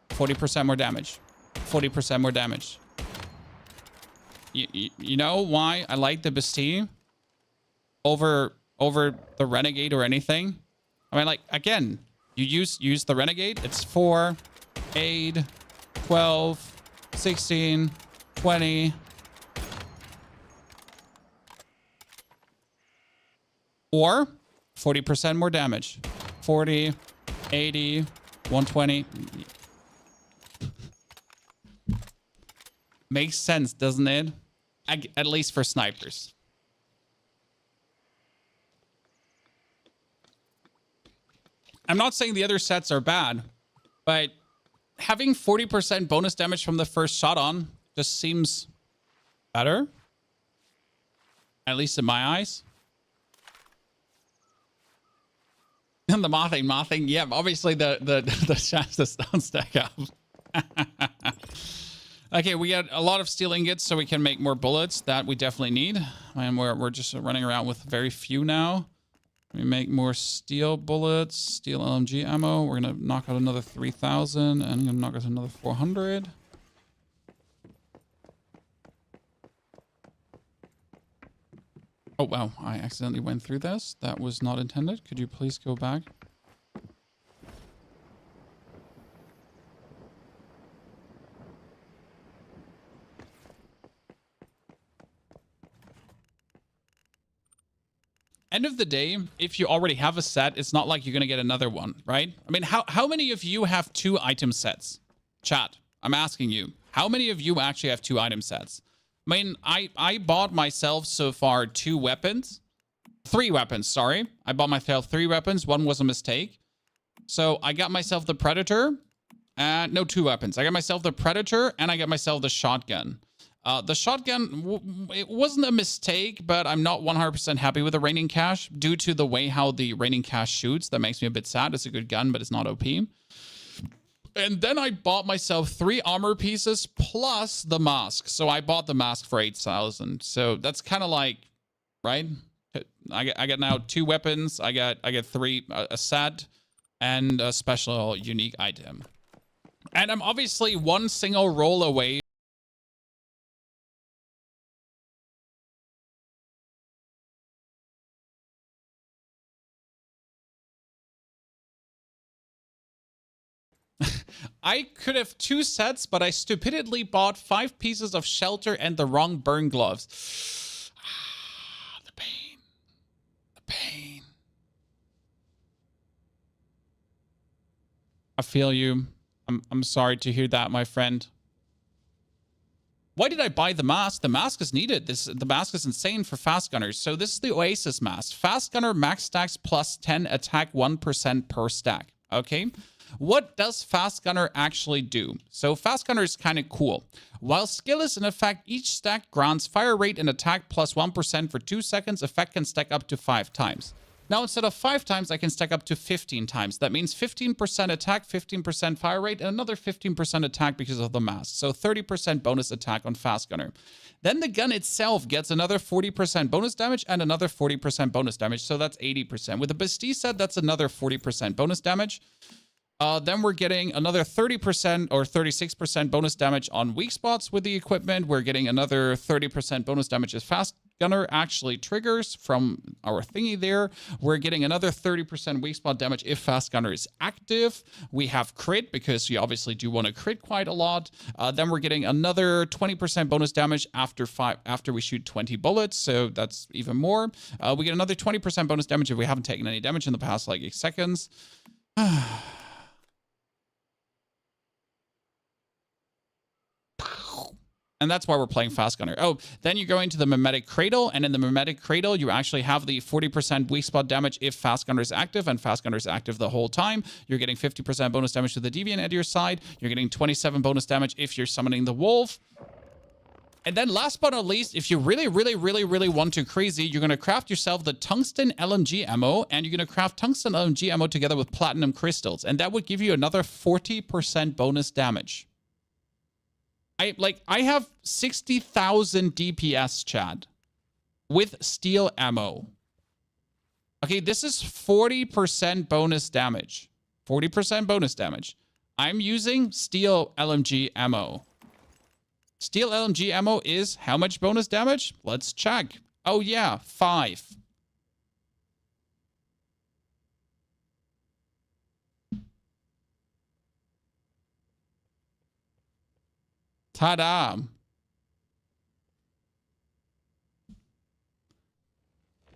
40% more damage. 40% more damage. You know why I like the Bastille over the Renegade or anything? I mean, like, again, you use the Renegade. It's 4, 8, 12, 16, 20. Or 40% more damage. 40, 80, 120. Makes sense, doesn't it? At least for snipers. I'm not saying the other sets are bad, but having 40% bonus damage from the first shot on just seems better. At least in my eyes. And the mothing. Yeah, obviously the chances don't stack up. Okay, we got a lot of steel ingots, so we can make more bullets. That we definitely need. And we're just running around with very few now. We make more steel bullets, steel LMG ammo. We're gonna knock out another 3,000, and I'm gonna knock out another 400. Oh, wow. I accidentally went through this. That was not intended. Could you please go back? End of the day, if you already have a set, it's not like you're going to get another one, right? I mean, how many of you have 2 item sets? Chat, I'm asking you. How many of you actually have 2 item sets? I mean, I bought myself so far 2 weapons, 3 weapons, sorry. I bought myself 3 weapons. 1 was a mistake. So I got myself the Predator. No, 2 weapons. I got myself the Predator and I got myself the shotgun. The shotgun, it wasn't a mistake, but I'm not 100% happy with the Raining Cash due to the way how the Raining Cash shoots. That makes me a bit sad. It's a good gun, but it's not OP. And then I bought myself 3 armor pieces plus the mask. So I bought the mask for 8,000. So that's kind of like, right? I got now 2 weapons. I got 3, a set and a special unique item. And I'm obviously 1 single roll away. I could have 2 sets, but I stupidly bought 5 pieces of shelter and the wrong burn gloves. The pain. The pain. I feel you. I'm sorry to hear that, my friend. Why did I buy the mask? The mask is needed. The mask is insane for fast gunners. So this is the Oasis mask. Fast gunner max stacks plus 10 attack 1% per stack. Okay. What does Fast Gunner actually do? So Fast Gunner is kind of cool. While skill is in effect, each stack grants fire rate and attack plus 1% for 2 seconds. Effect can stack up to 5 times. Now, instead of 5 times, I can stack up to 15 times. That means 15% attack, 15% fire rate, and another 15% attack because of the mask. So 30% bonus attack on Fast Gunner. Then the gun itself gets another 40% bonus damage and another 40% bonus damage. So that's 80%. With the Bestie set, that's another 40% bonus damage. Then we're getting another 30% or 36% bonus damage on weak spots with the equipment. We're getting another 30% bonus damage as Fast Gunner actually triggers from our thingy there. We're getting another 30% weak spot damage if Fast Gunner is active. We have crit because you obviously do want to crit quite a lot. Then we're getting another 20% bonus damage after we shoot 20 bullets. So that's even more. We get another 20% bonus damage if we haven't taken any damage in the past like 8 seconds. And that's why we're playing Fast Gunner. Oh, then you go into the Mimetic Cradle, and in the Mimetic Cradle, you actually have the 40% weak spot damage if Fast Gunner is active, and Fast Gunner is active the whole time. You're getting 50% bonus damage to the Deviant at your side. You're getting 27 bonus damage if you're summoning the Wolf. And then last but not least, if you really want to crazy, you're going to craft yourself the Tungsten LMG ammo, and you're going to craft Tungsten LMG ammo together with Platinum Crystals, and that would give you another 40% bonus damage. I have 60,000 DPS, Chad, with steel ammo. Okay, this is 40% bonus damage. 40% bonus damage. I'm using steel LMG ammo. Steel LMG ammo is how much bonus damage? Let's check. Oh yeah, 5. Ta-da!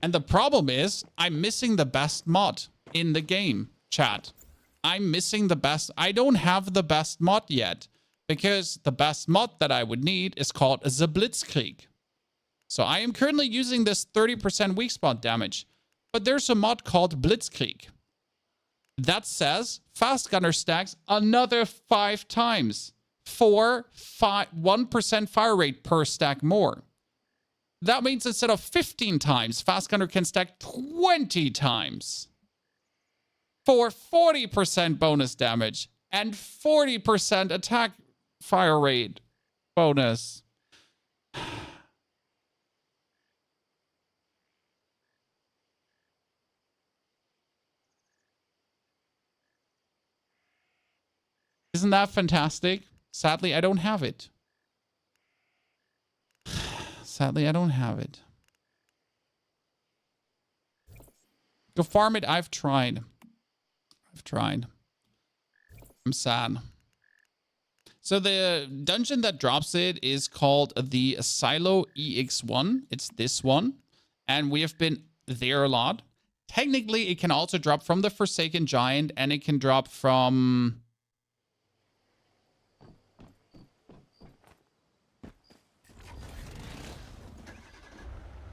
And the problem is, I'm missing the best mod in the game, chat. I'm missing the best. I don't have the best mod yet, because the best mod that I would need is called the Blitzkrieg. So I am currently using this 30% weak spot damage, but there's a mod called Blitzkrieg that says Fast Gunner stacks another 5 times. 1% fire rate per stack more. That means instead of 15 times, Fast Gunner can stack 20 times for 40% bonus damage and 40% attack fire rate bonus. Isn't that fantastic? Sadly, I don't have it. Sadly, I don't have it. Go farm it. I've tried. I'm sad. So the dungeon that drops it is called the Silo EX1. It's this one. And we have been there a lot. Technically, it can also drop from the Forsaken Giant, and it can drop from...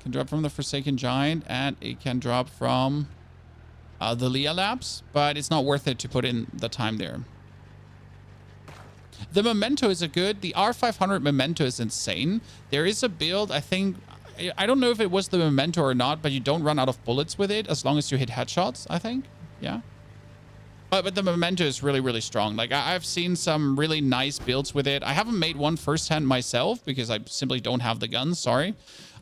Can drop from the Forsaken Giant, and it can drop from the Leah Labs, but it's not worth it to put in the time there. The Memento is a good. The R500 Memento is insane. There is a build, I think, I don't know if it was the Memento or not, but you don't run out of bullets with it as long as you hit headshots, I think. Yeah. But the Memento is really, really strong. Like, I've seen some really nice builds with it. I haven't made one firsthand myself because I simply don't have the guns. Sorry.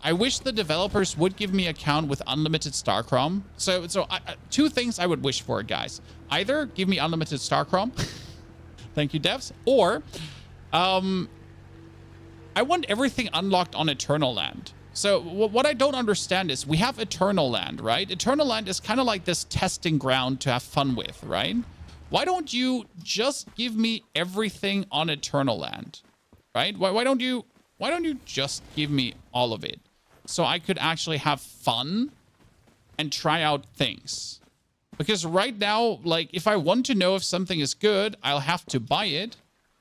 I wish the developers would give me a count with unlimited Starcrom. So two things I would wish for, guys. Either give me unlimited Starcrom. Thank you, devs. Or I want everything unlocked on Eternal Land. So what I don't understand is we have Eternal Land, right? Eternal Land is kind of like this testing ground to have fun with, right? Why don't you just give me everything on Eternal Land, right? Why don't you just give me all of it so I could actually have fun and try out things? Because right now, like, if I want to know if something is good, I'll have to buy it,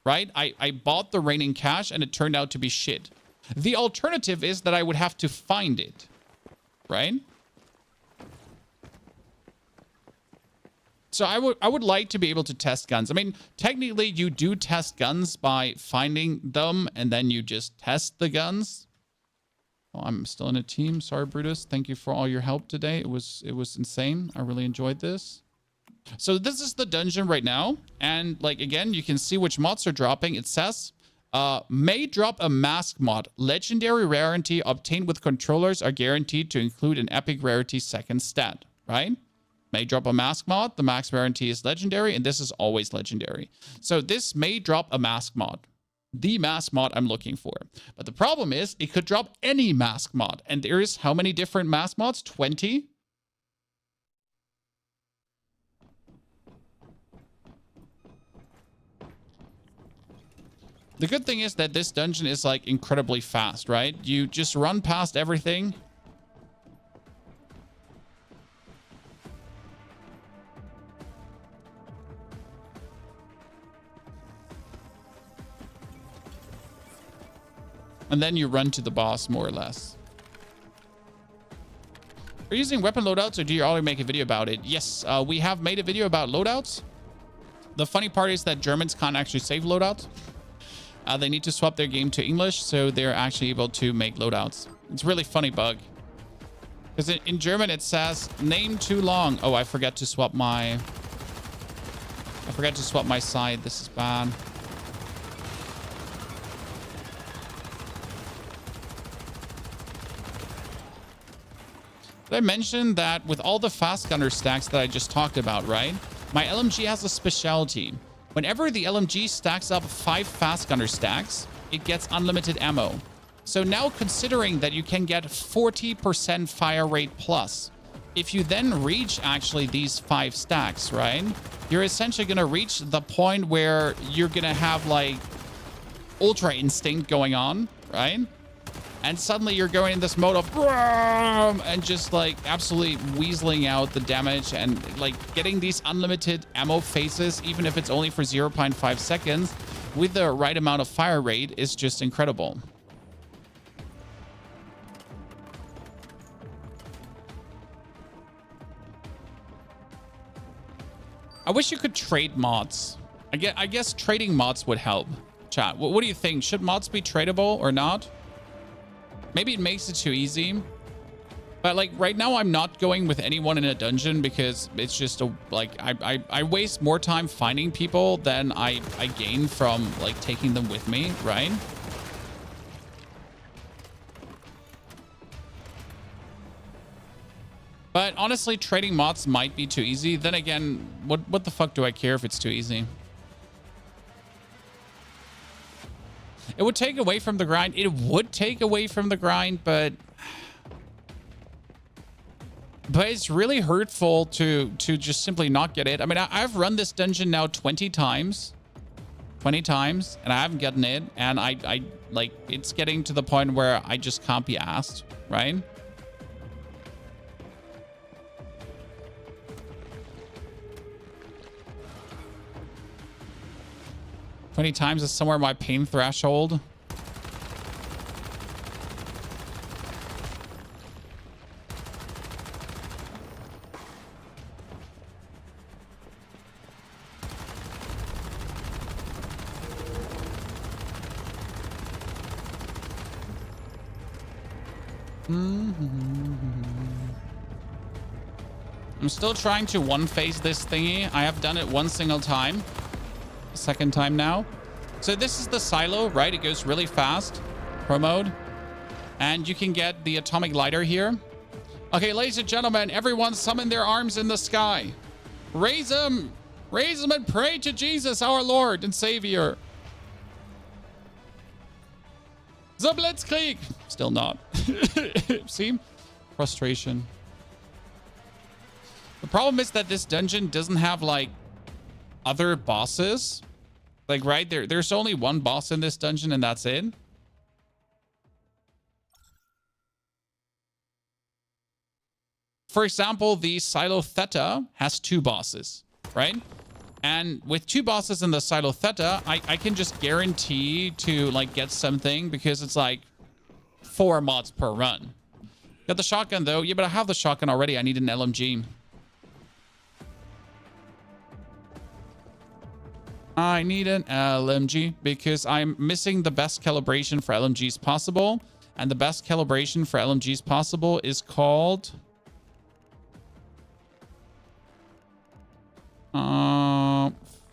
right? I bought the Raining Cash and it turned out to be shit. The alternative is that I would have to find it, right? So I would like to be able to test guns. I mean, technically you do test guns by finding them and then you just test the guns. Oh, I'm still in a team. Sorry, Brutus. Thank you for all your help today. It was insane. I really enjoyed this. So this is the dungeon right now. And like, again, you can see which mods are dropping. It says, may drop a mask mod. Legendary rarity obtained with controllers are guaranteed to include an epic rarity second stat, right? May drop a mask mod. The max rarity is legendary, and this is always legendary. So this may drop a mask mod. The mask mod I'm looking for. But the problem is it could drop any mask mod. And there is how many different mask mods? 20? The good thing is that this dungeon is like incredibly fast, right? You just run past everything. And then you run to the boss, more or less. Are you using weapon loadouts, or do you already make a video about it? Yes, we have made a video about loadouts. The funny part is that Germans can't actually save loadouts. They need to swap their game to English, so they're actually able to make loadouts. It's a really funny bug. Because in German it says, name too long. Oh, I forgot to swap my side. This is bad. Did I mention that with all the fast gunner stacks that I just talked about, right? My LMG has a specialty. Whenever the LMG stacks up 5 fast gunner stacks, it gets unlimited ammo. So now considering that you can get 40% fire rate plus, if you then reach actually these 5 stacks, right? You're essentially going to reach the point where you're going to have like ultra instinct going on, right? And suddenly you're going in this mode of and just like absolutely weaseling out the damage and like getting these unlimited ammo phases, even if it's only for 0.5 seconds with the right amount of fire rate, is just incredible. I wish you could trade mods. I guess trading mods would help. Chat, what do you think? Should mods be tradable or not? Maybe it makes it too easy. But like right now I'm not going with anyone in a dungeon because it's just like I waste more time finding people than I gain from like taking them with me, right? But honestly, trading mods might be too easy. Then again, what the fuck do I care if it's too easy? It would take away from the grind. It would take away from the grind, but it's really hurtful to just simply not get it. I mean, I've run this dungeon now 20 times, and I haven't gotten it. And I like, it's getting to the point where I just can't be asked, right? Many times is somewhere my pain threshold. I'm still trying to one-phase this thingy. I have done it one single time. Second time now. So this is the silo, right? It goes really fast. Pro mode. And you can get the atomic lighter here. Okay, ladies and gentlemen, everyone summon their arms in the sky. Raise them. Raise them and pray to Jesus, our Lord and Savior. The Blitzkrieg. Still not. See? Frustration. The problem is that this dungeon doesn't have, like, other bosses. Like, right? There's only one boss in this dungeon, and that's it. For example, the Silo Theta has 2 bosses, right? And with 2 bosses in the Silo Theta, I can just guarantee to, like, get something because it's, like, 4 mods per run. Got the shotgun, though. Yeah, but I have the shotgun already. I need an LMG. I need an LMG because I'm missing the best calibration for LMGs possible. And the best calibration for LMGs possible is called...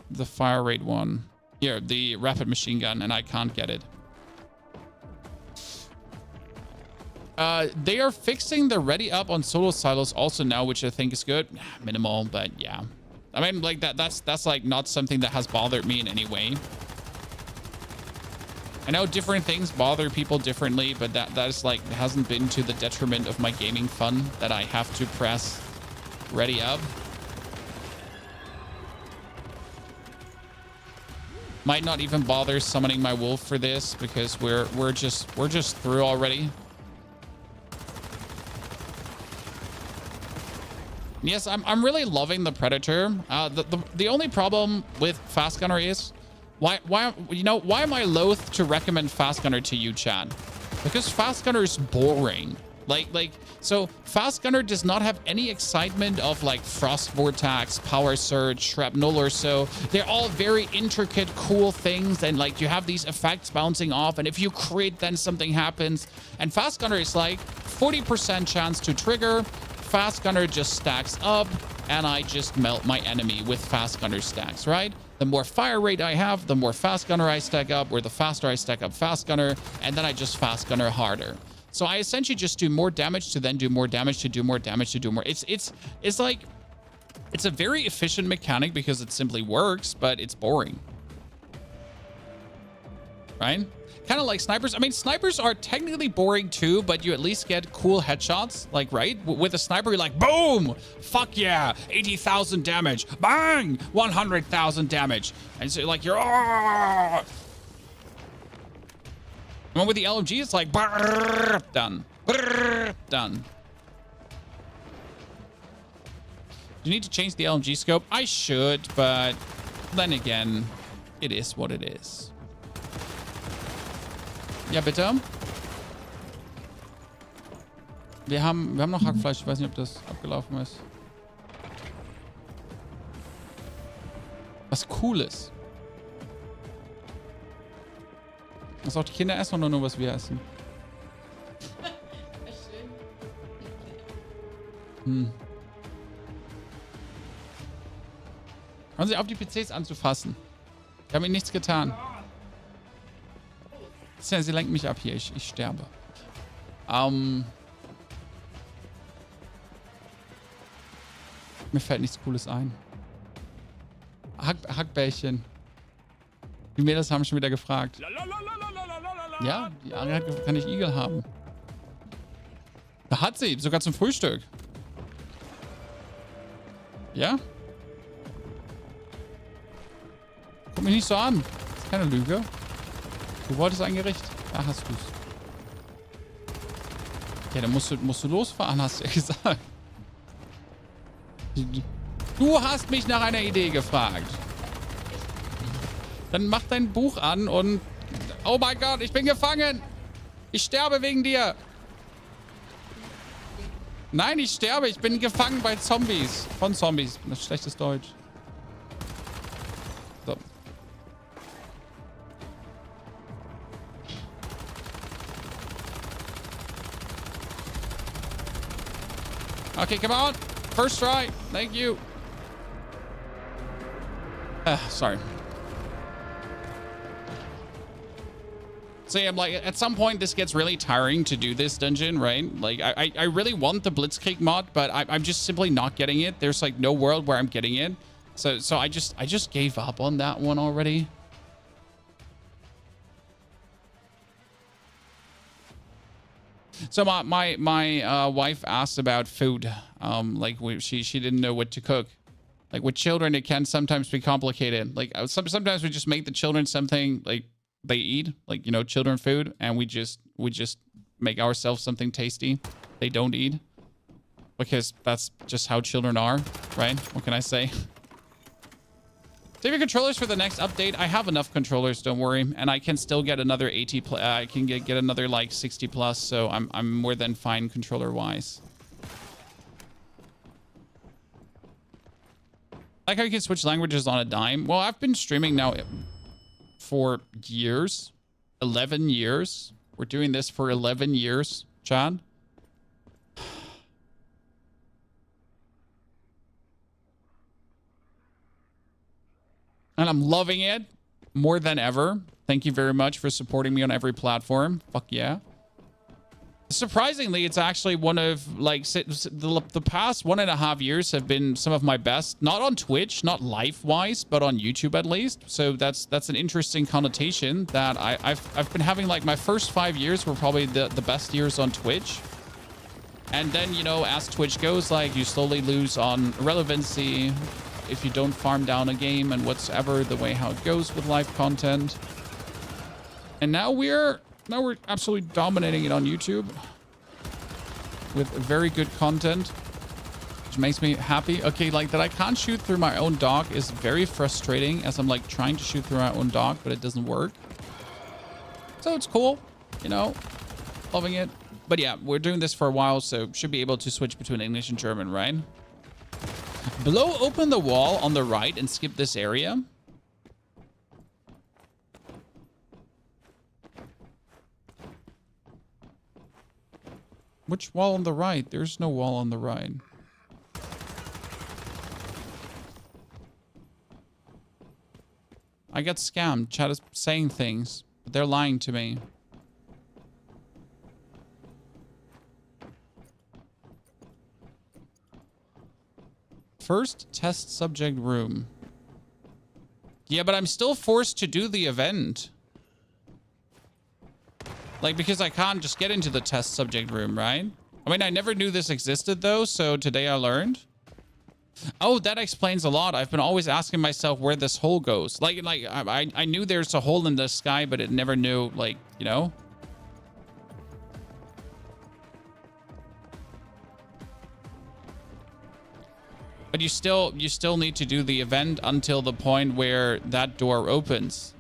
the fire rate one. Here, the rapid machine gun, and I can't get it. They are fixing the ready up on solo silos also now, which I think is good. Minimal, but yeah. I mean, like that's like not something that has bothered me in any way. I know different things bother people differently, but that is like hasn't been to the detriment of my gaming fun that I have to press ready up. Might not even bother summoning my wolf for this because we're just through already. Yes, I'm really loving the Predator. The only problem with Fast Gunner is why am I loath to recommend Fast Gunner to you, Chad? Because Fast Gunner is boring. So Fast Gunner does not have any excitement of like Frost Vortex, Power Surge, Shrapnel or so. They're all very intricate, cool things. And like you have these effects bouncing off. And if you crit, then something happens. And Fast Gunner is like 40% chance to trigger. Fast Gunner just stacks up. And I just melt my enemy with Fast Gunner stacks, right? The more fire rate I have, the more Fast Gunner I stack up. Or the faster I stack up Fast Gunner. And then I just Fast Gunner harder. So I essentially just do more damage to then do more damage to do more damage to do more. It's like, it's a very efficient mechanic because it simply works, but it's boring. Right? Kind of like snipers. I mean, snipers are technically boring too, but you at least get cool headshots. Like, right? With a sniper, you're like, boom! Fuck yeah! 80,000 damage. Bang! 100,000 damage. And so like, you're... Oh! And with the LMG, it's like, brrr, done. Brrr, done. You need to change the LMG scope? I should, but then again, it is what it is. Ja, bitte? Wir haben noch Hackfleisch. Ich weiß nicht, ob das abgelaufen ist. Was Cooles. Was auch die Kinder essen oder nur was wir essen? Hören Sie auf, die PCs anzufassen. Ich habe Ihnen nichts getan. Sie lenken mich ab hier. Ich sterbe. Mir fällt nichts Cooles ein. Hackbällchen. Die Mädels haben schon wieder gefragt. Ja, die Ari hat gefragt, kann ich Igel haben? Da hat sie, sogar zum Frühstück. Ja? Guck mich nicht so an. Das ist keine Lüge. Du wolltest ein Gericht. Da hast du's. Ja, dann musst du losfahren, hast du ja gesagt. Du hast mich nach einer Idee gefragt. Dann mach dein Buch an und... Oh mein Gott, ich bin gefangen. Ich sterbe wegen dir. Nein, ich sterbe. Ich bin gefangen bei Zombies. Von Zombies. Das ist schlechtes Deutsch. So. Okay, come on. First try. Thank you. Sorry. So yeah, I'm like, at some point this gets really tiring to do this dungeon, right? Like I really want the Blitzkrieg mod, but I'm just simply not getting it. There's like no world where I'm getting it. So I just gave up on that one already. So my wife asked about food. Like she didn't know what to cook. Like with children, it can sometimes be complicated. Like sometimes we just make the children something like they eat, like, you know, children food, and we just make ourselves something tasty they don't eat, because that's just how children are, right? What can I say? Save your controllers for the next update. I have enough controllers, don't worry, and I can still get another 80 I can get another like 60 plus, so I'm more than fine controller wise. Like how you can switch languages on a dime. Well, I've been streaming now for years. 11 years. We're doing this for 11 years, Chad. And I'm loving it more than ever. Thank you very much for supporting me on every platform. Fuck yeah. Surprisingly, it's actually one of, like, the past 1.5 years have been some of my best. Not on Twitch, not life-wise, but on YouTube at least. So that's an interesting connotation that I've been having, like, my first 5 years were probably the best years on Twitch. And then, you know, as Twitch goes, like, you slowly lose on relevancy if you don't farm down a game and whatsoever, the way how it goes with live content. And now we're absolutely dominating it on YouTube with very good content, which makes me happy. Okay, like that I can't shoot through my own dog is very frustrating, as I'm like trying to shoot through my own dog, but it doesn't work. So it's cool, you know, loving it. But yeah, we're doing this for a while, so should be able to switch between English and German, right? Blow open the wall on the right and skip this area. Which wall on the right? There's no wall on the right. I got scammed. Chat is saying things, but they're lying to me. First test subject room. Yeah, but I'm still forced to do the event. Like, because I can't just get into the test subject room, right? I mean, I never knew this existed, though, so today I learned. Oh, that explains a lot. I've been always asking myself where this hole goes. Like I knew there's a hole in the sky, but it never knew, like, you know? But you still need to do the event until the point where that door opens.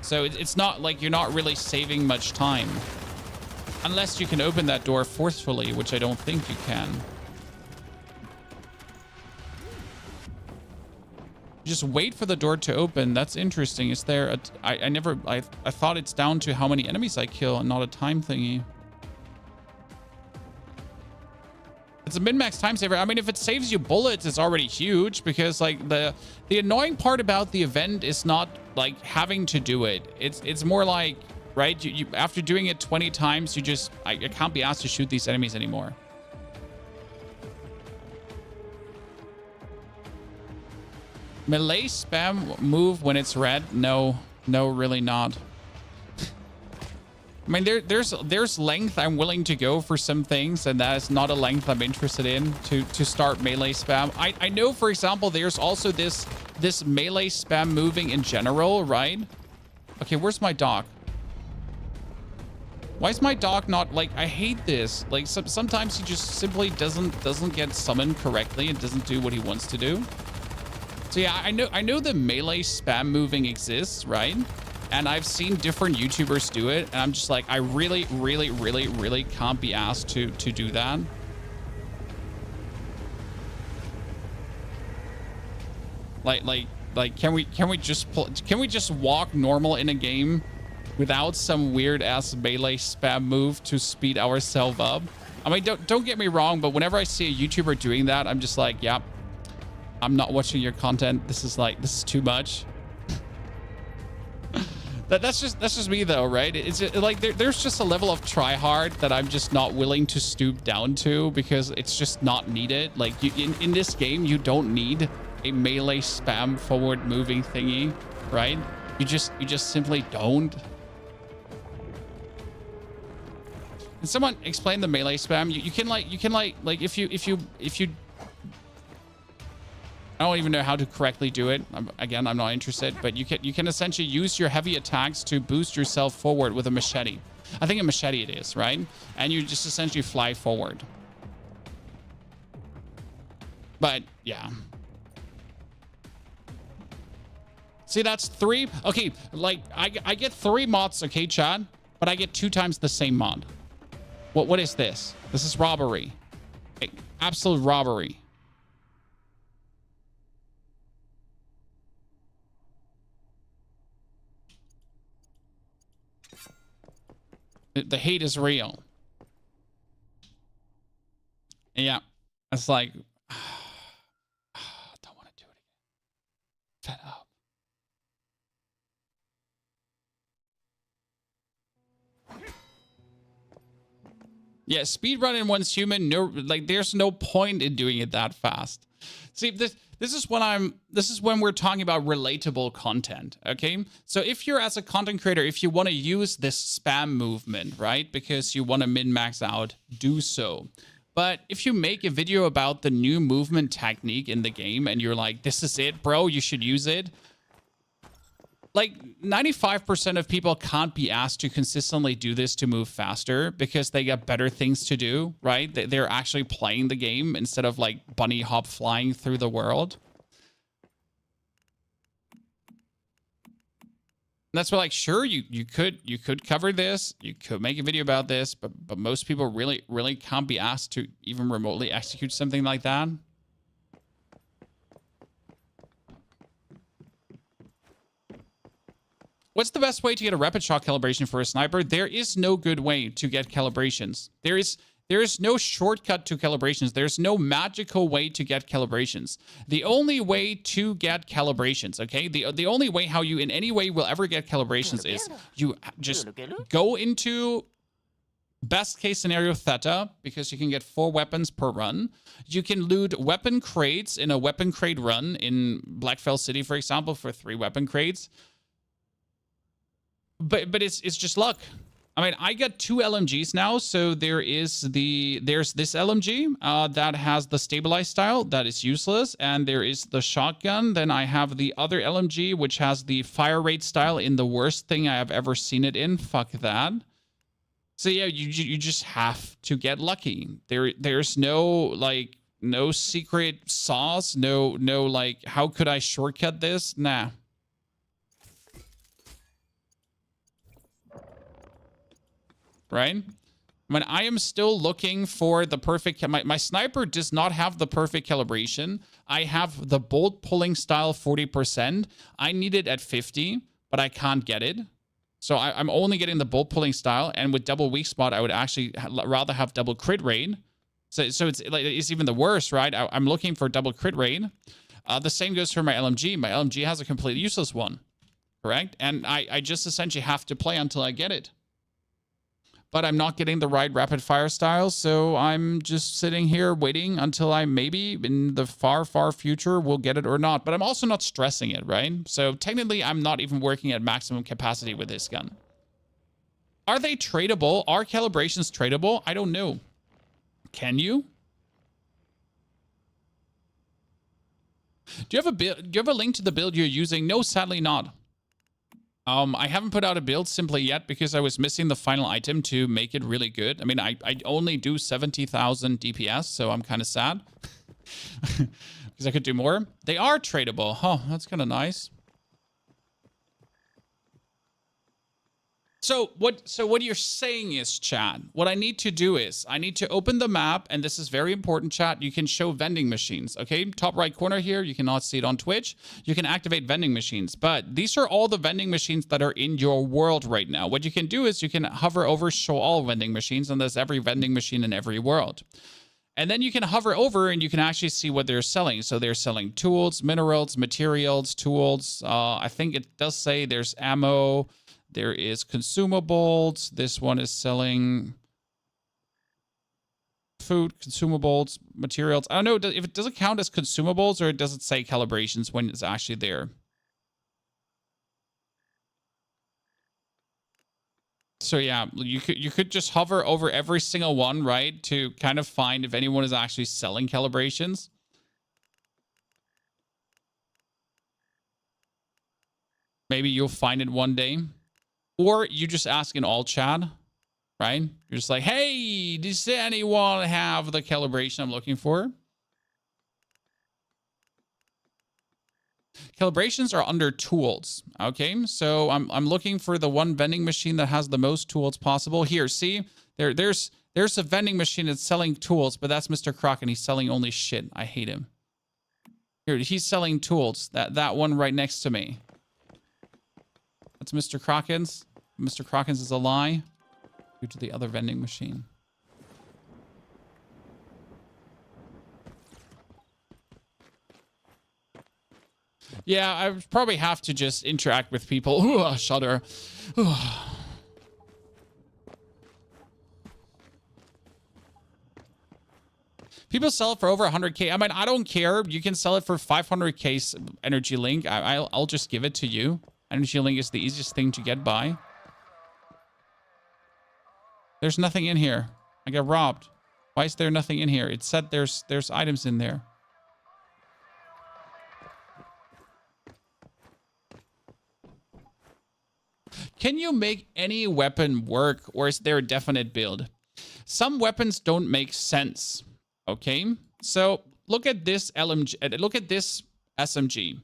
So it's not like you're not really saving much time. Unless you can open that door forcefully, which I don't think you can. Just wait for the door to open. That's interesting. Is there a... I thought it's down to how many enemies I kill and not a time thingy. It's a min-max time saver. I mean, if it saves you bullets, it's already huge, because like the annoying part about the event is not like having to do it. It's more like, right, you after doing it 20 times, you just I can't be asked to shoot these enemies anymore. Melee spam move when it's red? No, really not. I mean, there's length I'm willing to go for some things, and that is not a length I'm interested in to start melee spam. I know, for example, there's also this melee spam moving in general, right? Okay, where's my dog? Why is my dog not, like, I hate this. Like, sometimes he just simply doesn't get summoned correctly and doesn't do what he wants to do. So yeah, I know the melee spam moving exists, right? And I've seen different YouTubers do it, and I'm just like, I really can't be asked to do that. Like, can we just walk normal in a game without some weird ass melee spam move to speed ourselves up? I mean, don't get me wrong, but whenever I see a YouTuber doing that, I'm just like, yeah, I'm not watching your content. This is too much. That's just me though, right? It's like there's just a level of try hard that I'm just not willing to stoop down to because it's just not needed. Like in this game, you don't need a melee spam forward moving thingy, right? You just simply don't. Can someone explain the melee spam? You can like if you I don't even know how to correctly do it. Again, I'm not interested, but you can essentially use your heavy attacks to boost yourself forward with a machete. I think a machete it is, right? And you just essentially fly forward. But yeah. See, that's 3. Okay, like I get 3 mods, okay, Chad? But I get 2 times the same mod. What is this? This is robbery. Absolute robbery. The hate is real. Yeah. It's like, I don't want to do it again. Fed up. Yeah, speedrunning one's human. No, like there's no point in doing it that fast. See, this is when we're talking about relatable content, okay? So if you're as a content creator, if you want to use this spam movement, right? Because you want to min-max out, do so. But if you make a video about the new movement technique in the game and you're like, this is it, bro, you should use it. Like 95% of people can't be asked to consistently do this to move faster because they got better things to do, right? They're actually playing the game instead of like bunny hop flying through the world. And that's why, like, sure, you could cover this, you could make a video about this, but most people really can't be asked to even remotely execute something like that. What's the best way to get a rapid shot calibration for a sniper? There is no good way to get calibrations. There is no shortcut to calibrations. There's no magical way to get calibrations. The only way to get calibrations, okay? The only way how you in any way will ever get calibrations is you just go into best case scenario theta, because you can get 4 weapons per run. You can loot weapon crates in a weapon crate run in Blackfell City, for example, for 3 weapon crates. But it's just luck. I mean, I got 2 LMGs now, so there's this LMG that has the stabilized style that is useless, and there is the shotgun. Then I have the other LMG which has the fire rate style in the worst thing I have ever seen it in. Fuck that. So yeah, you just have to get lucky. There's no secret sauce, no like how could I shortcut this? Nah. Right? I mean, I am still looking for the perfect... My sniper does not have the perfect calibration. I have the bolt pulling style 40%. I need it at 50, but I can't get it. So I'm only getting the bolt pulling style, and with double weak spot, I would actually rather have double crit rate. So it's even the worst, right? I'm looking for double crit rate. The same goes for my LMG. My LMG has a completely useless one, correct? And I just essentially have to play until I get it. But I'm not getting the right rapid fire style, so I'm just sitting here waiting until I maybe in the far, far future will get it or not. But I'm also not stressing it, right? So technically, I'm not even working at maximum capacity with this gun. Are they tradable? Are calibrations tradable? I don't know. Can you? Do you have a link to the build you're using? No, sadly not. I haven't put out a build simply yet because I was missing the final item to make it really good. I mean, I only do 70,000 DPS, so I'm kind of sad. Because I could do more. They are tradable. Oh, that's kind of nice. So what you're saying is, chat, what I need to do is I need to open the map, and this is very important, chat. You can show vending machines, okay? Top right corner here, you cannot see it on Twitch. You can activate vending machines, but these are all the vending machines that are in your world right now. What you can do is you can hover over show all vending machines, and there's every vending machine in every world. And then you can hover over and you can actually see what they're selling. So they're selling tools, minerals, materials, tools. I think it does say there's ammo. There is consumables. This one is selling food, consumables, materials. I don't know if it does it count as consumables or does it say calibrations when it's actually there. So yeah, you could just hover over every single one, right, to kind of find if anyone is actually selling calibrations. Maybe you'll find it one day. Or you just ask in all chat, right? You're just like, hey, does anyone have the calibration I'm looking for? Calibrations are under tools, okay? So I'm looking for the one vending machine that has the most tools possible. Here, see? There's a vending machine that's selling tools, but that's Mr. Croc, and he's selling only shit. I hate him. Here, he's selling tools. That one right next to me. That's Mr. Crocken's. Mr. Crocken's is a lie due to the other vending machine. Yeah, I would probably have to just interact with people. Ooh, shudder. Ooh. People sell it for over 100K. I mean, I don't care. You can sell it for 500K energy link. I'll just give it to you. Energy link is the easiest thing to get by. There's nothing in here. I got robbed. Why is there nothing in here? It said there's items in there. Can you make any weapon work, or is there a definite build? Some weapons don't make sense. Okay, so look at this LMG. Look at this SMG.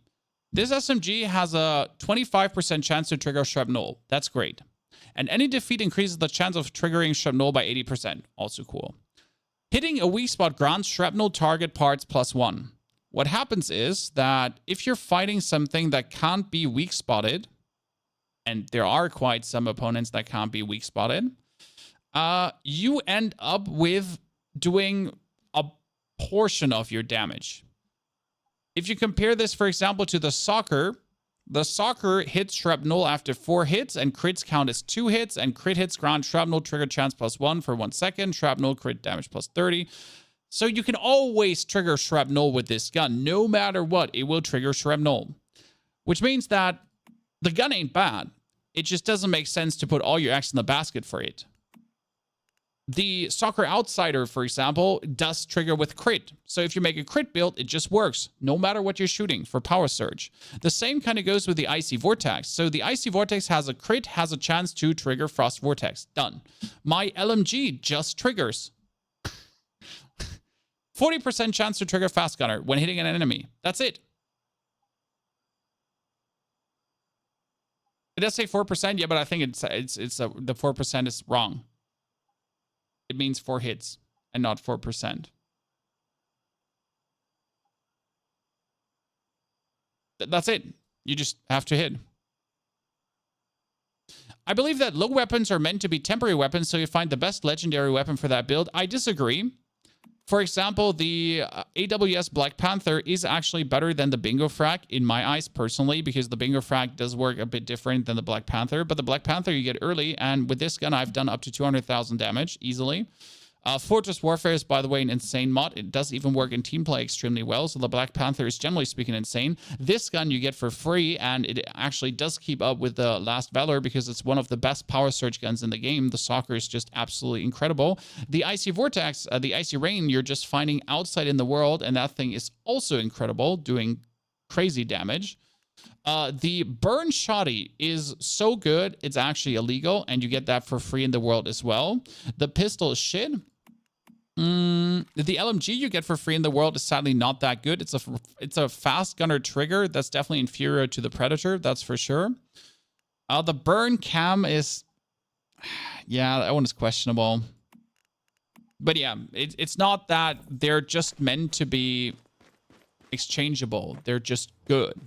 This SMG has a 25% chance to trigger shrapnel. That's great. And any defeat increases the chance of triggering shrapnel by 80%. Also cool. Hitting a weak spot grants shrapnel target parts +1. What happens is that if you're fighting something that can't be weak spotted, and there are quite some opponents that can't be weak spotted, you end up with doing a portion of your damage. If you compare this, for example, to the soccer hits shrapnel after 4 hits, and crits count as 2 hits, and crit hits grant shrapnel trigger chance +1 for 1 second, shrapnel crit damage +30. So you can always trigger shrapnel with this gun. No matter what, it will trigger shrapnel. Which means that the gun ain't bad. It just doesn't make sense to put all your eggs in the basket for it. The Soccer Outsider, for example, does trigger with crit. So if you make a crit build, it just works, no matter what you're shooting for Power Surge. The same kind of goes with the Icy Vortex. So the Icy Vortex has a crit, has a chance to trigger Frost Vortex. Done. My LMG just triggers. 40% chance to trigger Fast Gunner when hitting an enemy. That's it. It does say 4%, yeah, but I think the 4% is wrong. It means 4 hits and not 4%. That's it. You just have to hit. I believe that low weapons are meant to be temporary weapons, so you find the best legendary weapon for that build. I disagree. For example, the AWS Black Panther is actually better than the Bingo Frag in my eyes personally, because the Bingo Frag does work a bit different than the Black Panther. But the Black Panther you get early, and with this gun I've done up to 200,000 damage easily. Fortress Warfare is, by the way, an insane mod. It does even work in team play extremely well, so the Black Panther is generally speaking insane. This gun you get for free, and it actually does keep up with the Last Valor because it's one of the best power surge guns in the game. The Soccer is just absolutely incredible. The Icy Vortex, the Icy Rain, you're just finding outside in the world, and that thing is also incredible, doing crazy damage. The Burn Shoddy is so good, it's actually illegal, and you get that for free in the world as well. The pistol is shit. The LMG you get for free in the world is sadly not that good. It's a fast gunner trigger that's definitely inferior to the Predator, that's for sure. The Burn Cam is Yeah, that one is questionable. But yeah, it's not that they're just meant to be exchangeable. They're just good.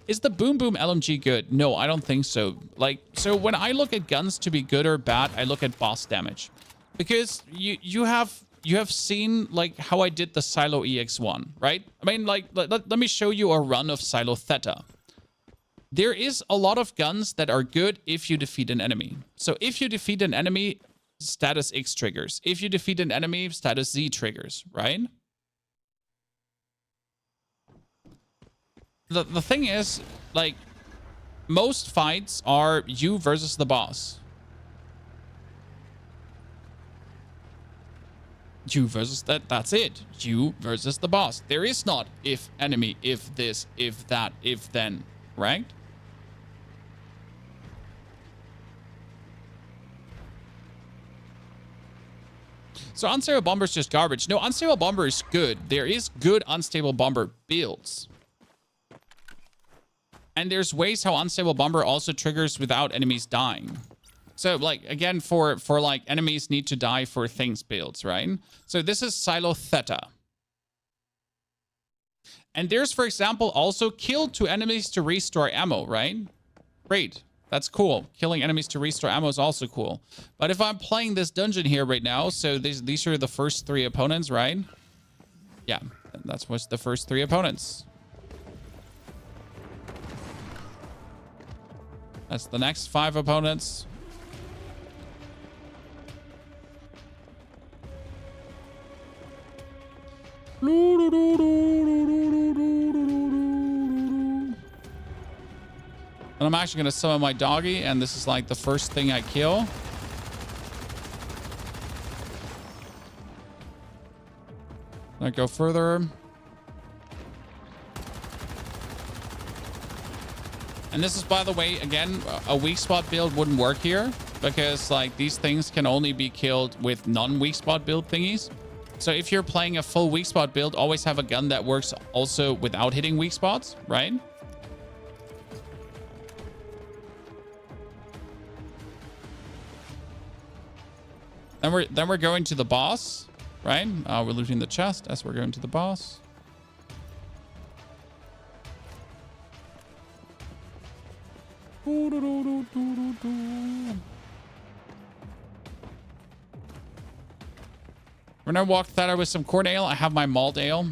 Is the Boom Boom LMG good? No, I don't think so. Like, so when I look at guns to be good or bad, I look at boss damage. Because you have seen like how I did the Silo EX1, right? I mean, like, let me show you a run of Silo Theta. There is a lot of guns that are good if you defeat an enemy. So if you defeat an enemy, status X triggers. If you defeat an enemy, status Z triggers, right? The thing is, like, most fights are you versus the boss. You versus that's it. You versus the boss. There is not if enemy, if this, if that, if then, right? So Unstable Bomber is just garbage. No, Unstable Bomber is good. There is good Unstable Bomber builds. And there's ways how Unstable Bomber also triggers without enemies dying. So, like, again, for like, enemies need to die for things builds, right? So this is Silo Theta. And there's, for example, also kill two enemies to restore ammo, right? Great. That's cool. Killing enemies to restore ammo is also cool. But if I'm playing this dungeon here right now, so these are the first 3 opponents, right? Yeah, that's what's the first 3 opponents. That's the next 5 opponents. And I'm actually going to summon my doggy, and this is like the first thing I kill. I go further. And this is, by the way, again, a weak spot build wouldn't work here because, like, these things can only be killed with non-weak spot build thingies. So if you're playing a full weak spot build, always have a gun that works also without hitting weak spots, right? Then we're going to the boss, right? We're looting the chest as we're going to the boss. We're gonna walk Theta with some corn ale. I have my malt ale.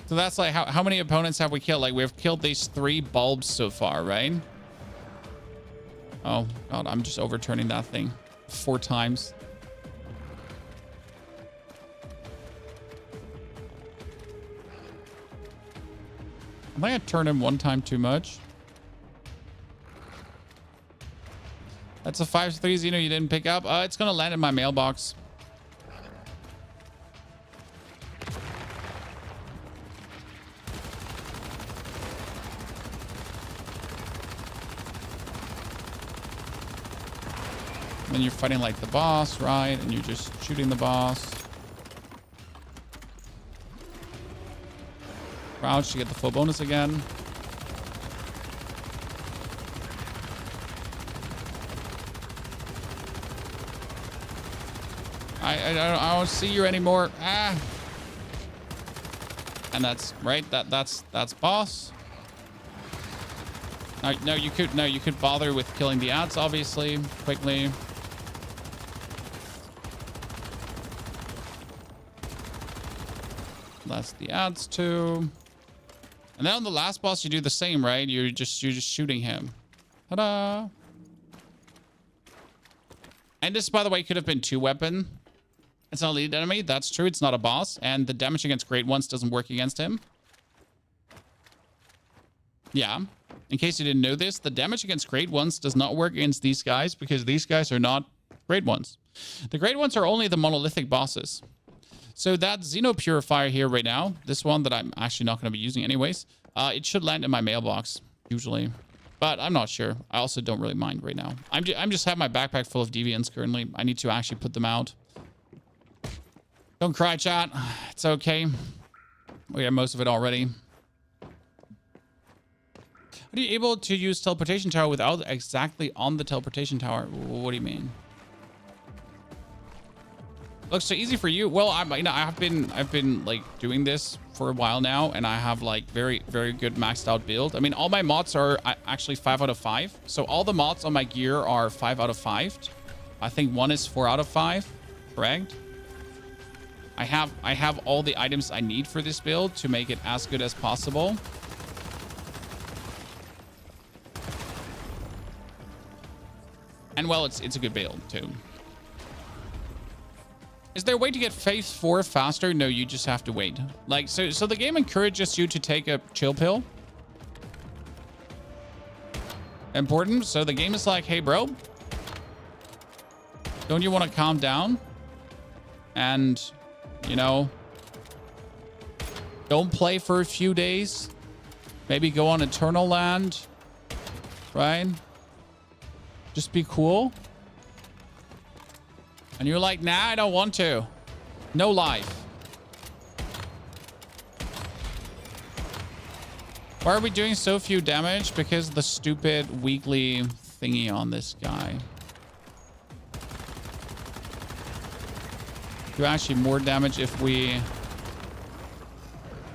So that's like how many opponents have we killed? Like, we've killed these 3 bulbs so far, right? Oh god, I'm just overturning that thing 4 times. I think I turned him 1 time too much. That's a 5-3 Xeno you didn't pick up. It's gonna land in my mailbox. And then you're fighting like the boss, right? And you're just shooting the boss. Crouch to get the full bonus again. I don't see you anymore. Ah. And that's right. That's boss. No, you could bother with killing the ads, obviously, quickly. That's the ads too. And then on the last boss, you do the same, right? You're just shooting him. Ta-da! And this, by the way, could have been 2-weapon. It's not a lead enemy. That's true. It's not a boss. And the damage against Great Ones doesn't work against him. Yeah. In case you didn't know this, the damage against Great Ones does not work against these guys because these guys are not Great Ones. The Great Ones are only the monolithic bosses. So that Xeno Purifier here right now, this one that I'm actually not going to be using anyways, it should land in my mailbox, usually. But I'm not sure. I also don't really mind right now. I'm just have my backpack full of deviants currently. I need to actually put them out. Don't cry, chat. It's okay. We have most of it already. Are you able to use teleportation tower without exactly on the teleportation tower? What do you mean? Looks so easy for you. Well, I've been like doing this for a while now, and I have like very good maxed out build. I mean, all my mods are actually 5 out of 5. So all the mods on my gear are 5 out of 5. I think one is 4 out of 5. Correct? I have all the items I need for this build to make it as good as possible. And well, it's a good build too. Is there a way to get phase 4 faster? No, you just have to wait. Like, so the game encourages you to take a chill pill. Important. So the game is like, hey, bro, don't you want to calm down? And, you know, don't play for a few days. Maybe go on Eternal Land, right? Just be cool. And you're like, nah, I don't want to. No life. Why are we doing so few damage? Because the stupid weekly thingy on this guy. Do actually more damage if we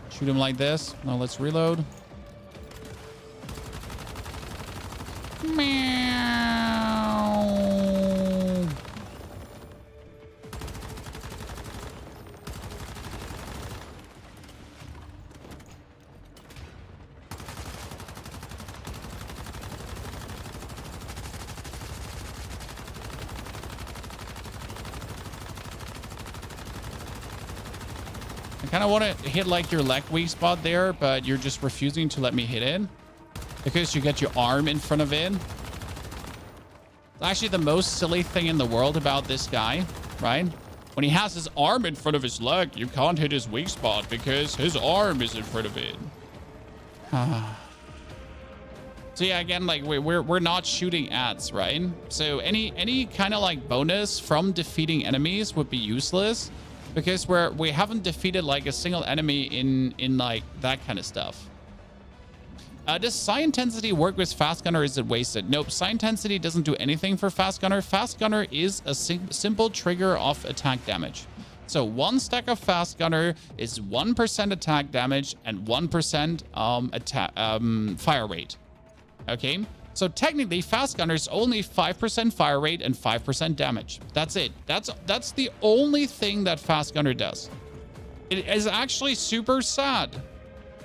shoot him like this. Now let's reload. Meow. I kind of want to hit like your leg weak spot there, but you're just refusing to let me hit it because you get your arm in front of it. It's actually the most silly thing in the world about this guy, right? When he has his arm in front of his leg, you can't hit his weak spot because his arm is in front of it. So yeah, again, like we're not shooting ads, right? So any kind of like bonus from defeating enemies would be useless. Because we haven't defeated like a single enemy in like that kind of stuff. Does Psi Intensity work with Fast Gunner or is it wasted? Nope, Psi Intensity doesn't do anything for Fast Gunner. Fast Gunner is a simple trigger of attack damage. So one stack of Fast Gunner is 1% attack damage and 1% fire rate. Okay? So technically, Fast Gunner is only 5% fire rate and 5% damage. That's it. That's the only thing that Fast Gunner does. It is actually super sad.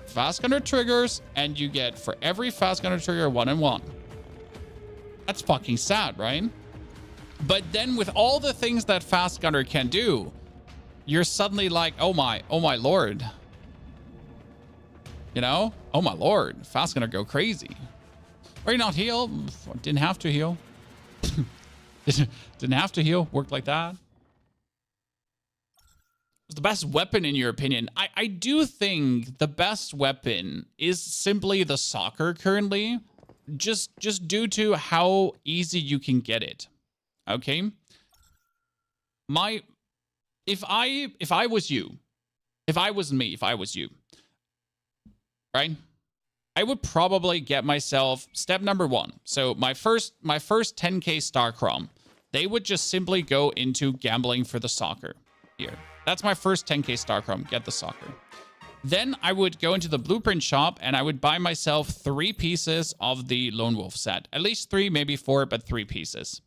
Fast Gunner triggers, and you get for every Fast Gunner trigger 1 and 1. That's fucking sad, right? But then with all the things that Fast Gunner can do, you're suddenly like, oh my lord. You know? Oh my lord. Fast Gunner go crazy. Or you not heal? Didn't have to heal. Didn't have to heal. Worked like that. What's the best weapon in your opinion? I do think the best weapon is simply the soccer currently. Just due to how easy you can get it. Okay? If I was you, if I was me, if I was you, right? I would probably get myself step number 1. So my first 10k star crom, they would just simply go into gambling for the soccer here. That's my first 10k star crom, get the soccer. Then I would go into the blueprint shop and I would buy myself 3 pieces of the Lone Wolf set. At least 3, maybe 4, but 3 pieces.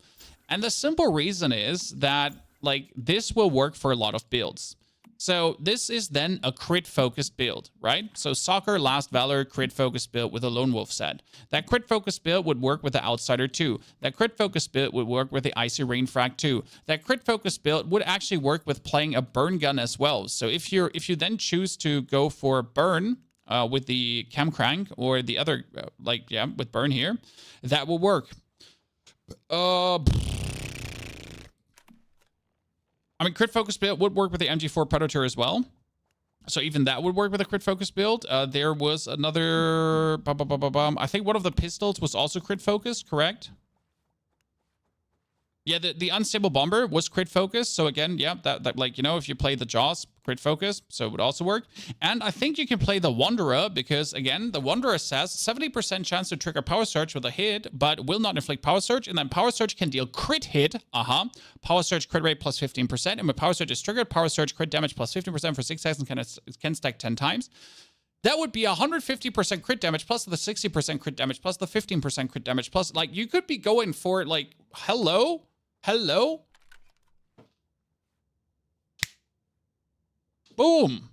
And the simple reason is that like this will work for a lot of builds. So this is then a crit focused build, right? So Soccer, Last Valor, crit focused build with a Lone Wolf set. That crit focused build would work with the Outsider too. That crit focused build would work with the Icy Rain Frag too. That crit focused build would actually work with playing a burn gun as well. So if you then choose to go for burn with the Cam Crank or the other with burn here, that will work. I mean, crit focus build would work with the MG4 Predator as well. So even that would work with a crit focus build. There was another... I think one of the pistols was also crit focused, correct? Yeah, the unstable bomber was crit focus. So again, yeah, that like, you know, if you play the Jaws, crit focus, so it would also work. And I think you can play the Wanderer because again, the Wanderer says 70% chance to trigger Power Surge with a hit, but will not inflict Power Surge. And then Power Surge can deal crit hit. Power Surge crit rate plus 15%. And when Power Surge is triggered, Power Surge crit damage plus 15% for 6 seconds can stack 10 times. That would be 150% crit damage plus the 60% crit damage plus the 15% crit damage plus, like, you could be going for, like, hello? Boom.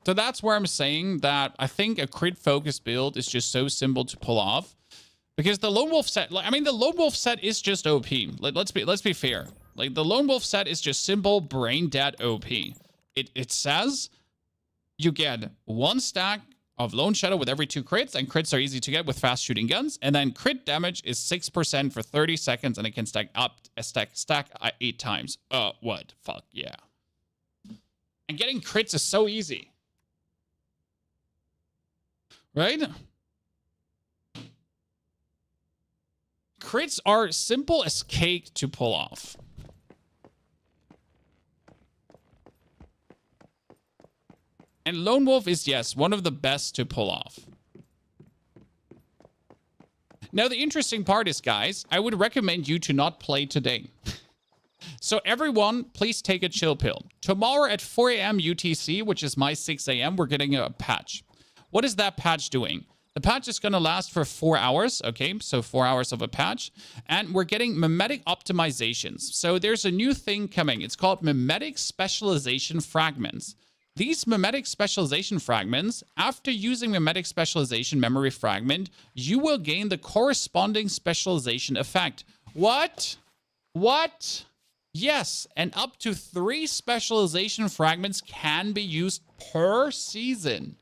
So that's where I'm saying that I think a crit focus build is just so simple to pull off. Because the Lone Wolf set, I mean, the Lone Wolf set is just OP. Let's be fair. Like, the Lone Wolf set is just simple brain dead OP. It says you get 1 stack of Lone Shadow with every 2 crits, and crits are easy to get with fast shooting guns. And then crit damage is 6% for 30 seconds, and it can stack up stack 8 times. What? Fuck yeah. And getting crits is so easy. Right? Crits are simple as cake to pull off. And Lone Wolf is, yes, one of the best to pull off. Now, the interesting part is, guys, I would recommend you to not play today. So everyone, please take a chill pill. Tomorrow at 4 a.m. UTC, which is my 6 a.m., we're getting a patch. What is that patch doing? The patch is going to last for 4 hours, okay? So 4 hours of a patch. And we're getting mimetic optimizations. So there's a new thing coming. It's called mimetic specialization fragments. These mimetic specialization fragments, after using mimetic specialization memory fragment, you will gain the corresponding specialization effect. What? What? Yes, and up to 3 specialization fragments can be used per season.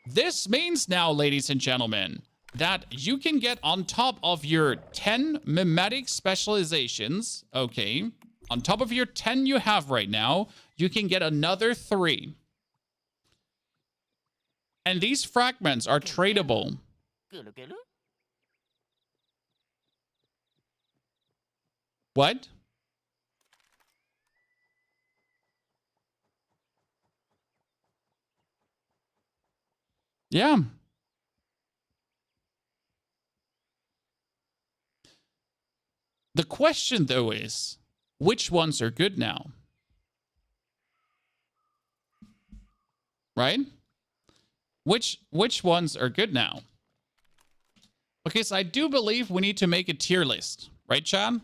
This means now, ladies and gentlemen, that you can get on top of your 10 mimetic specializations, okay, on top of your 10 you have right now, you can get another 3. And these fragments are tradable. What? Yeah. The question, though, is which ones are good now? Right? Which ones are good now? Because I do believe we need to make a tier list. Right, Chad?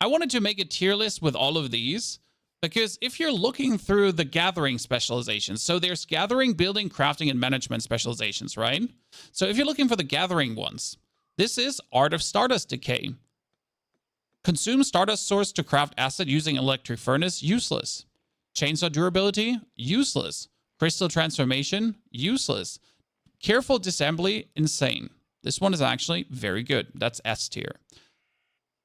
I wanted to make a tier list with all of these. Because if you're looking through the gathering specializations, so there's gathering, building, crafting, and management specializations, right? So if you're looking for the gathering ones, this is Art of Stardust Decay. Consume Stardust Source to craft acid using electric furnace, useless. Chainsaw durability, useless. Crystal transformation, useless. Careful disassembly, insane. This one is actually very good. That's S tier.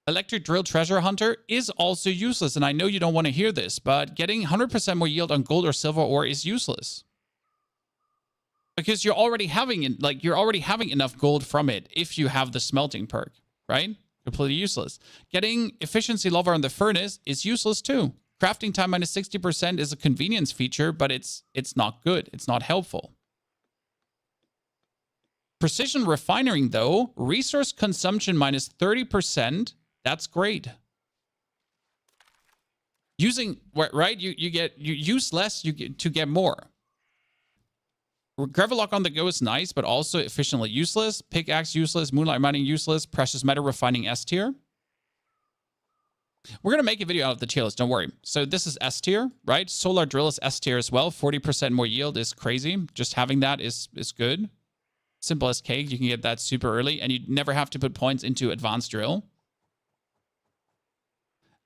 Electric Drill Treasure Hunter is also useless, and I know you don't want to hear this, but getting 100% more yield on gold or silver ore is useless. Because you're already having enough gold from it if you have the smelting perk, right? Completely useless. Getting efficiency lava on the furnace is useless too. Crafting time minus 60% is a convenience feature, but it's not good. It's not helpful. Precision refining, though, resource consumption minus 30%. That's great. Using, right? You use less to get more. Gravelock on the go is nice, but also efficiently useless. Pickaxe useless. Moonlight mining useless. Precious metal refining S tier. We're going to make a video out of the tier list, don't worry. So this is S tier, right? Solar drill is S tier as well. 40% more yield is crazy. Just having that is good. Simple as cake. You can get that super early, and you never have to put points into advanced drill.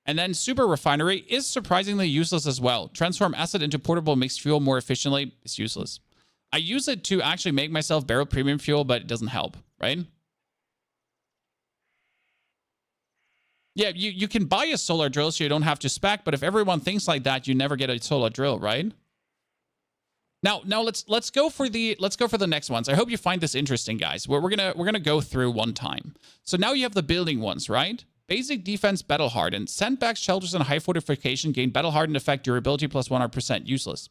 And then Super Refinery is surprisingly useless as well. Transform acid into portable mixed fuel more efficiently is useless. I use it to actually make myself barrel premium fuel, but it doesn't help, right? Yeah, you can buy a solar drill so you don't have to spec, but if everyone thinks like that, you never get a solar drill, right? Now let's go for the next ones. I hope you find this interesting, guys. We're gonna go through one time. So now you have the building ones, right? Basic defense, battle hardened. Sandbags, shelters, and high fortification gain battle hardened effect, durability plus 100%. Useless.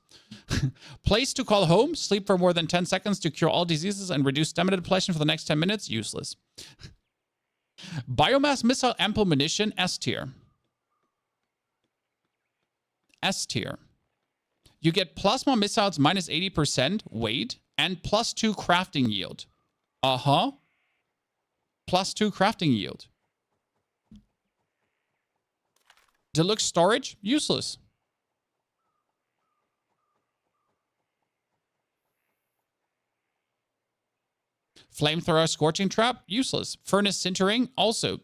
Place to call home. Sleep for more than 10 seconds to cure all diseases and reduce stamina depletion for the next 10 minutes. Useless. Biomass missile, ample munition. S tier. S tier. You get plasma missiles minus 80% weight and plus 2 crafting yield. Uh-huh. Plus 2 crafting yield. Deluxe storage, useless. Flamethrower, scorching trap, useless. Furnace sintering, also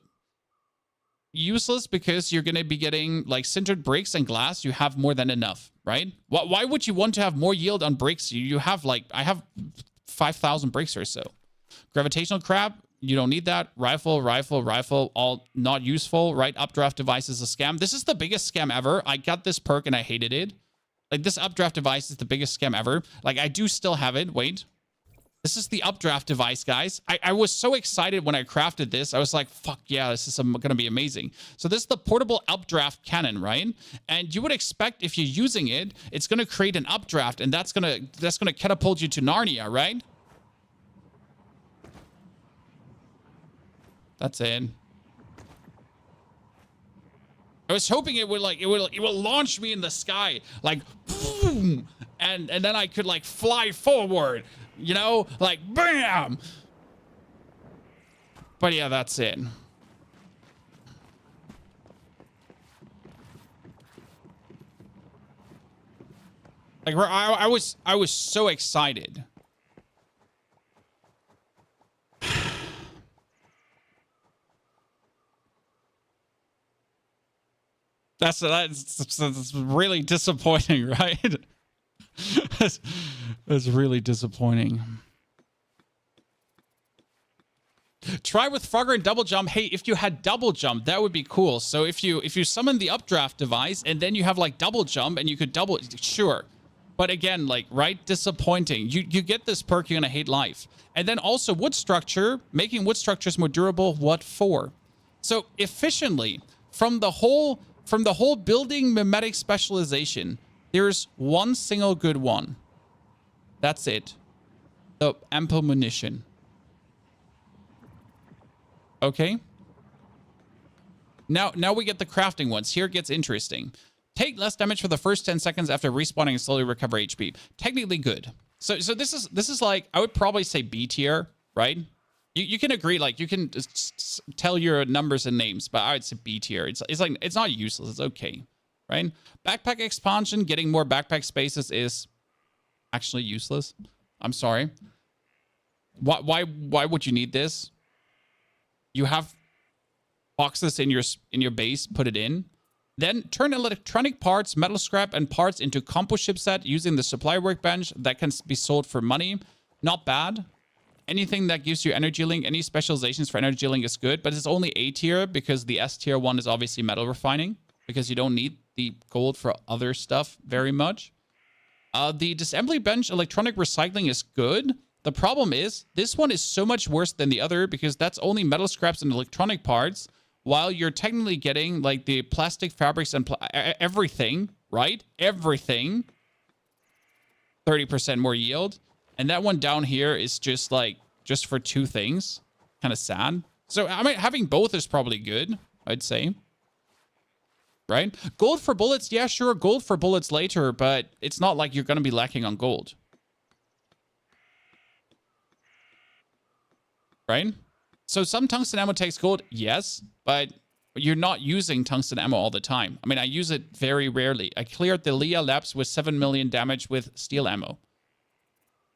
useless because you're going to be getting like sintered bricks and glass. You have more than enough, right? Why would you want to have more yield on bricks? You have like, I have 5,000 bricks or so. Gravitational crab, you don't need that. Rifle, all not useful, right? Updraft device is a scam. This is the biggest scam ever. I got this perk and I hated it. Like, this updraft device is the biggest scam ever. Like, I do still have it. Wait. This is the updraft device, guys. I was so excited when I crafted this. I was like, fuck yeah, this is going to be amazing. So this is the portable updraft cannon, right? And you would expect if you're using it, it's going to create an updraft, and that's going to catapult you to Narnia, right? That's it. I was hoping it would launch me in the sky, like boom, and then I could like fly forward, you know, like bam. But yeah, that's it. Like I was so excited. That's really disappointing, right? that's really disappointing. Try with Frogger and double jump. Hey, if you had double jump, that would be cool. So if you summon the updraft device and then you have like double jump and you could double, sure. But again, like, right, disappointing. You get this perk, you're gonna hate life. And then also wood structure, making wood structures more durable. What for? So efficiently from the whole building mimetic specialization, there's one single good one. That's it. The ample munition. Okay. Now we get the crafting ones. Here it gets interesting. Take less damage for the first 10 seconds after respawning and slowly recover HP. Technically good. So this is like, I would probably say B tier, right? You can agree, like you can tell your numbers and names, but I would say B tier. It's like, it's not useless. It's okay, right? Backpack expansion, getting more backpack spaces is actually useless. I'm sorry. Why would you need this? You have boxes in your base, put it in. Then turn electronic parts, metal scrap, and parts into compo ship set using the supply workbench that can be sold for money. Not bad. Anything that gives you energy link, any specializations for energy link is good, but it's only A tier because the S tier one is obviously metal refining because you don't need the gold for other stuff very much. The disassembly bench electronic recycling is good. The problem is this one is so much worse than the other because that's only metal scraps and electronic parts, while you're technically getting like the plastic fabrics and everything, right? Everything. 30% more yield. And that one down here is just like, just for 2 things. Kind of sad. So, I mean, having both is probably good, I'd say. Right? Gold for bullets. Yeah, sure. Gold for bullets later, but it's not like you're going to be lacking on gold. Right? So some tungsten ammo takes gold, yes, but you're not using tungsten ammo all the time. I mean, I use it very rarely. I cleared the Leah Labs with 7 million damage with steel ammo.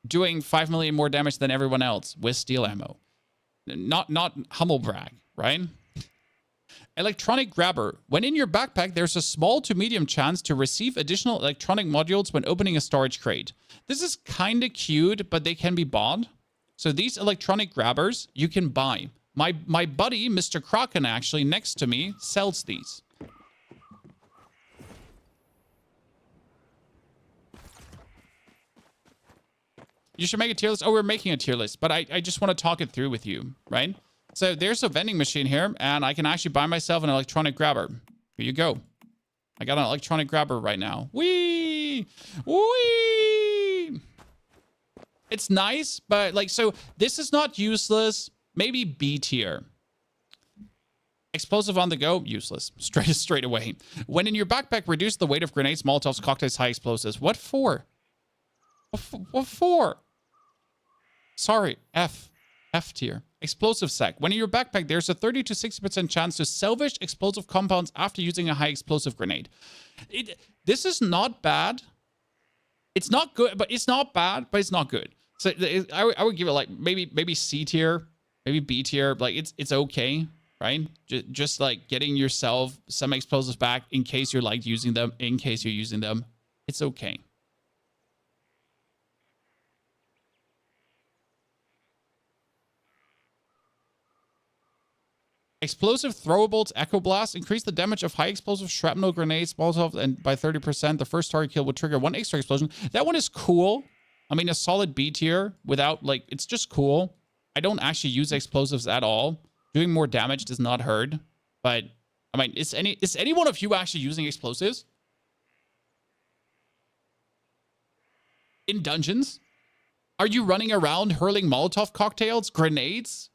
Doing 5 million more damage than everyone else with steel ammo. Not humble brag, right? Electronic grabber. When in your backpack, there's a small to medium chance to receive additional electronic modules when opening a storage crate. This is kind of cute, but they can be bought. So these electronic grabbers, you can buy. My buddy, Mr. Kraken, actually, next to me, sells these. You should make a tier list. Oh, we're making a tier list, but I just want to talk it through with you, right? So there's a vending machine here, and I can actually buy myself an electronic grabber. Here you go. I got an electronic grabber right now. Whee! Whee! It's nice, but like, so this is not useless. Maybe B tier. Explosive on the go, useless. Straight away. When in your backpack, reduce the weight of grenades, molotovs, cocktails, high explosives. What for? What for? Sorry, F tier. Explosive sack. When in your backpack, there's a 30 to 60% chance to salvage explosive compounds after using a high explosive grenade. This is not bad. It's not good, but it's not bad, but it's not good. So I would give it like maybe C tier, maybe B tier. Like it's okay, right? Just like getting yourself some explosives back in case you're like using them, in case you're using them. It's okay. Explosive throwables, Echo Blast. Increase the damage of high explosive shrapnel grenades, Molotov, and by 30%. The first target kill will trigger 1 extra explosion. That one is cool. I mean, a solid B tier without, like, it's just cool. I don't actually use explosives at all. Doing more damage does not hurt. But, I mean, is any one of you actually using explosives? In dungeons? Are you running around hurling Molotov cocktails, grenades?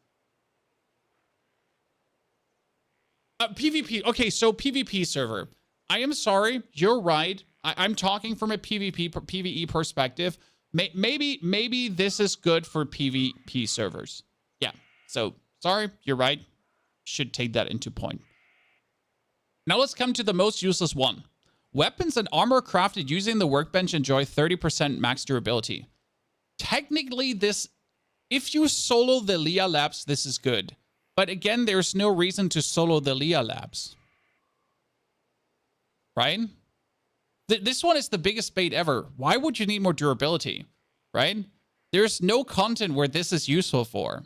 PvP. Okay, so PvP server. I am sorry. You're right. I'm talking from a PvE perspective. Maybe this is good for PvP servers. Yeah. So, sorry. You're right. Should take that into point. Now let's come to the most useless one. Weapons and armor crafted using the workbench enjoy 30% max durability. Technically, this... If you solo the Leah Labs, this is good. But again, there's no reason to solo the Leah Labs. Right? This one is the biggest bait ever. Why would you need more durability? Right? There's no content where this is useful for.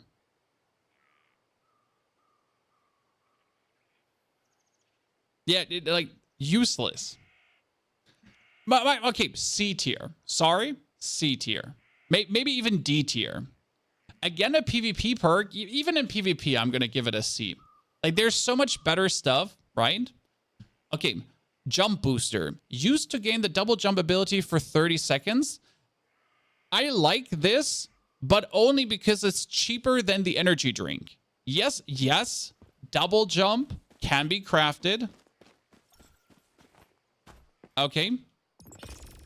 Yeah, like, useless. Okay, C tier. Sorry, C tier. Maybe even D tier. Again, a PvP perk, even in PvP, I'm going to give it a C. Like, there's so much better stuff, right? Okay, Jump Booster. Used to gain the double jump ability for 30 seconds. I like this, but only because it's cheaper than the energy drink. Yes, double jump can be crafted. Okay.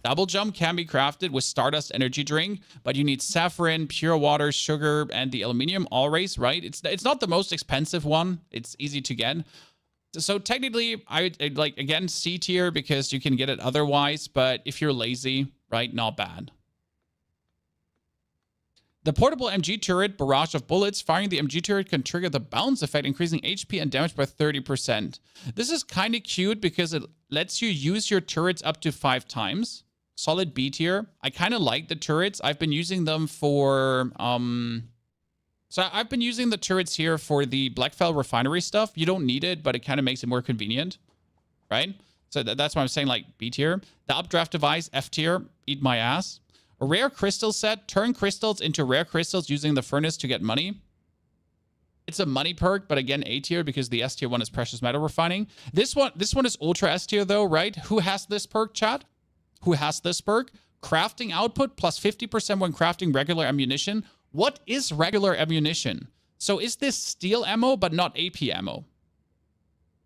Double jump can be crafted with Stardust energy drink, but you need saffron, pure water, sugar, and the aluminium always, right? It's not the most expensive one. It's easy to get. So technically, I'd like, again, C tier because you can get it otherwise, but if you're lazy, right, not bad. The portable MG turret, barrage of bullets. Firing the MG turret can trigger the bounce effect, increasing HP and damage by 30%. This is kind of cute because it lets you use your turrets up to 5 times. Solid B tier. I kind of like the turrets. I've been using them for... So I've been using the turrets here for the Blackfell refinery stuff. You don't need it, but it kind of makes it more convenient. Right? So that's why I'm saying, like, B tier. The updraft device, F tier. Eat my ass. A rare crystal set. Turn crystals into rare crystals using the furnace to get money. It's a money perk, but again, A tier because the S tier one is precious metal refining. This one is ultra S tier though, right? Who has this perk, chat? Who has this perk? Crafting output plus 50% when crafting regular ammunition. What is regular ammunition? So is this steel ammo but not AP ammo?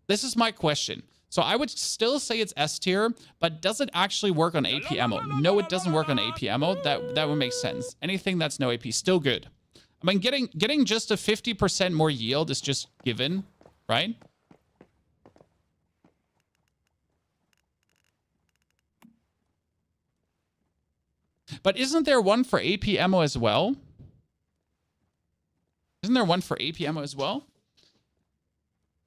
This is my question. So I would still say it's S tier, but does it actually work on AP ammo? No, it doesn't work on AP ammo. That would make sense. Anything that's no AP, still good. I mean, getting just a 50% more yield is just given, right? But isn't there one for AP ammo as well? Isn't there one for AP ammo as well?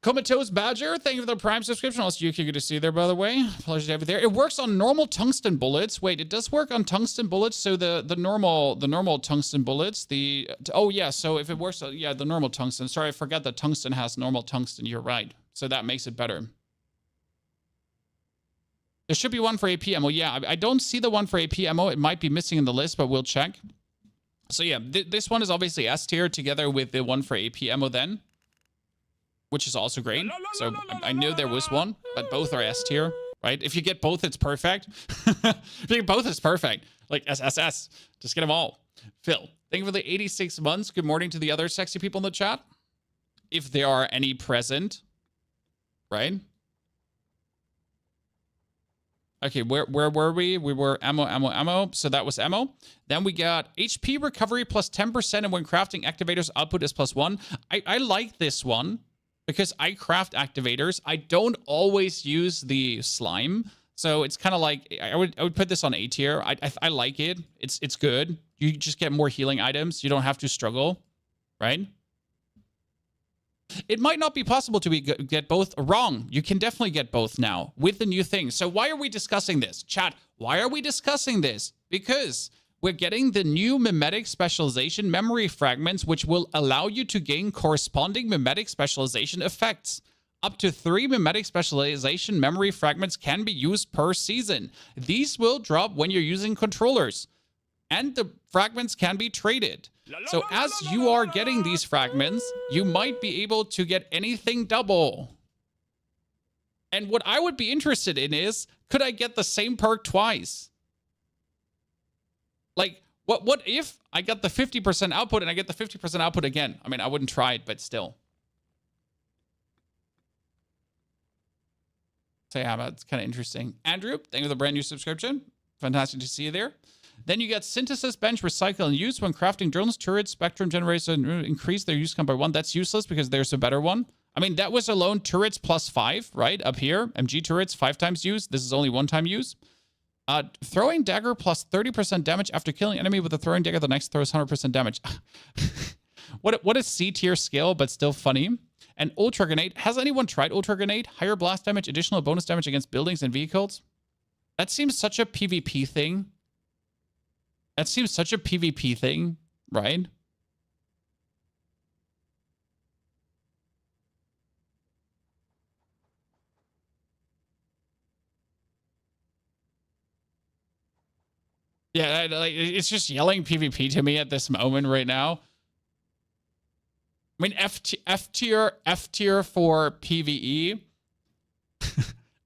Comatose Badger, thank you for the Prime subscription. Also, you can get to see there, by the way. Pleasure to have you there. It works on normal tungsten bullets. Wait, it does work on tungsten bullets. So the normal tungsten bullets. Oh yeah. So if it works, yeah, the normal tungsten. Sorry, I forgot that tungsten has normal tungsten. You're right. So that makes it better. There should be one for AP ammo. Yeah, I don't see the one for AP ammo. It might be missing in the list, but we'll check. So yeah, this one is obviously S tier together with the one for AP ammo then, which is also great. So I knew there was one, but both are S tier, right? If you get both, it's perfect. If you get both, it's perfect. Like SSS, just get them all. Phil, thank you for the 86 months. Good morning to the other sexy people in the chat. If there are any present, right? Okay, where were we? We were ammo. So that was ammo. Then we got HP recovery plus 10%, and when crafting activators, output is +1. I like this one because I craft activators. I don't always use the slime, so it's kind of like I would put this on A tier. I like it. It's good. You just get more healing items. You don't have to struggle, right? It might not be possible to get both. Wrong. You can definitely get both now with the new thing. So why are we discussing this? Chat, why are we discussing this? Because we're getting the new mimetic specialization memory fragments, which will allow you to gain corresponding mimetic specialization effects. Up to 3 mimetic specialization memory fragments can be used per season. These will drop when you're using controllers, and the fragments can be traded. So as you are getting these fragments, you might be able to get anything double. And what I would be interested in is, could I get the same perk twice? Like, what if I got the 50% output and I get the 50% output again? I mean, I wouldn't try it, but still. So yeah, it's kind of interesting. Andrew, thank you for the brand new subscription. Fantastic to see you there. Then you get synthesis, bench, recycle, and use when crafting drones, turrets, spectrum generators, and increase their use count by 1. That's useless because there's a better one. I mean, that was alone turrets +5, right? Up here, MG turrets, 5 times use. This is only 1 time use. Throwing dagger plus 30% damage after killing enemy with a throwing dagger. The next throws 100% damage. What a C tier skill, but still funny. And ultra grenade. Has anyone tried ultra grenade? Higher blast damage, additional bonus damage against buildings and vehicles. That seems such a PvP thing. That seems such a PvP thing, right? Yeah, like it's just yelling PvP to me at this moment right now. I mean, F tier for PvE.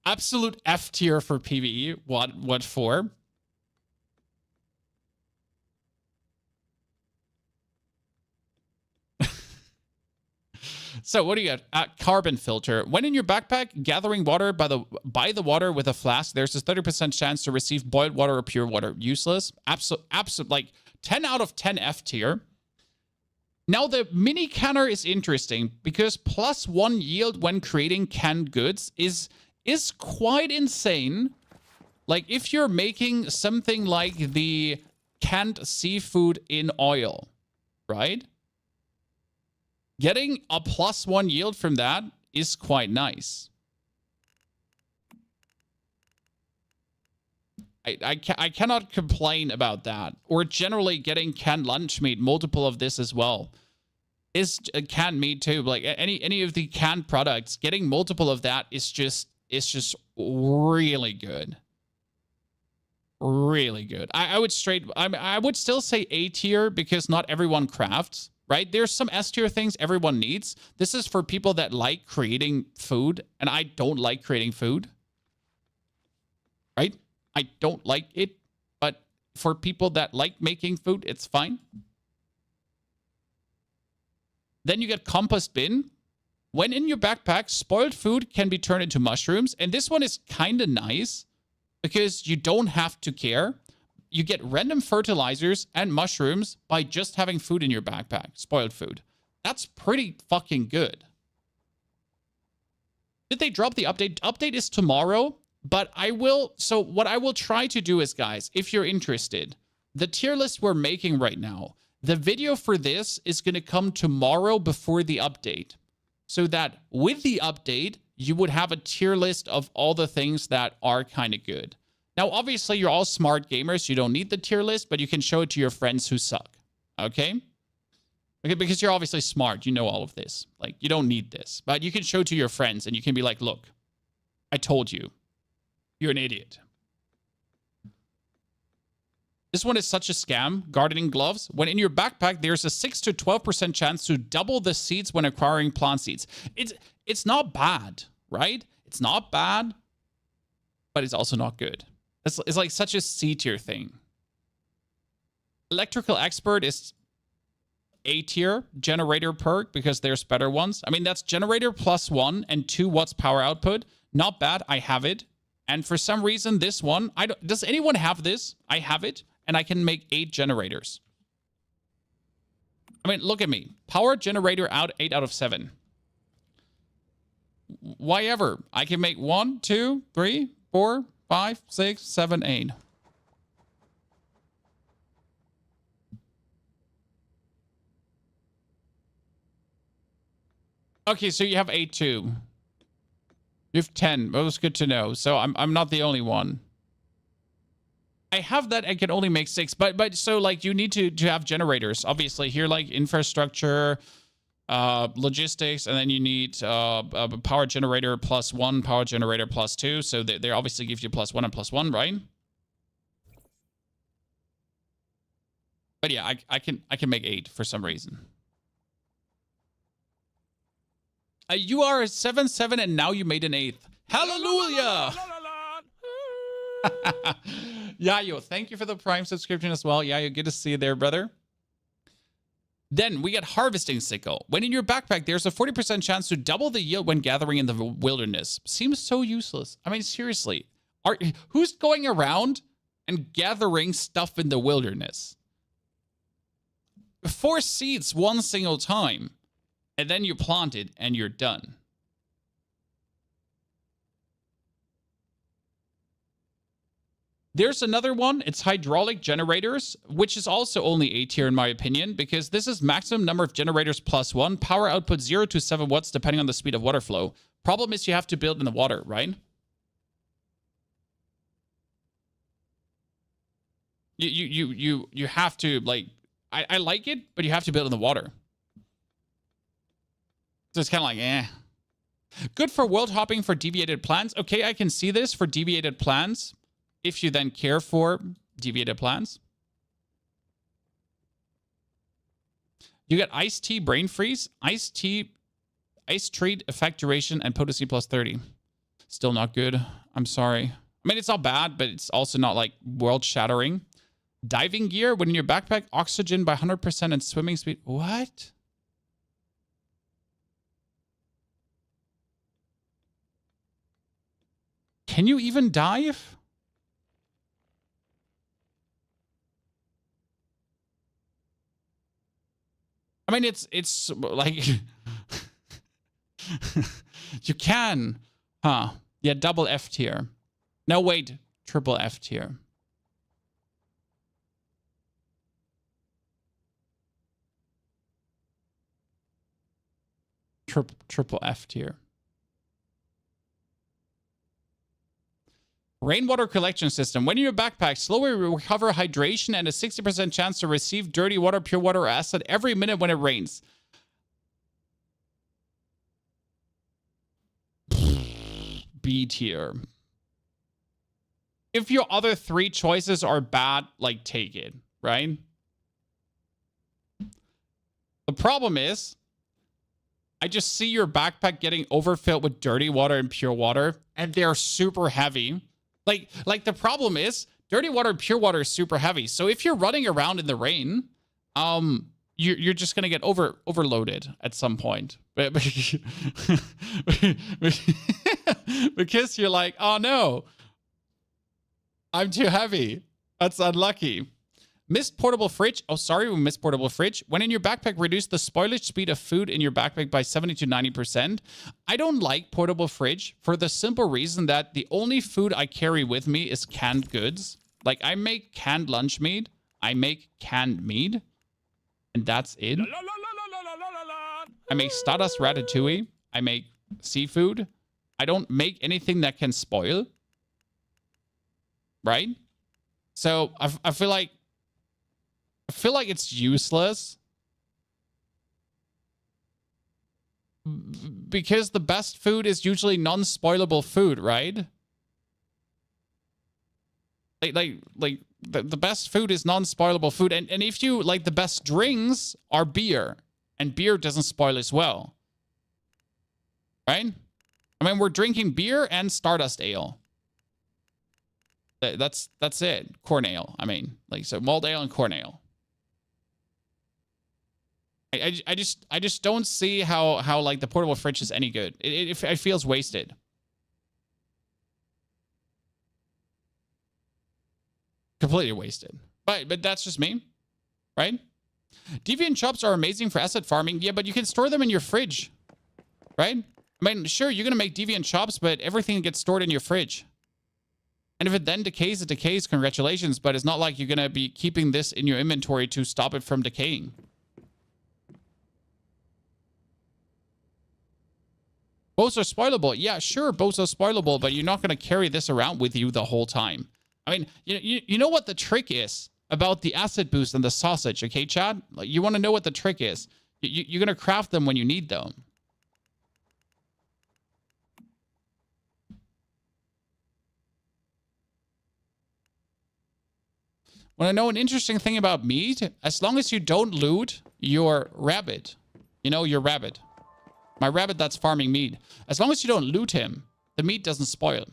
Absolute F tier for PvE. What for? So what do you got? Carbon filter. When in your backpack, gathering water by the water with a flask, there's a 30% chance to receive boiled water or pure water. Useless. Absolute, like 10 out of 10 F tier. Now the mini canner is interesting because +1 yield when creating canned goods is quite insane. Like if you're making something like the canned seafood in oil, right? Getting a +1 yield from that is quite nice. I cannot complain about that. Or generally getting canned lunch meat, multiple of this as well. Is canned meat too. Like any of the canned products, getting multiple of that is just really good. Really good. I would still say A tier because not everyone crafts. Right? There's some S tier things everyone needs. This is for people that like creating food, and I don't like creating food. Right? I don't like it, but for people that like making food, it's fine. Then you get compost bin. When in your backpack, spoiled food can be turned into mushrooms, and this one is kind of nice because you don't have to care. You get random fertilizers and mushrooms by just having food in your backpack. Spoiled food. That's pretty fucking good. Did they drop the update? Update is tomorrow, but so what I will try to do is, guys, if you're interested, the tier list we're making right now, the video for this is going to come tomorrow before the update. So that with the update, you would have a tier list of all the things that are kind of good. Now, obviously, you're all smart gamers. You don't need the tier list, but you can show it to your friends who suck. Okay? Because you're obviously smart. You know all of this. Like, you don't need this. But you can show it to your friends, and you can be like, look, I told you. You're an idiot. This one is such a scam. Gardening gloves. When in your backpack, there's a 6 to 12% chance to double the seeds when acquiring plant seeds. It's not bad, right? It's not bad, but it's also not good. It's like such a C tier thing. Electrical expert is A tier. Generator perk, because there's better ones. I mean, that's generator +1 and 2 watts power output. Not bad. I have it. And for some reason, this one, does anyone have this? I have it, and I can make 8 generators. I mean, look at me. Power generator out 8 out of 7. Why ever? I can make 1, 2, 3, 4, 5, 6, 7, 8. Okay, so you have 8 too. You have 10. That was good to know. So I'm not the only one. I have that. I can only make 6, but so like you need to have generators. Obviously, here like infrastructure, logistics, and then you need a power generator +1, power generator +2. So they obviously give you +1 and +1, right? But yeah, I can make 8 for some reason. You are a 7/7 and now you made an 8th. Hallelujah! Yayo, thank you for the Prime subscription as well. Yayo, good to see you there, brother. Then we get Harvesting Sickle. When in your backpack, there's a 40% chance to double the yield when gathering in the wilderness. Seems so useless. I mean, seriously. Who's going around and gathering stuff in the wilderness? 4 seeds one single time. And then you plant it and you're done. There's another one. It's hydraulic generators, which is also only A tier in my opinion, because this is maximum number of generators +1. Power output 0 to 7 watts depending on the speed of water flow. Problem is you have to build in the water, right? You have to, like, I like it, but you have to build in the water. So it's kind of like, eh. Good for world hopping for deviated plans. Okay, I can see this for deviated plans. If you then care for deviated plans. You get Ice Tea Brain Freeze, Ice Tea, Ice Treat, Effect Duration, and Potency +30. Still not good. I'm sorry. I mean, it's not bad, but it's also not like world shattering. Diving gear, when in your backpack, oxygen by 100% and swimming speed. What? Can you even dive? I mean, it's like you can, huh? Yeah, double F tier. No, wait, triple F tier. Triple F tier. Rainwater collection system. When in your backpack, slowly recover hydration and a 60% chance to receive dirty water, pure water, or acid every minute when it rains. B tier. If your other 3 choices are bad, like, take it, right? The problem is, I just see your backpack getting overfilled with dirty water and pure water, and they're super heavy. Like the problem is, dirty water and pure water is super heavy. So if you're running around in the rain, you're just gonna get overloaded at some point. Because you're like, oh no, I'm too heavy. That's unlucky. Missed portable fridge. Oh, sorry, we missed portable fridge. When in your backpack, reduce the spoilage speed of food in your backpack by 70 to 90%. I don't like portable fridge for the simple reason that the only food I carry with me is canned goods. Like, I make canned lunch meat. I make canned meat. And that's it. I make Stardust Ratatouille. I make seafood. I don't make anything that can spoil. Right? So, I feel like it's useless because the best food is usually non-spoilable food, right? Like the best food is non-spoilable food. And if you like, the best drinks are beer, and beer doesn't spoil as well. Right? I mean, we're drinking beer and Stardust Ale. That's it. Corn ale. I mean, like, so malt ale and corn ale. I just don't see how like the portable fridge is any good. It feels wasted. Completely wasted. But that's just me, right? Deviant chops are amazing for asset farming. Yeah, but you can store them in your fridge, right? I mean, sure, you're gonna make deviant chops, but everything gets stored in your fridge. And if it then decays, it decays. Congratulations, but it's not like you're gonna be keeping this in your inventory to stop it from decaying. Bows are spoilable. Yeah, sure, bows are spoilable, but you're not going to carry this around with you the whole time. I mean, you know what the trick is about the acid boost and the sausage, okay, Chad? Like, you want to know what the trick is. You're going to craft them when you need them. Want to know an interesting thing about meat? As long as you don't loot your rabbit. You know, your rabbit. My rabbit that's farming meat. As long as you don't loot him, the meat doesn't spoil.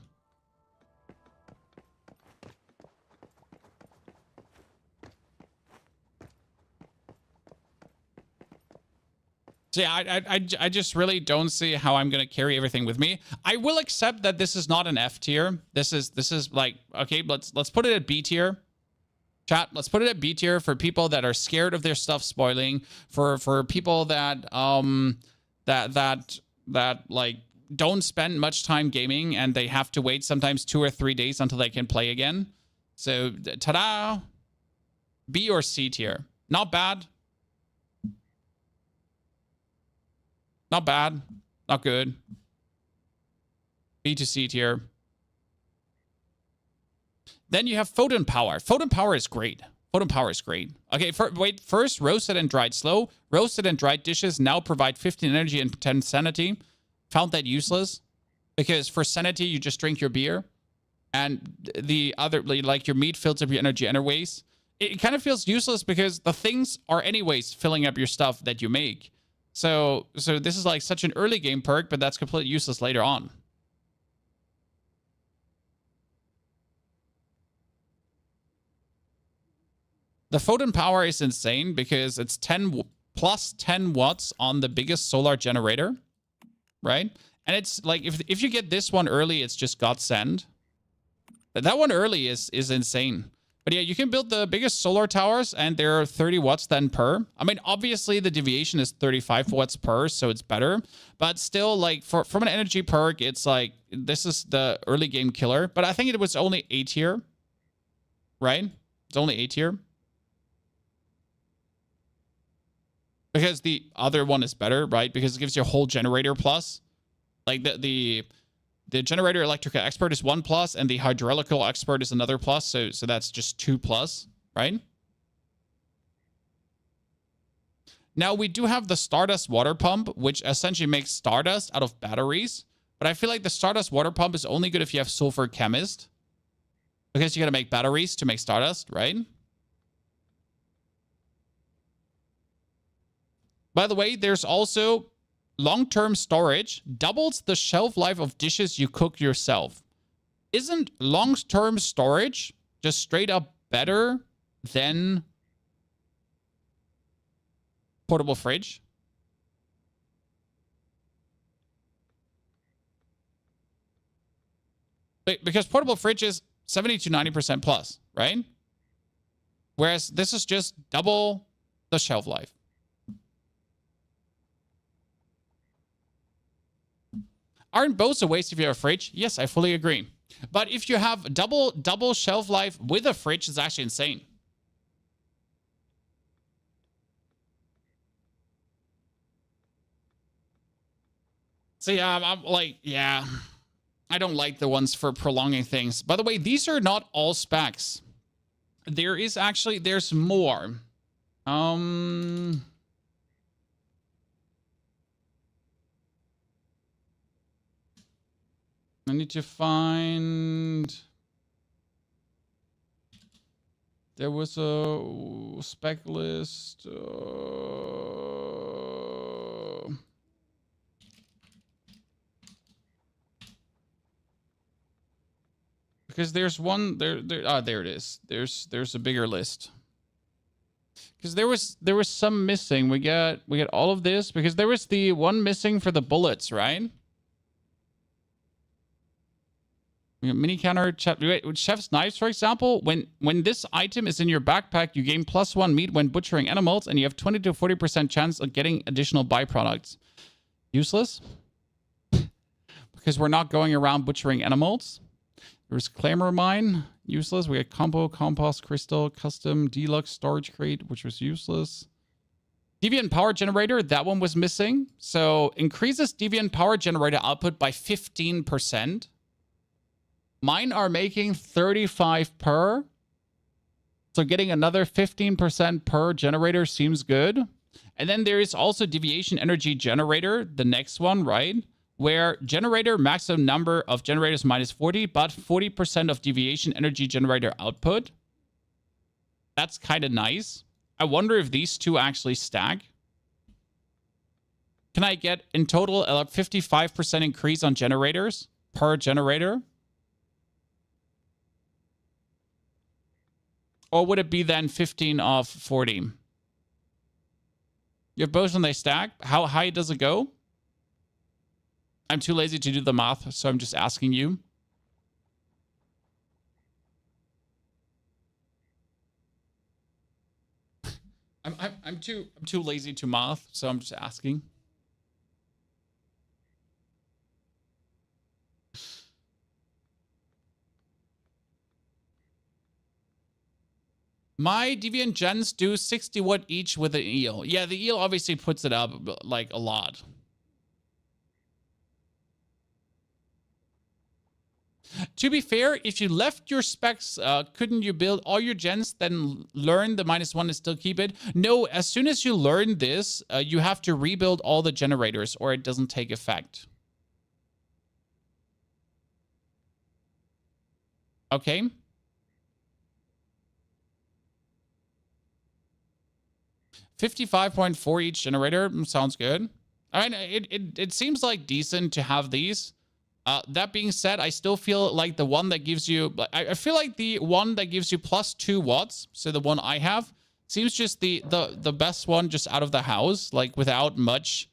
So yeah, I just really don't see how I'm gonna carry everything with me. I will accept that this is not an F tier. This is like, okay, let's put it at B tier. Chat, let's put it at B tier for people that are scared of their stuff spoiling, for people that that like don't spend much time gaming and they have to wait sometimes 2 or 3 days until they can play again. So ta-da! B or C tier. Not bad. Not bad. Not good. B to C tier. Then you have Photon Power. Photon Power is great. Photon Power is great. Okay, first, roasted and dried slow. Roasted and dried dishes now provide 15 energy and 10 sanity. Found that useless. Because for sanity, you just drink your beer. And the other, like your meat fills up your energy anyways. It kind of feels useless because the things are anyways filling up your stuff that you make. So this is like such an early game perk, but that's completely useless later on. The Photon Power is insane because it's 10 plus 10 watts on the biggest solar generator, right? And it's like, if you get this one early, it's just godsend. That one early is insane. But yeah, you can build the biggest solar towers, and they're 30 watts then per. I mean, obviously, the deviation is 35 watts per, so it's better. But still, like, from an energy perk, it's like, this is the early game killer. But I think it was only A tier, right? It's only A tier. Because the other one is better, right? Because it gives you a whole generator plus. Like, the generator electrical expert is 1+, and the hydraulical expert is another plus. So that's just 2+, right? Now, we do have the Stardust water pump, which essentially makes Stardust out of batteries. But I feel like the Stardust water pump is only good if you have Sulfur Chemist. Because you got to make batteries to make Stardust, right? By the way, there's also long-term storage. Doubles the shelf life of dishes you cook yourself. Isn't long-term storage just straight up better than portable fridge? Because portable fridge is 70 to 90% plus, right? Whereas this is just double the shelf life. Aren't both a waste if you have a fridge? Yes, I fully agree. But if you have double shelf life with a fridge, it's actually insane. So yeah, I'm like, yeah, I don't like the ones for prolonging things. By the way, these are not all specs. There's more. I need to find... There was a spec list. Because there's one there. There it is. There's a bigger list. Because there was some missing. We got all of this because there was the one missing for the bullets, right? We got mini counter chef's knives, for example. When this item is in your backpack, you gain +1 meat when butchering animals, and you have 20 to 40% chance of getting additional byproducts. Useless because we're not going around butchering animals. There's Clamor Mine, useless. We had Combo, Compost, Crystal, Custom, Deluxe, Storage Crate, which was useless. Deviant Power Generator, that one was missing. So increases Deviant Power Generator output by 15%. Mine are making 35 per. So getting another 15% per generator seems good. And then there is also Deviation Energy Generator, the next one, right? Where generator maximum number of generators -40, but 40% of deviation energy generator output. That's kind of nice. I wonder if these two actually stack. Can I get in total a 55% increase on generators per generator? Or would it be then 15 of 40? You have both when they stack. How high does it go? I'm too lazy to do the math, so I'm just asking you. I'm too lazy to math, so I'm just asking. My Deviant gens do 60 watt each with an eel. Yeah, the eel obviously puts it up like a lot. To be fair, if you left your specs, couldn't you build all your gens, then learn the -1 and still keep it? No, as soon as you learn this, you have to rebuild all the generators or it doesn't take effect. Okay. $55.4 each generator sounds good. I mean, it seems like decent to have these. That being said, I still feel like the one that gives you... I feel like the one that gives you +2 watts, so the one I have, seems just the best one just out of the house, like without much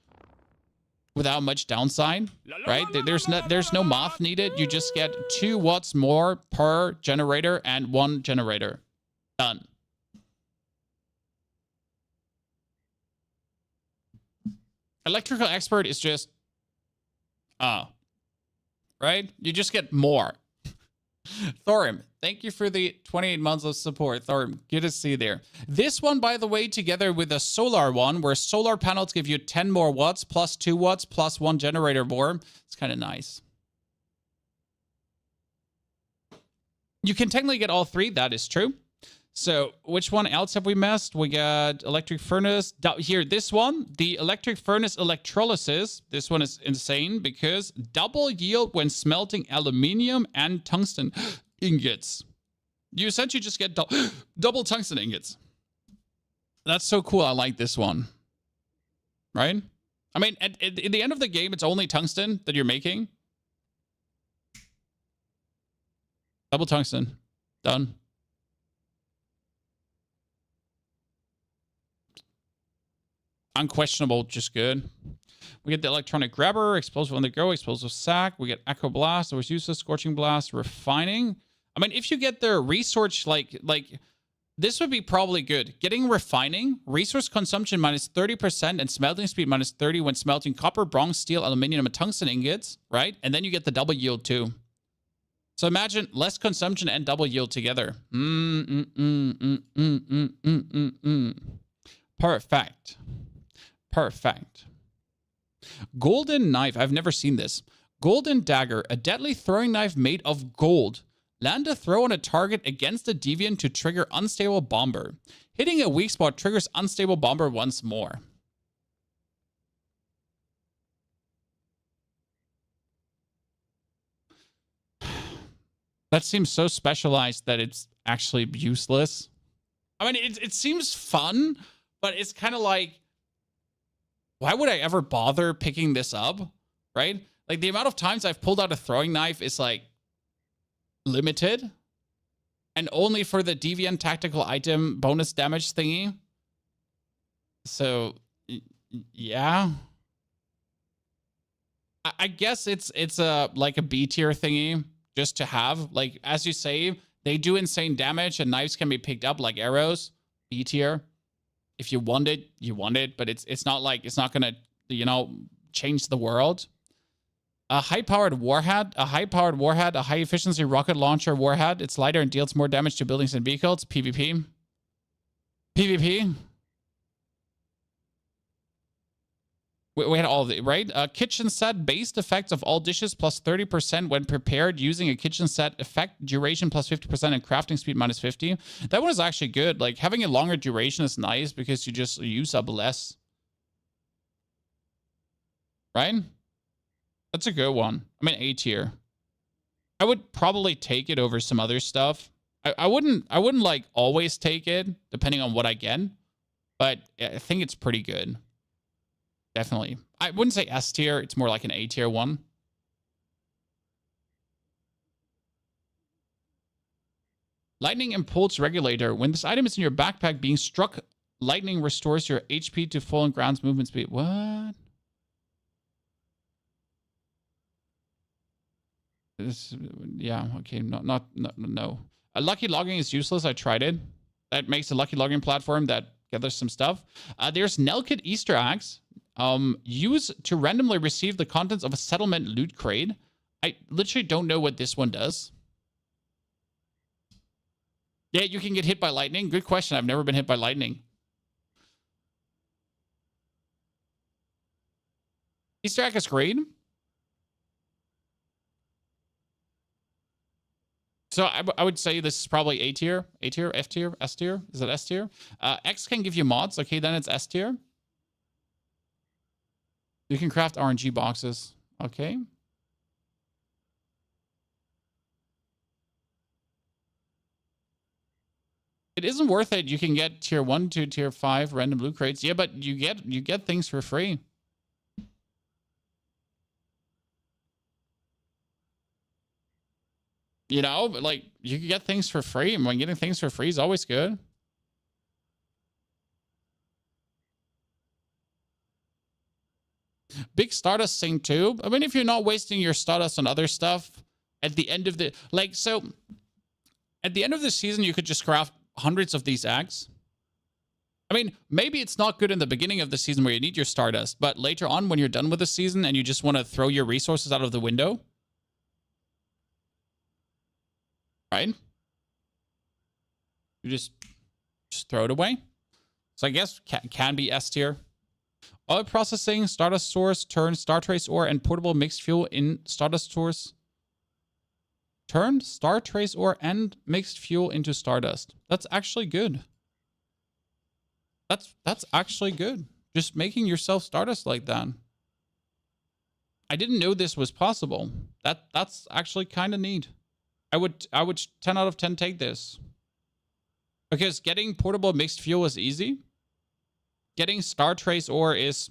downside, right? There's no math needed. You just get 2 watts more per generator and 1 generator. Done. Electrical Expert is just... right? You just get more. Thorim, thank you for the 28 months of support. Thorim, good to see you there. This one, by the way, together with the solar one, where solar panels give you 10 more watts, +2 watts, +1 generator more. It's kind of nice. You can technically get all 3. That is true. So which one else have we messed? We got electric furnace. Here, this one, the electric furnace electrolysis. This one is insane because double yield when smelting aluminium and tungsten ingots. You essentially just get double tungsten ingots. That's so cool. I like this one. Right? I mean, at the end of the game, it's only tungsten that you're making. Double tungsten. Done. Unquestionable, just good. We get the electronic grabber, explosive on the go, explosive sack. We get echo blast, always useless, scorching blast, refining. I mean, if you get the resource, like this would be probably good. Getting refining, resource consumption -30% and smelting speed -30 when smelting copper, bronze, steel, aluminum, and tungsten ingots, right? And then you get the double yield too. So imagine less consumption and double yield together. Perfect. Perfect. Golden knife. I've never seen this. Golden dagger. A deadly throwing knife made of gold. Land a throw on a target against a deviant to trigger unstable bomber. Hitting a weak spot triggers unstable bomber once more. That seems so specialized that it's actually useless. I mean, it seems fun, but it's kind of like, why would I ever bother picking this up, right? Like, the amount of times I've pulled out a throwing knife is, like, limited. And only for the deviant tactical item bonus damage thingy. So, yeah. I guess it's a like a B tier thingy just to have. Like, as you say, they do insane damage and knives can be picked up like arrows. B tier. If you want it, you want it, but it's not like it's not gonna, you know, change the world. A high-powered warhead, a high-efficiency rocket launcher warhead. It's lighter and deals more damage to buildings and vehicles. PvP. PvP. We had all of it, right? A kitchen set based effects of all dishes plus 30% when prepared using a kitchen set effect. Duration plus 50% and crafting speed minus 50. That one is actually good. Like, having a longer duration is nice because you just use up less. Right? That's a good one. I mean, A tier. I would probably take it over some other stuff. I wouldn't like always take it depending on what I get, but I think it's pretty good. Definitely. I wouldn't say S tier. It's more like an A tier one. Lightning Impulse Regulator. When this item is in your backpack, being struck, lightning restores your HP to full and grounds movement speed. What? This, yeah, okay, no. Lucky logging is useless. I tried it. That makes a lucky logging platform that gathers some stuff. There's Nelkit Easter eggs. Use to randomly receive the contents of a settlement loot crate. I literally don't know what this one does. Yeah, you can get hit by lightning. Good question. I've never been hit by lightning. Easter egg is great. So I would say this is probably A tier, F tier, S tier. Is it S tier? X can give you mods. Okay, then it's S tier. You can craft RNG boxes. Okay. It isn't worth it. You can get tier 1 to tier 5 random loot crates. Yeah, but you get things for free. You know, but like, you can get things for free, and when getting things for free is always good. Big Stardust Sing too. I mean, if you're not wasting your Stardust on other stuff, at the end of the, like, so at the end of the season, you could just craft hundreds of these eggs. I mean, maybe it's not good in the beginning of the season where you need your Stardust, but later on when you're done with the season and you just want to throw your resources out of the window, right? You just throw it away. So I guess can be S tier. Oil processing, Stardust source, turn Star Trace ore, and portable mixed fuel in Stardust source. Turn Star Trace ore and mixed fuel into Stardust. That's actually good. That's actually good. Just making yourself Stardust like that. I didn't know this was possible. That's actually kind of neat. I would 10 out of 10 take this. Because getting portable mixed fuel is easy. Getting Star Trace ore is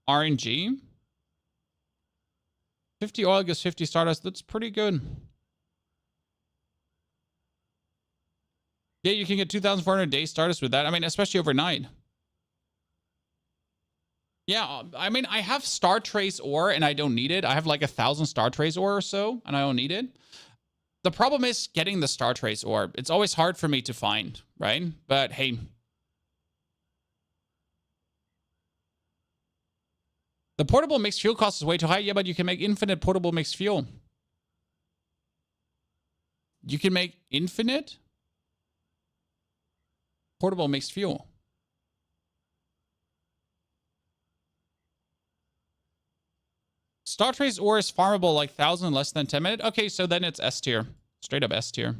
RNG. 50 oil gives 50 Stardust. That's pretty good. Yeah, you can get 2,400 days Stardust with that. I mean, especially overnight. Yeah, I mean, I have Star Trace ore and I don't need it. I have like 1,000 Star Trace ore or so, and I don't need it. The problem is getting the Star Trace ore. It's always hard for me to find, right? But hey. The portable mixed fuel cost is way too high. Yeah, but you can make infinite portable mixed fuel. You can make infinite portable mixed fuel. Star Trace ore is farmable like 1,000 in less than 10 minutes. Okay, so then it's S tier. Straight up S tier.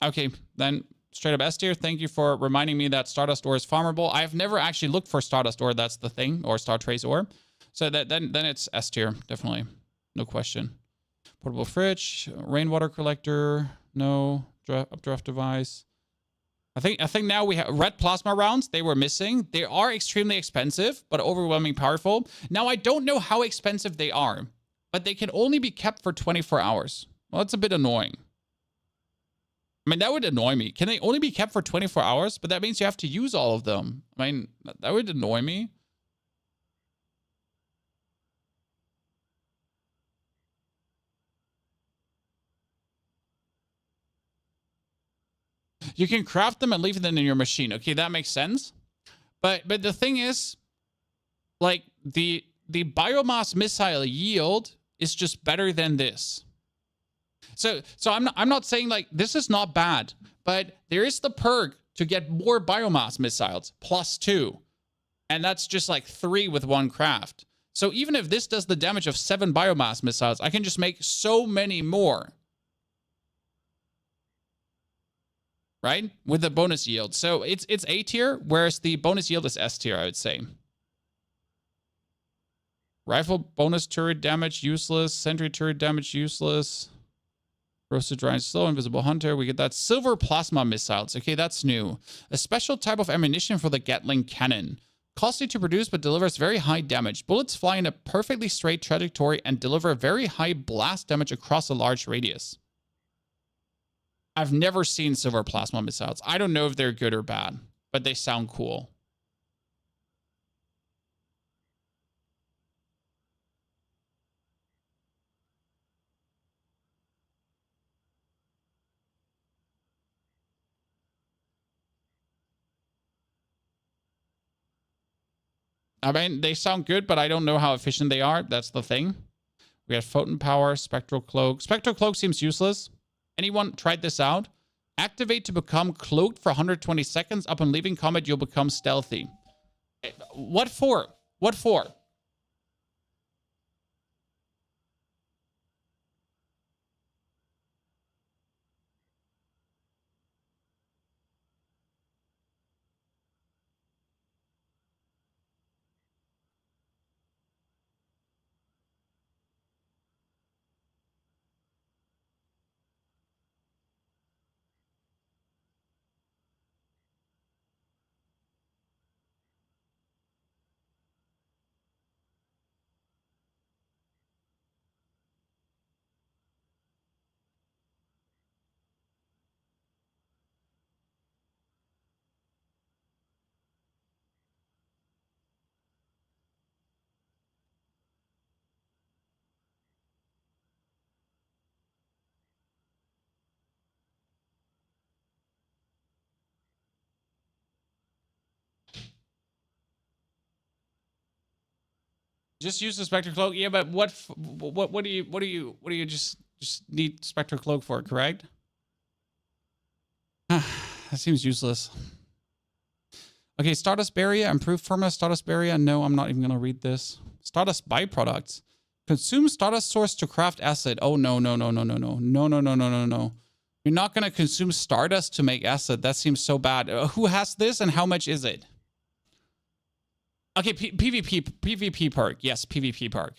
Okay, then straight up S tier. Thank you for reminding me that Stardust ore is farmable. I've never actually looked for Stardust ore. That's the thing, or Star Trace ore. So that then it's S tier, definitely, no question. Portable fridge, rainwater collector, no updraft device. I think now we have red plasma rounds. They were missing. They are extremely expensive, but overwhelmingly powerful. Now, I don't know how expensive they are, but they can only be kept for 24 hours. Well, that's a bit annoying. I mean, that would annoy me. Can they only be kept for 24 hours? But that means you have to use all of them. I mean, that would annoy me. You can craft them and leave them in your machine. Okay, that makes sense. But the thing is, like, the biomass missile yield is just better than this. So I'm not saying, like, this is not bad, but there is the perk to get more biomass missiles, +2. And that's just like 3 with 1 craft. So even if this does the damage of 7 biomass missiles, I can just make so many more. Right? With the bonus yield. So it's A tier, whereas the bonus yield is S tier, I would say. Rifle bonus turret damage, useless. Sentry turret damage, useless. Roasted dry and slow, invisible hunter. We get that. Silver plasma missiles. Okay, that's new. A special type of ammunition for the Gatling cannon. Costly to produce, but delivers very high damage. Bullets fly in a perfectly straight trajectory and deliver very high blast damage across a large radius. I've never seen silver plasma missiles. I don't know if they're good or bad, but they sound cool. I mean, they sound good, but I don't know how efficient they are. That's the thing. We have photon power, spectral cloak. Spectral cloak seems useless. Anyone tried this out? Activate to become cloaked for 120 seconds. Upon leaving combat, you'll become stealthy. What for? What for? Just use the spectral cloak. Yeah, but what do you just need spectral cloak for? Correct? That seems useless. Okay, Stardust Barrier, improved firmness, Stardust Barrier. No, I'm not even gonna read this. Stardust byproducts. Consume Stardust source to craft acid. Oh no. You're not gonna consume Stardust to make acid. That seems so bad. Who has this and how much is it? Okay, PvP perk. Yes, PvP perk.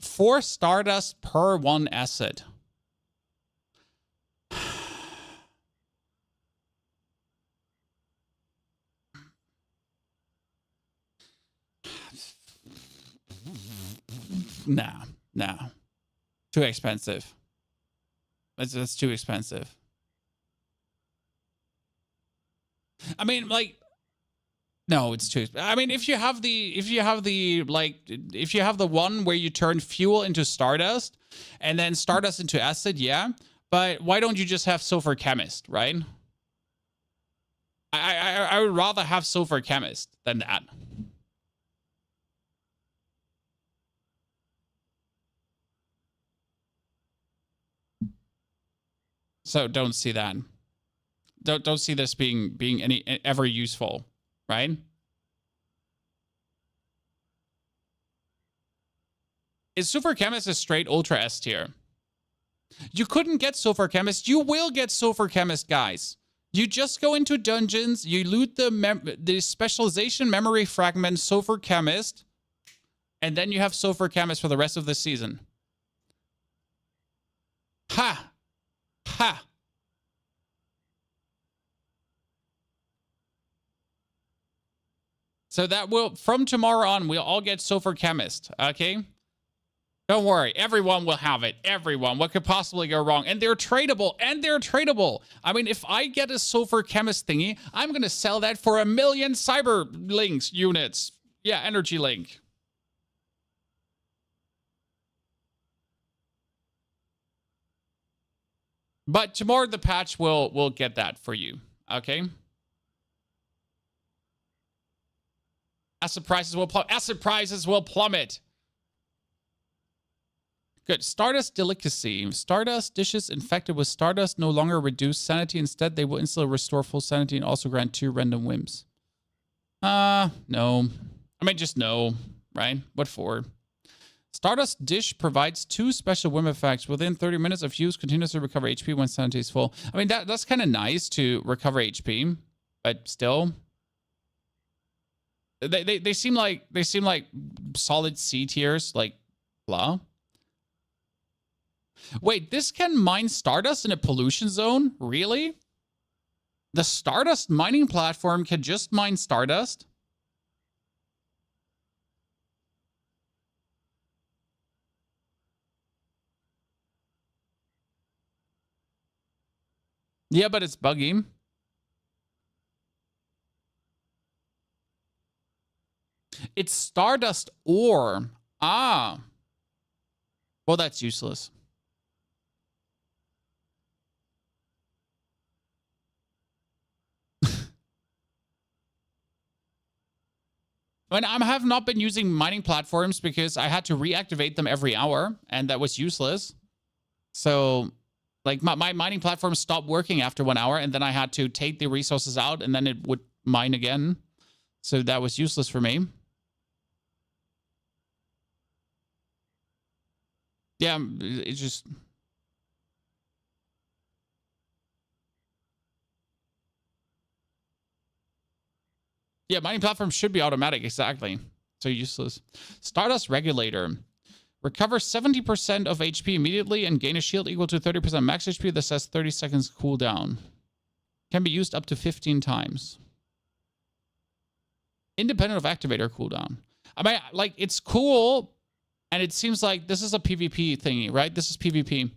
Four Stardust per 1 acid. Nah. Too expensive. That's too expensive. I mean, like, no, it's too. I mean, if you have the one where you turn fuel into Stardust and then Stardust into acid, yeah. But why don't you just have Sulfur Chemist, right? I would rather have Sulfur Chemist than that. So don't see that. Don't see this being ever useful, right? Is Sulfur Chemist a straight Ultra S tier? You couldn't get Sulfur Chemist. You will get Sulfur Chemist, guys. You just go into dungeons, you loot the specialization memory fragment Sulfur Chemist, and then you have Sulfur Chemist for the rest of the season. Ha! Ha! So that will, from tomorrow on, we'll all get Sulfur Chemist, okay? Don't worry, everyone will have it. Everyone. What could possibly go wrong? And they're tradable. And they're tradable. I mean, if I get a Sulfur Chemist thingy, I'm going to sell that for 1 million Cyber Links units. Yeah, Energy Link. But tomorrow the patch will get that for you. Okay? Acid prices will plummet. Acid prices will plummet. Good. Stardust Delicacy. Stardust dishes infected with Stardust no longer reduce sanity. Instead, they will instantly restore full sanity and also grant 2 random whims. No. I mean, just no, right? What for? Stardust Dish provides 2 special whim effects. Within 30 minutes of use, continuously recover HP when sanity is full. I mean, that's kind of nice to recover HP, but still. They seem like solid C tiers, like blah. Wait, this can mine Stardust in a pollution zone? Really? The Stardust mining platform can just mine Stardust? Yeah, but it's buggy. It's Stardust ore. Ah. Well, that's useless. I mean, I have not been using mining platforms because I had to reactivate them every hour, and that was useless. So, like, my mining platform stopped working after 1 hour, and then I had to take the resources out, and then it would mine again. So that was useless for me. Yeah, it's just... Yeah, mining platform should be automatic, exactly. So useless. Stardust Regulator. Recover 70% of HP immediately and gain a shield equal to 30% max HP that says 30 seconds cooldown. Can be used up to 15 times. Independent of activator cooldown. I mean, like, it's cool, and it seems like this is a PvP thingy, right? This is PvP.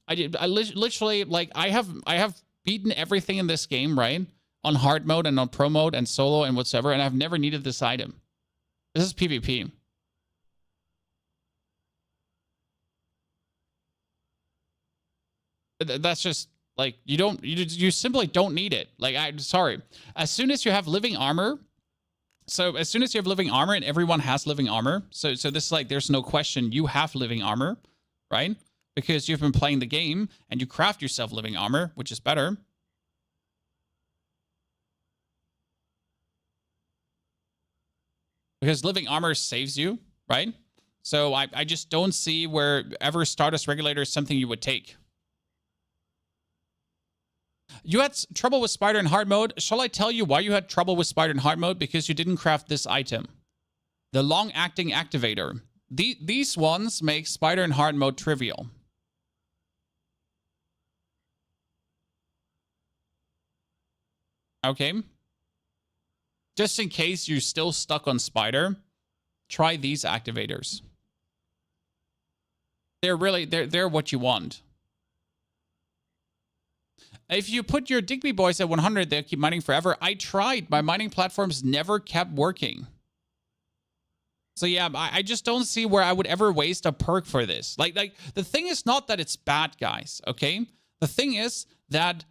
I literally, like, I have beaten everything in this game, right? On hard mode and on pro mode and solo and whatsoever, and I've never needed this item. This is PvP. That's just, like, you simply don't need it. Like, I'm sorry. As soon as you have living armor, so as soon as you have living armor, and everyone has living armor, so this is like, there's no question you have living armor, right? Because you've been playing the game, and you craft yourself living armor, which is better. Because living armor saves you, right? So I just don't see wherever Stardust Regulator is something you would take. You had trouble with Spider in hard mode. Shall I tell you why you had trouble with Spider in hard mode? Because you didn't craft this item. The long-acting activator. These ones make Spider in hard mode trivial. Okay. Just in case you're still stuck on Spider, try these activators. They're what you want. If you put your Digby boys at 100, they'll keep mining forever. I tried. My mining platforms never kept working. So yeah, I just don't see where I would ever waste a perk for this. Like the thing is not that it's bad, guys, okay? The thing is that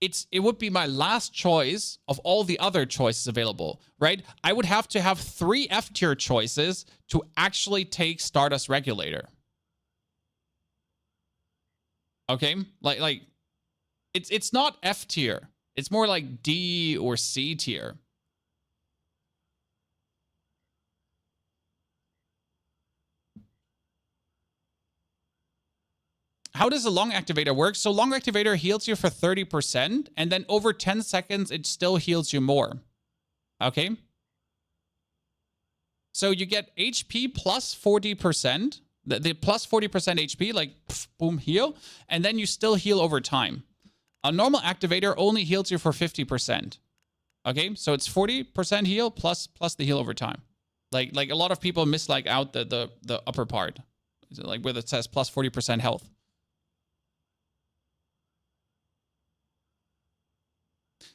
it would be my last choice of all the other choices available, right? I would have to have 3 F tier choices to actually take Stardust Regulator. Okay? Like it's not F tier. It's more like D or C tier. How does the long activator work? So long activator heals you for 30%, and then over 10 seconds, it still heals you more. Okay? So you get HP plus 40%, The plus 40% HP, like, pff, boom, heal. And then you still heal over time. A normal activator only heals you for 50%. Okay, so it's 40% heal plus the heal over time. Like a lot of people miss like out the upper part. Like where it says plus 40% health.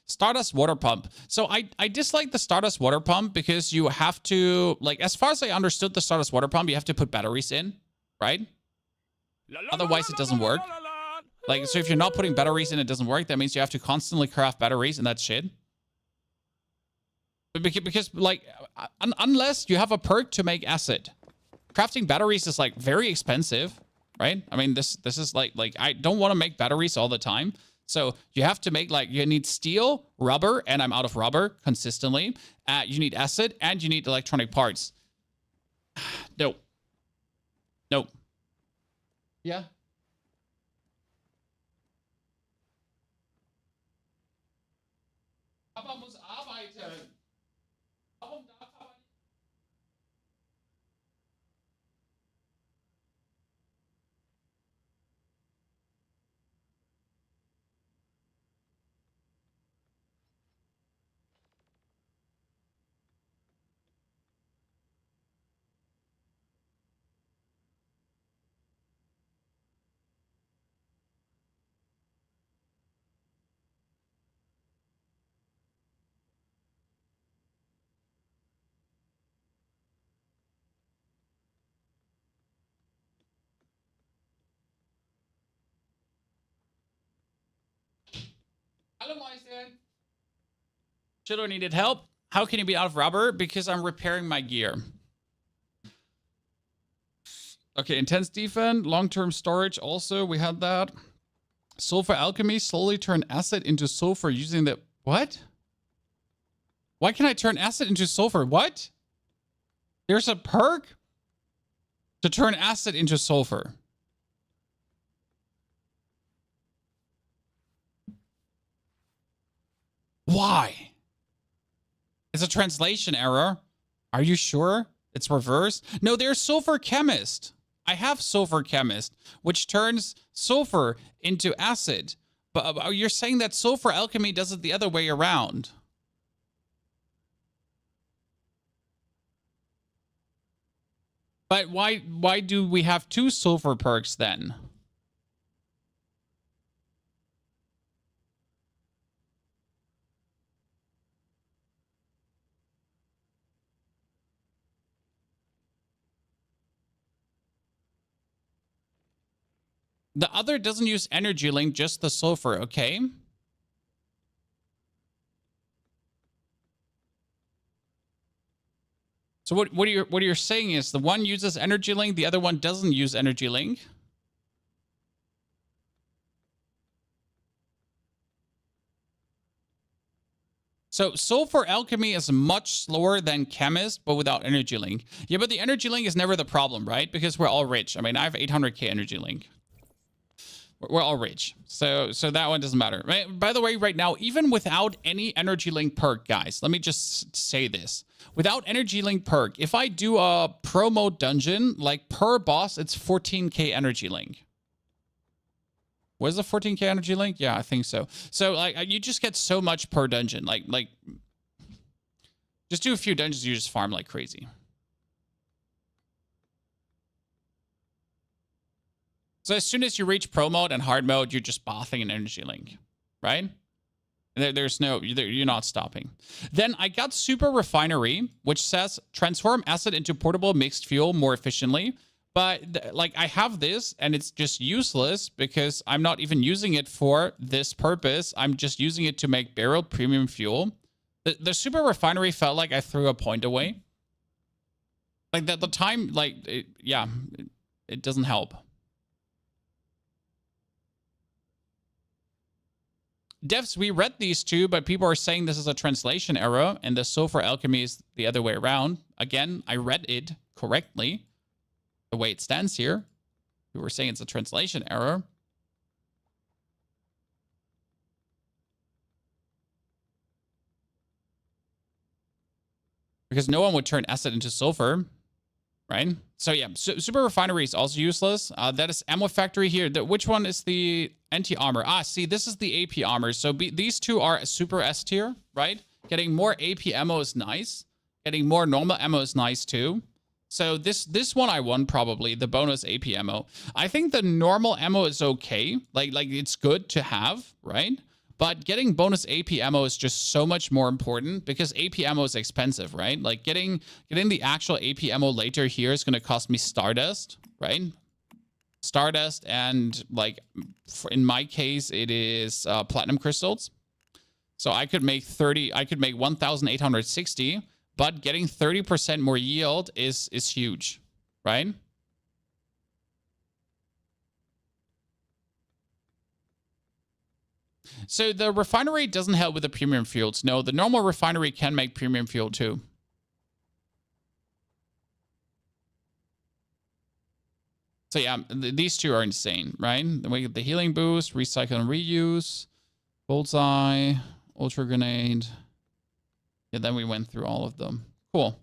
Stardust water pump. So I dislike the Stardust water pump because you have to, like, as far as I understood the Stardust water pump, you have to put batteries in, right? Otherwise, it doesn't work. Like, so if you're not putting batteries in, it doesn't work. That means you have to constantly craft batteries, and that's shit. Because like, unless you have a perk to make acid, crafting batteries is like very expensive, right? I mean, this is like I don't want to make batteries all the time. So you have to make, like, you need steel, rubber, and I'm out of rubber consistently. You need acid, and you need electronic parts. No. No. Yeah. Aber muss arbeiten. Warum darf er? Hello, Moisten. Shido needed help. How can you be out of rubber? Because I'm repairing my gear. Okay, intense defense, long-term storage also, we had that. Sulfur alchemy, slowly turn acid into sulfur using the... What? Why can I turn acid into sulfur? What? There's a perk to turn acid into sulfur. Why? It's a translation error. Are you sure? It's reversed? No, there's sulfur chemist. I have sulfur chemist, which turns sulfur into acid. But you're saying that sulfur alchemy does it the other way around. But why do we have two sulfur perks then? The other doesn't use energy link, just the sulfur, okay? So what you're saying is the one uses energy link, the other one doesn't use energy link. So sulfur alchemy is much slower than chemist, but without energy link. Yeah, but the energy link is never the problem, right? Because we're all rich. I mean, I have 800k energy link. We're all rich. So that one doesn't matter. Right? By the way, right now, even without any energy link perk, guys, let me just say this. Without energy link perk, if I do a promo dungeon, like per boss, it's 14k energy link. Was the 14k energy link? Yeah, I think so. So like you just get so much per dungeon. Like just do a few dungeons, you just farm like crazy. So as soon as you reach pro mode and hard mode, you're just bathing in energy link, right? There's no, you're not stopping. Then I got Super Refinery, which says transform acid into portable mixed fuel more efficiently. But like I have this and it's just useless because I'm not even using it for this purpose. I'm just using it to make barreled premium fuel. The Super Refinery felt like I threw a point away. Like the time, like, it doesn't help. Devs, we read these two, but people are saying this is a translation error and the sulfur alchemy is the other way around. Again, I read it correctly. The way it stands here. We were saying it's a translation error. Because no one would turn acid into sulfur. right? So yeah, super refinery is also useless. That is ammo factory here. Which one is the anti-armor? Ah, see, this is the AP armor. So these two are super S tier, right? Getting more AP ammo is nice. Getting more normal ammo is nice too. So this one I won probably, the bonus AP ammo. I think the normal ammo is okay. Like it's good to have, right? But getting bonus AP ammo is just so much more important because AP ammo is expensive, right? Like getting the actual AP ammo later here is going to cost me Stardust, right? Stardust and like in my case, it is platinum crystals. So I could make 1,860, but getting 30% more yield is huge, right? So the refinery doesn't help with the premium fuels. No, the normal refinery can make premium fuel too. So yeah, these two are insane, right? Then we get the healing boost, recycle and reuse, bullseye, ultra grenade. Yeah, then we went through all of them. Cool.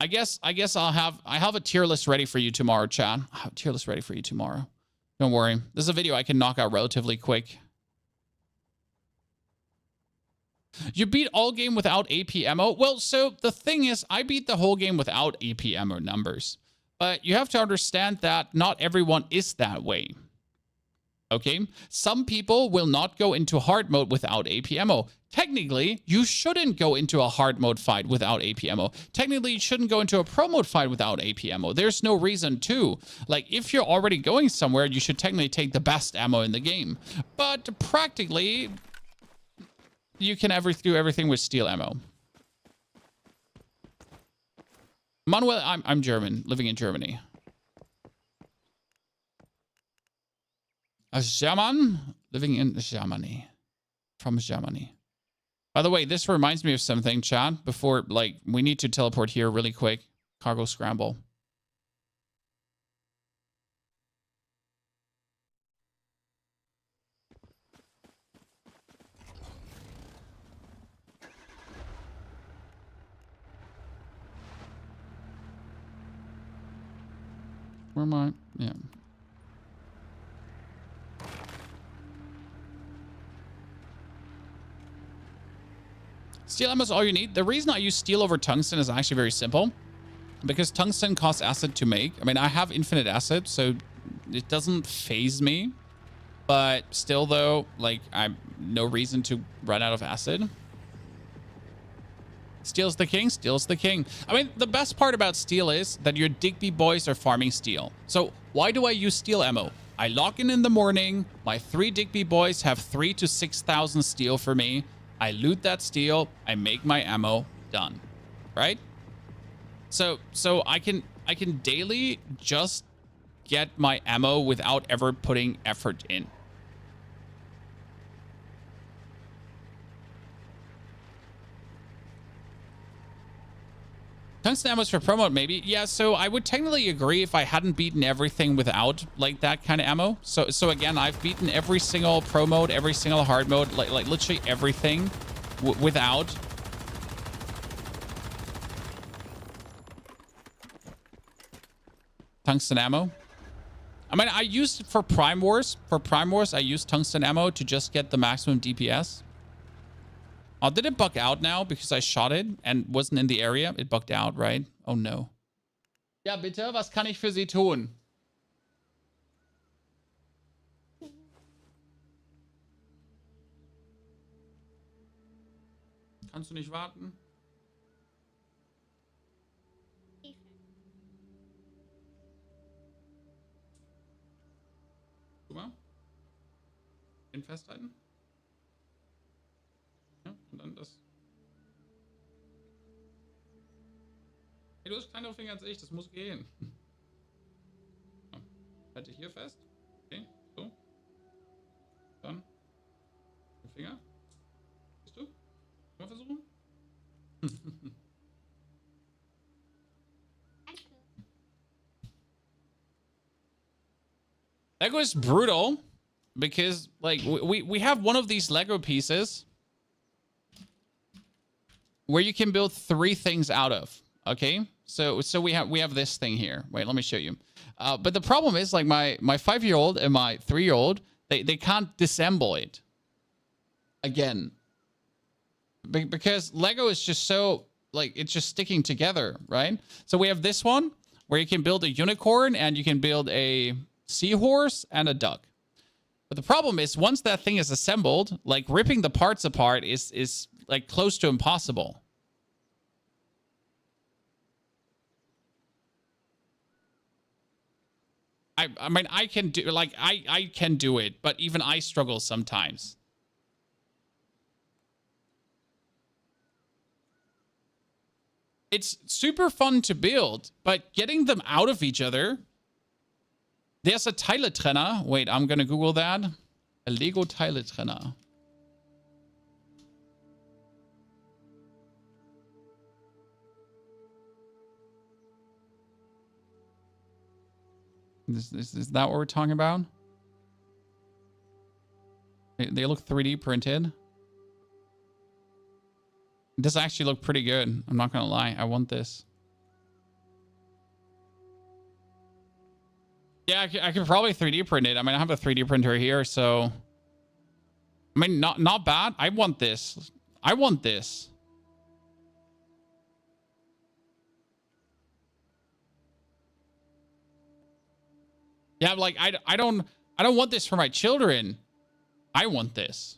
I guess I have a tier list ready for you tomorrow, chat. I have a tier list ready for you tomorrow. Don't worry. This is a video I can knock out relatively quick. You beat all game without AP ammo? Well, so the thing is, I beat the whole game without AP ammo numbers. But you have to understand that not everyone is that way. Okay? Some people will not go into hard mode without AP ammo. Technically, you shouldn't go into a hard mode fight without AP ammo. Technically, you shouldn't go into a pro mode fight without AP ammo. There's no reason to. Like, if you're already going somewhere, you should technically take the best ammo in the game. But practically, you can do everything with steel ammo. Manuel, I'm German, living in Germany. A German living in Germany. From Germany. By the way, this reminds me of something, chat. Before, like, we need to teleport here really quick. Cargo scramble. Where am I? Yeah. Steel ammo is all you need. The reason I use steel over tungsten is actually very simple. Because tungsten costs acid to make. I mean, I have infinite acid, so it doesn't phase me. But still, though, like, I'm no reason to run out of acid. Steel's the king. Steel's the king. I mean, the best part about steel is that your Digby boys are farming steel. So why do I use steel ammo? I log in the morning. My 3 Digby boys have 3,000 to 6,000 steel for me. I loot that steel. I make my ammo. Done. Right? So I can daily just get my ammo without ever putting effort in. Tungsten ammo for pro mode, maybe. Yeah, so I would technically agree if I hadn't beaten everything without, like, that kind of ammo. So again, I've beaten every single pro mode, every single hard mode, like literally everything without. Tungsten ammo. I mean, I used it for Prime Wars. For Prime Wars, I used tungsten ammo to just get the maximum DPS. Oh, did it bug out now because I shot it and wasn't in the area? It bugged out, right? Oh no. Ja, bitte, was kann ich für Sie tun? Kannst du nicht warten? Guck mal. Den festhalten. Ja, und dann das. Hey, du hast kleinere Finger als ich, das muss gehen. Ja. Halte hier fest. Okay, so. Dann den Finger. Siehst du? Mal versuchen. Lego is brutal because, like, we have one of these Lego pieces where you can build 3 things out of. Okay, so we have this thing here. Wait, let me show you. But the problem is, like, my 5-year-old and my 3-year-old, they can't disassemble it again. Because Lego is just so, like, it's just sticking together, right? So we have this one where you can build a unicorn and you can build a seahorse and a duck. But the problem is, once that thing is assembled, like, ripping the parts apart is like close to impossible. I mean, I can do, like, I can do it, but even I struggle sometimes. It's super fun to build, but getting them out of each other. There's a Teiletrenner. Wait, I'm gonna Google that. A Lego Teiletrenner. Is that what we're talking about? They look 3D printed. This actually look pretty good. I'm not gonna lie. I want this. Yeah, I can probably 3D print it. I mean, I have a 3D printer here, so I mean, not bad. I want this. I want this. Yeah, like, I don't want this for my children. I want this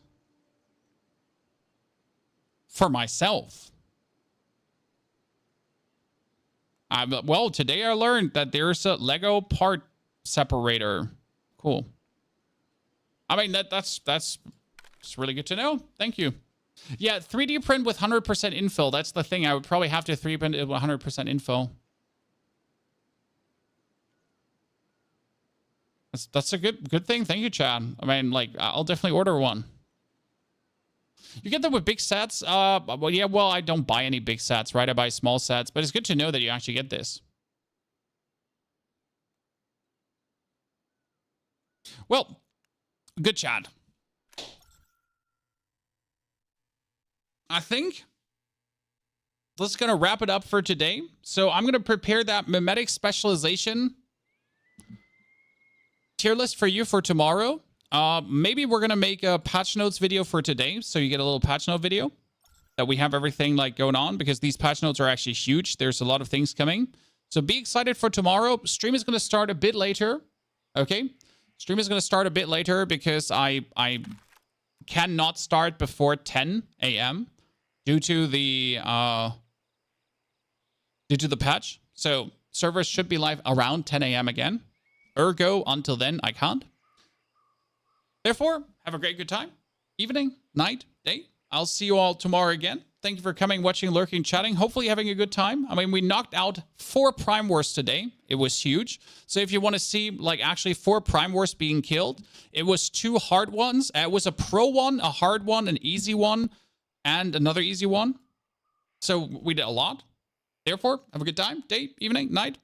for myself. Well, today I learned that there's a Lego part separator. Cool. I mean, that's really good to know. Thank you. Yeah, 3D print with 100% infill. That's the thing. I would probably have to 3D print it with 100% infill. That's a good thing. Thank you, Chad. I mean, like, I'll definitely order one. You get them with big sets? Well, yeah, well, I don't buy any big sets, right? I buy small sets, but it's good to know that you actually get this. Well, good, Chad. I think that's going to wrap it up for today. So I'm going to prepare that mimetic specialization tier list for you for tomorrow. Maybe we're going to make a patch notes video for today. So you get a little patch note video that we have everything like going on, because these patch notes are actually huge. There's a lot of things coming. So be excited for tomorrow. Stream is going to start a bit later. Okay. Stream is going to start a bit later because I cannot start before 10 a.m. due to the patch. So servers should be live around 10 a.m. again. Ergo, until then, I can't. Therefore, have a great good time. Evening, night, day. I'll see you all tomorrow again. Thank you for coming, watching, lurking, chatting. Hopefully having a good time. I mean, we knocked out 4 Prime Wars today. It was huge. So if you want to see, like, actually 4 Prime Wars being killed, it was 2 hard ones. It was a pro one, a hard one, an easy one, and another easy one. So we did a lot. Therefore, have a good time, day, evening, night.